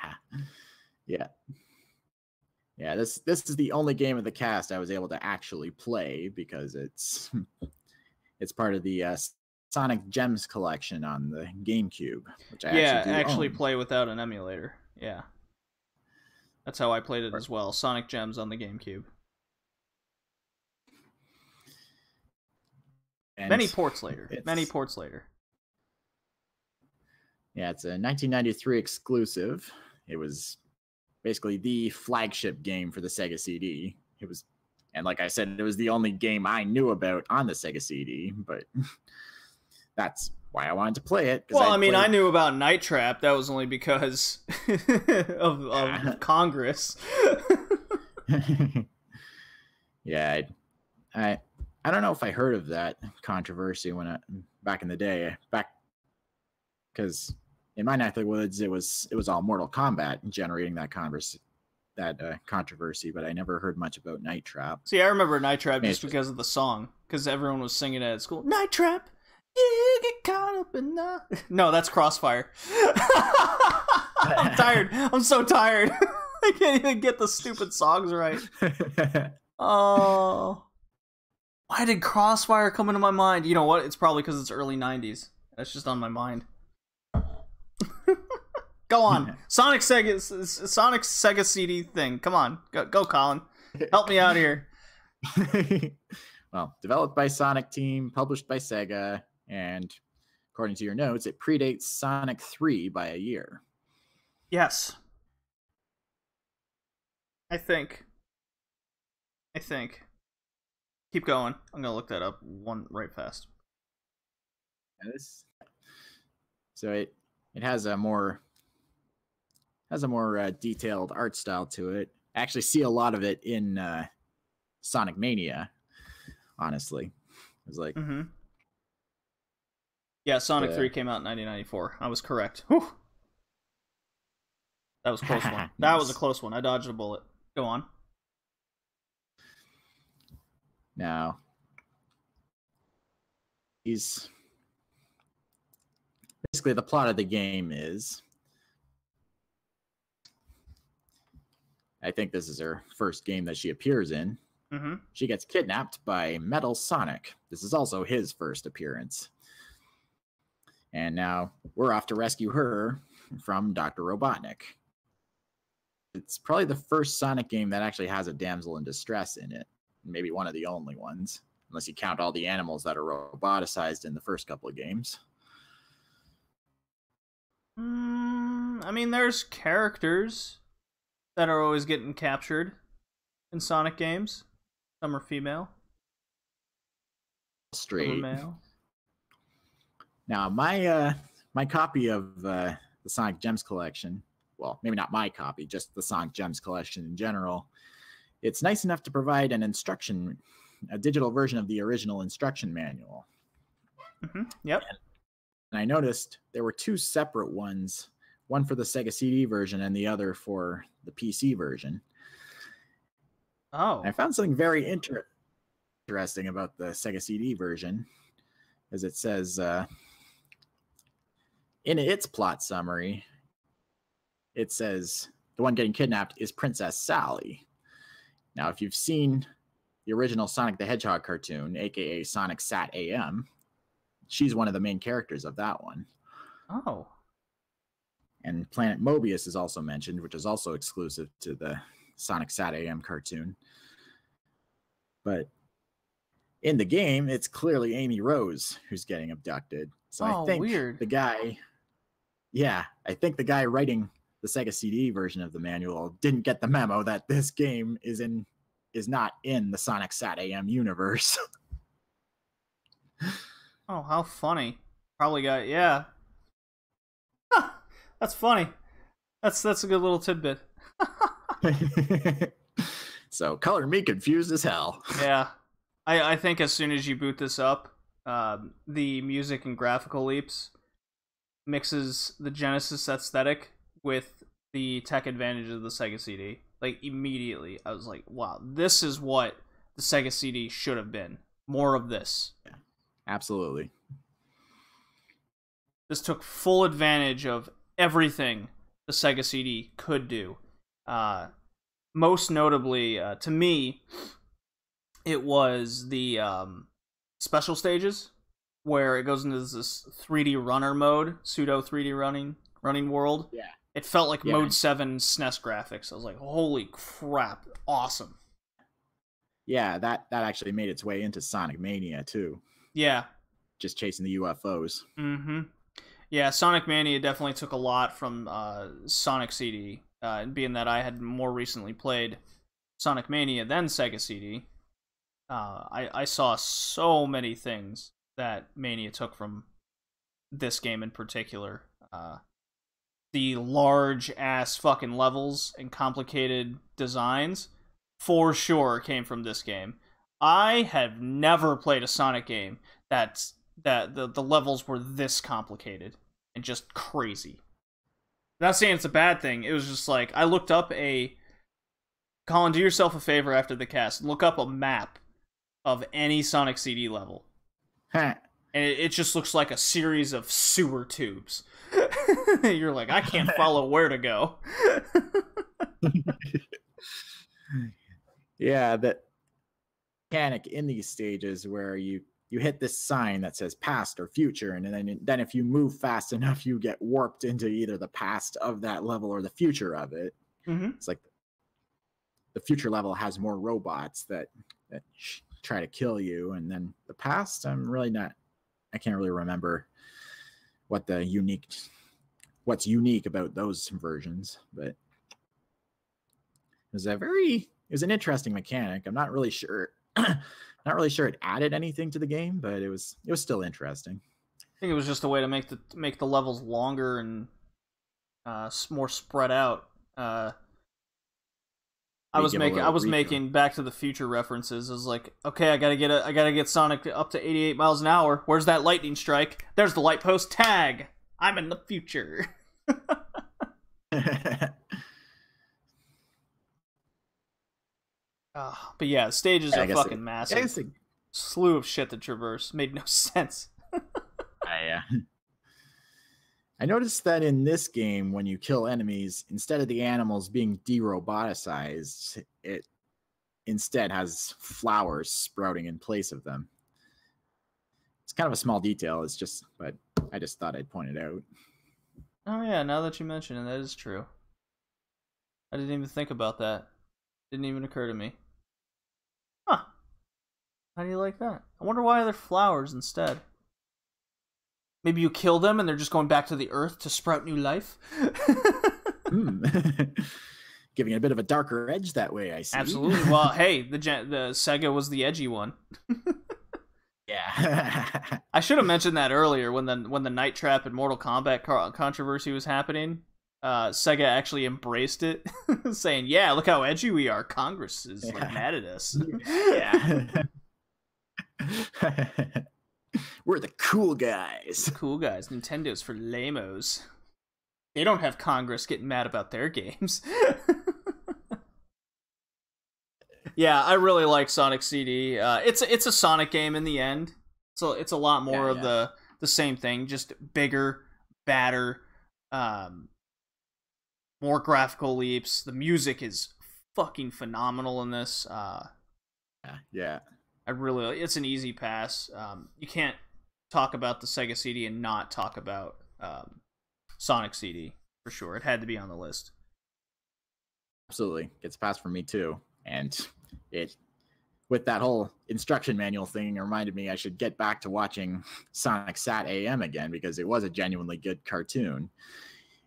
Yeah, this is the only game of the cast I was able to actually play because it's part of the Sonic Gems collection on the GameCube, which I actually play without an emulator. Yeah. That's how I played it as well. Sonic Gems on the GameCube. And Many ports later. Yeah, it's a 1993 exclusive. It was basically the flagship game for the Sega CD. And like I said, it was the only game I knew about on the Sega CD, but that's why I wanted to play it. Well, I knew about Night Trap. That was only because of Congress. Yeah, I don't know if I heard of that controversy back in the day, because in my neck of the woods it was all Mortal Kombat generating that controversy, but I never heard much about Night Trap. See, I remember Night Trap just because of the song, because everyone was singing it at school. Night Trap, you get caught up in the... No, that's Crossfire. I'm tired. I'm so tired. I can't even get the stupid songs right. Oh. Why did Crossfire come into my mind? You know what? It's probably because it's early 90s. That's just on my mind. Go on. Sonic Sega CD thing. Come on. Go Colin. Help me out here. Well, developed by Sonic Team, published by Sega, and according to your notes, it predates Sonic 3 by a year. Yes. I think. Keep going. I'm going to look that up right fast. So it has a more detailed art style to it. I actually see a lot of it in Sonic Mania, honestly. It was like... Mm-hmm. Yeah, Sonic 3 came out in 1994. I was correct. Whew. That was a close one. That was a close one. I dodged a bullet. Go on. Now, basically the plot of the game is... I think this is her first game that she appears in. Mm-hmm. She gets kidnapped by Metal Sonic. This is also his first appearance. And now we're off to rescue her from Dr. Robotnik. It's probably the first Sonic game that actually has a damsel in distress in it. Maybe one of the only ones. Unless you count all the animals that are roboticized in the first couple of games. I mean, there's characters that are always getting captured in Sonic games. Some are female. Straight. Some are male. Now, my copy of the Sonic Gems collection, well, maybe not my copy, just the Sonic Gems collection in general, it's nice enough to provide a digital version of the original instruction manual. Mm-hmm. Yep. And I noticed there were two separate ones, one for the Sega CD version and the other for the PC version. Oh. I found something very interesting about the Sega CD version, as it says in its plot summary, it says the one getting kidnapped is Princess Sally. Now, if you've seen the original Sonic the Hedgehog cartoon, aka Sonic Sat AM, she's one of the main characters of that one. Oh. And Planet Mobius is also mentioned, which is also exclusive to the Sonic Sat AM cartoon. But in the game, it's clearly Amy Rose who's getting abducted. So I think weird. the guy writing the Sega CD version of the manual didn't get the memo that this game is not in the Sonic Sat AM universe. Oh, how funny. Probably got, yeah. Huh, that's funny. That's a good little tidbit. So, color me confused as hell. Yeah. I think as soon as you boot this up, the music and graphical leaps mixes the Genesis aesthetic with the tech advantage of the Sega CD. Like, immediately, I was like, wow, this is what the Sega CD should have been. More of this. Yeah, absolutely. This took full advantage of everything the Sega CD could do. Most notably, to me, it was the special stages, where it goes into this 3D runner mode, pseudo 3D running world. Yeah. It felt like Mode 7 SNES graphics. I was like, holy crap, awesome. Yeah, that actually made its way into Sonic Mania, too. Yeah. Just chasing the UFOs. Mm-hmm. Yeah, Sonic Mania definitely took a lot from Sonic CD, and being that I had more recently played Sonic Mania than Sega CD, I saw so many things that Mania took from this game in particular. The large-ass fucking levels and complicated designs, for sure, came from this game. I have never played a Sonic game that the levels were this complicated and just crazy. Not saying it's a bad thing. It was just like, I looked up Colin, do yourself a favor after the cast. Look up a map of any Sonic CD level. Huh. And it just looks like a series of sewer tubes. You're like, I can't follow where to go. Yeah, that mechanic in these stages where you hit this sign that says past or future, and then if you move fast enough, you get warped into either the past of that level or the future of it. Mm-hmm. It's like the future level has more robots that try to kill you, and then the past, I can't really remember what's unique about those versions, but it was an interesting mechanic. I'm not really sure it added anything to the game, but it was still interesting. I think it was just a way to make the levels longer and more spread out. I was making Back to the Future references. I was like, okay, I gotta get Sonic up to 88 miles an hour. Where's that lightning strike? There's the light post. Tag. I'm in the future. But yeah, stages are fucking massive. Slew of shit to traverse. Made no sense. I noticed that in this game, when you kill enemies, instead of the animals being de-roboticized, it instead has flowers sprouting in place of them. It's kind of a small detail, but I just thought I'd point it out. Oh yeah, now that you mention it, that is true. I didn't even think about that. Didn't even occur to me. Huh. How do you like that? I wonder why they're flowers instead. Maybe you kill them and they're just going back to the earth to sprout new life? Giving it a bit of a darker edge that way, I see. Absolutely. Well, hey, the Sega was the edgy one. Yeah. I should have mentioned that earlier when the Night Trap and Mortal Kombat controversy was happening. Sega actually embraced it, saying, "Yeah, look how edgy we are. Congress is like mad at us." Yeah. We're the cool guys. The cool guys. Nintendo's for lamos. They don't have Congress getting mad about their games. Yeah, I really like Sonic CD. It's a Sonic game in the end. So it's a lot more of the same thing, just bigger, badder, more graphical leaps. The music is fucking phenomenal in this. Yeah. It's an easy pass. You can't talk about the Sega CD and not talk about Sonic CD for sure. It had to be on the list. Absolutely. Gets passed for me too. And it, with that whole instruction manual thing, reminded me I should get back to watching Sonic Sat AM again, because it was a genuinely good cartoon.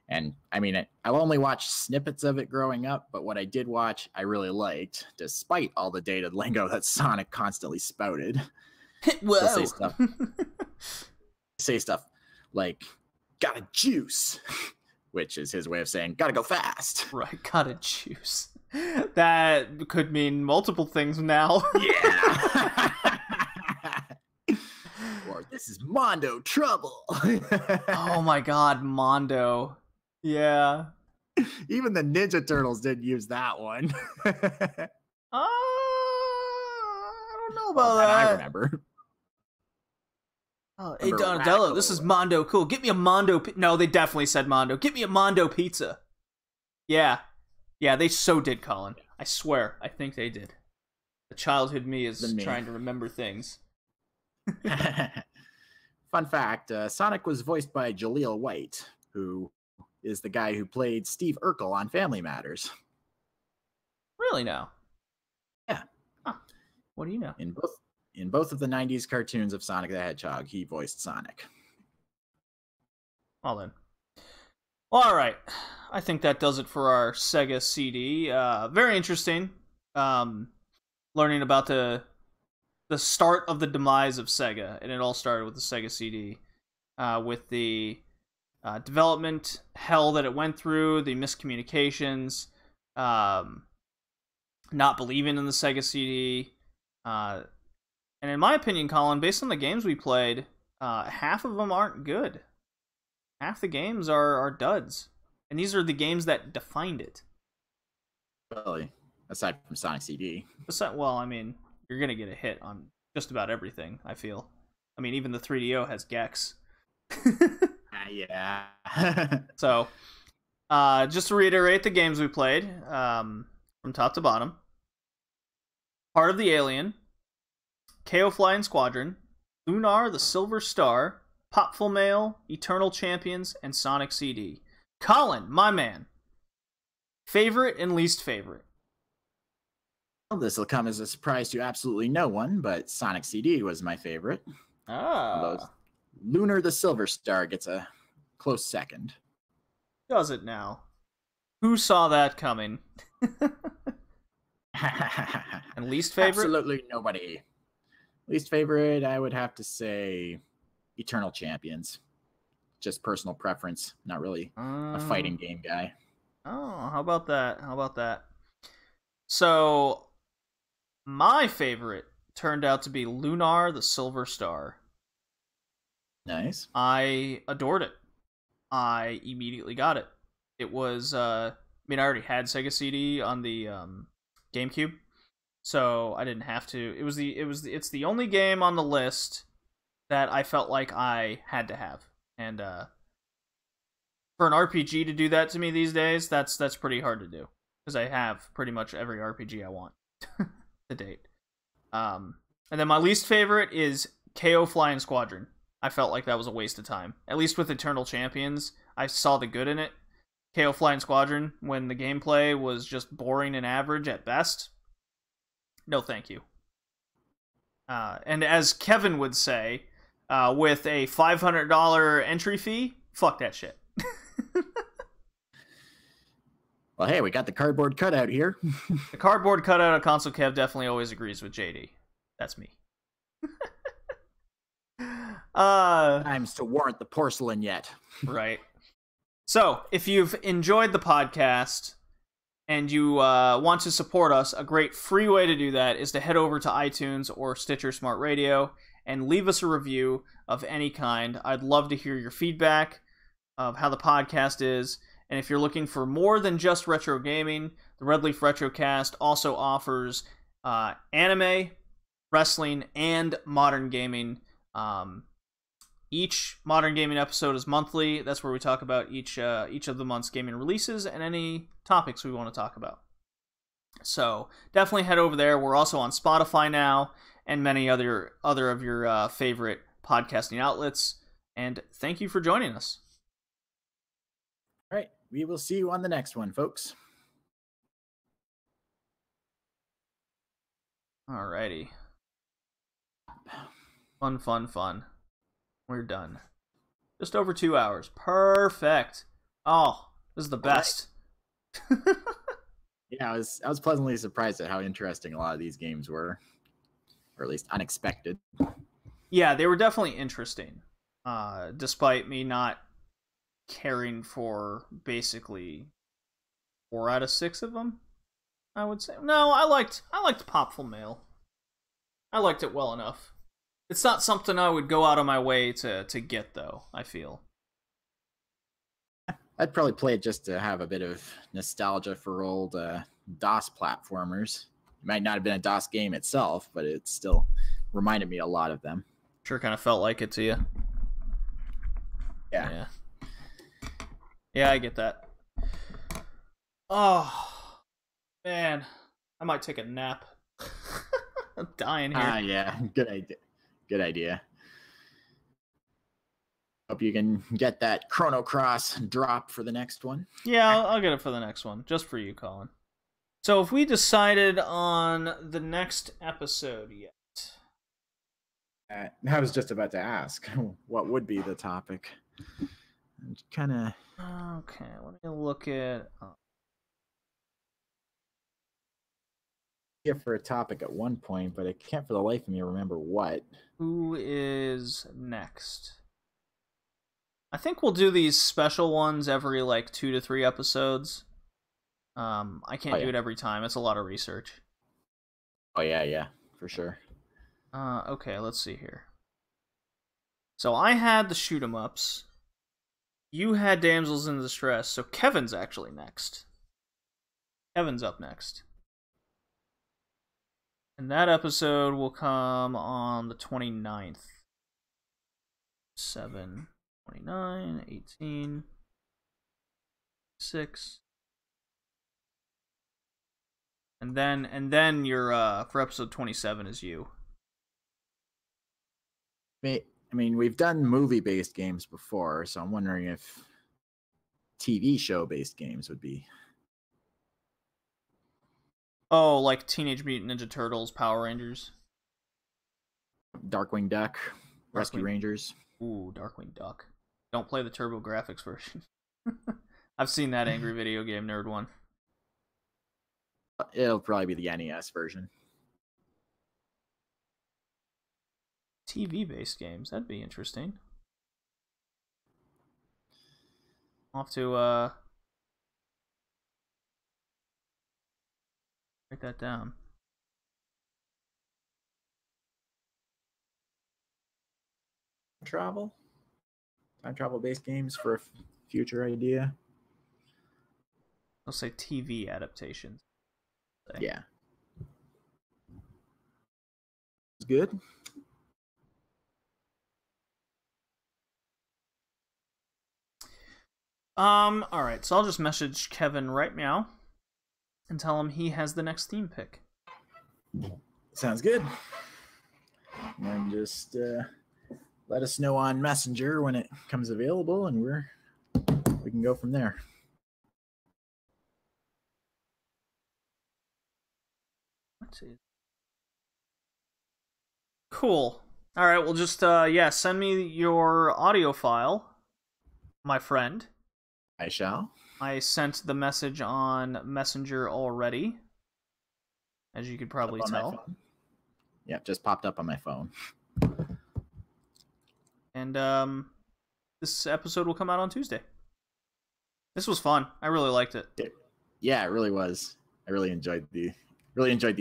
And I mean, I only watched snippets of it growing up, but what I did watch, I really liked, despite all the dated lingo that Sonic constantly spouted. Whoa. Say stuff like, gotta juice, which is his way of saying, gotta go fast. Right, gotta juice. That could mean multiple things now. Yeah. Or this is Mondo trouble. Oh my god, Mondo. Yeah. Even the Ninja Turtles didn't use that one. I don't know about that. I remember. Oh, hey Donatello, this is Mondo. Cool. Get me a Mondo. No, they definitely said Mondo. Get me a Mondo pizza. Yeah. Yeah, they so did, Colin. I swear. I think they did. The childhood me is trying to remember things. Fun fact, Sonic was voiced by Jaleel White, who is the guy who played Steve Urkel on Family Matters. Really now? Yeah. Huh. What do you know? In both of the 90s cartoons of Sonic the Hedgehog, he voiced Sonic. Well then. All right. I think that does it for our Sega CD. Very interesting. Learning about the start of the demise of Sega, and it all started with the Sega CD, with the development hell that it went through, the miscommunications, not believing in the Sega CD, and in my opinion, Colin, based on the games we played, half of them aren't good. Half the games are duds. And these are the games that defined it. Really? Aside from Sonic CD. Well, I mean, you're going to get a hit on just about everything, I feel. I mean, even the 3DO has Gex. Yeah. So, just to reiterate the games we played, from top to bottom. Heart of the Alien, KO Flying Squadron, Lunar the Silver Star, Popful Mail, Eternal Champions, and Sonic CD. Colin, my man. Favorite and least favorite? Well, this will come as a surprise to absolutely no one, but Sonic CD was my favorite. Ah. Lunar the Silver Star gets a close second. Does it now? Who saw that coming? And least favorite? Absolutely nobody. Least favorite, I would have to say Eternal Champions. Just personal preference. Not really a fighting game guy. Oh, how about that? So, my favorite turned out to be Lunar the Silver Star. Nice. I adored it. I immediately got it. It was, I already had Sega CD on the GameCube, so I didn't have to. It's the only game on the list that I felt like I had to have. And for an RPG to do that to me these days, that's pretty hard to do, because I have pretty much every RPG I want to date. And then my least favorite is KO Flying Squadron. I felt like that was a waste of time. At least with Eternal Champions, I saw the good in it. KO Flying Squadron, when the gameplay was just boring and average at best, no thank you. And as Kevin would say, with a $500 entry fee, fuck that shit. Well, hey, we got the cardboard cutout here. The cardboard cutout of Console Kev definitely always agrees with JD. That's me. Times to warrant the porcelain yet. Right. So, if you've enjoyed the podcast and you want to support us, a great free way to do that is to head over to iTunes or Stitcher Smart Radio and leave us a review of any kind. I'd love to hear your feedback of how the podcast is. And if you're looking for more than just retro gaming, the Red Leaf Retrocast also offers anime, wrestling, and modern gaming. Each modern gaming episode is monthly. That's where we talk about each of the month's gaming releases and any topics we want to talk about. So definitely head over there. We're also on Spotify now and many other of your favorite podcasting outlets. And thank you for joining us. All right. We will see you on the next one, folks. Alrighty. Fun. We're done. Just over 2 hours. Perfect. Oh, this is the best. Right. Yeah, I was pleasantly surprised at how interesting a lot of these games were, or at least unexpected. Yeah, they were definitely interesting. Despite me not caring for basically 4 out of 6 of them, I would say. No, I liked Popful Mail. I liked it well enough. It's not something I would go out of my way to get, though, I feel. I'd probably play it just to have a bit of nostalgia for old DOS platformers. It might not have been a DOS game itself, but it still reminded me a lot of them. Sure kind of felt like it to you. Yeah. Yeah, I get that. Oh, man. I might take a nap. I'm dying here. Yeah. Good idea. Hope you can get that Chrono Cross drop for the next one. Yeah, I'll get it for the next one, just for you, Colin. So if we decided on the next episode yet? I was just about to ask, what would be the topic? Kind of... Okay, let me look at... Yeah, for a topic at one point, but I can't for the life of me remember what. Who is next? I think we'll do these special ones every, 2 to 3 episodes. I can't do it every time. It's a lot of research. Oh, yeah, for sure. Okay, let's see here. So I had the shoot 'em ups. You had Damsels in Distress, so Kevin's actually next. Kevin's up next. And that episode will come on the 29th. 7, 29, 18, 6. And then your for episode 27 is you. I mean, we've done movie-based games before, so I'm wondering if TV show-based games would be... Oh, like Teenage Mutant Ninja Turtles, Power Rangers? Darkwing Duck, Rescue Rangers. Ooh, Darkwing Duck. Don't play the TurboGrafx version. I've seen that Angry Video Game Nerd one. It'll probably be the NES version. TV-based games, that'd be interesting. I'll have to write that down. Time travel-based games for a future idea. I'll say TV adaptations. Yeah. It's good. Alright, so I'll just message Kevin right now and tell him he has the next theme pick. Sounds good. And just let us know on Messenger when it comes available, and we can go from there. Cool. Alright, well just send me your audio file, my friend. I shall. I sent the message on Messenger already, as you could probably tell. Yeah, just popped up on my phone. And this episode will come out on Tuesday. This was fun. I really liked it. Yeah, it really was. I really enjoyed the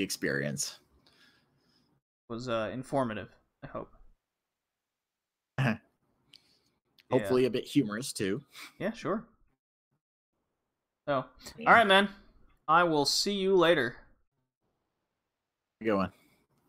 experience. It was informative, I hope. Hopefully a bit humorous too. Yeah, sure. So, all right, man. I will see you later. Good one.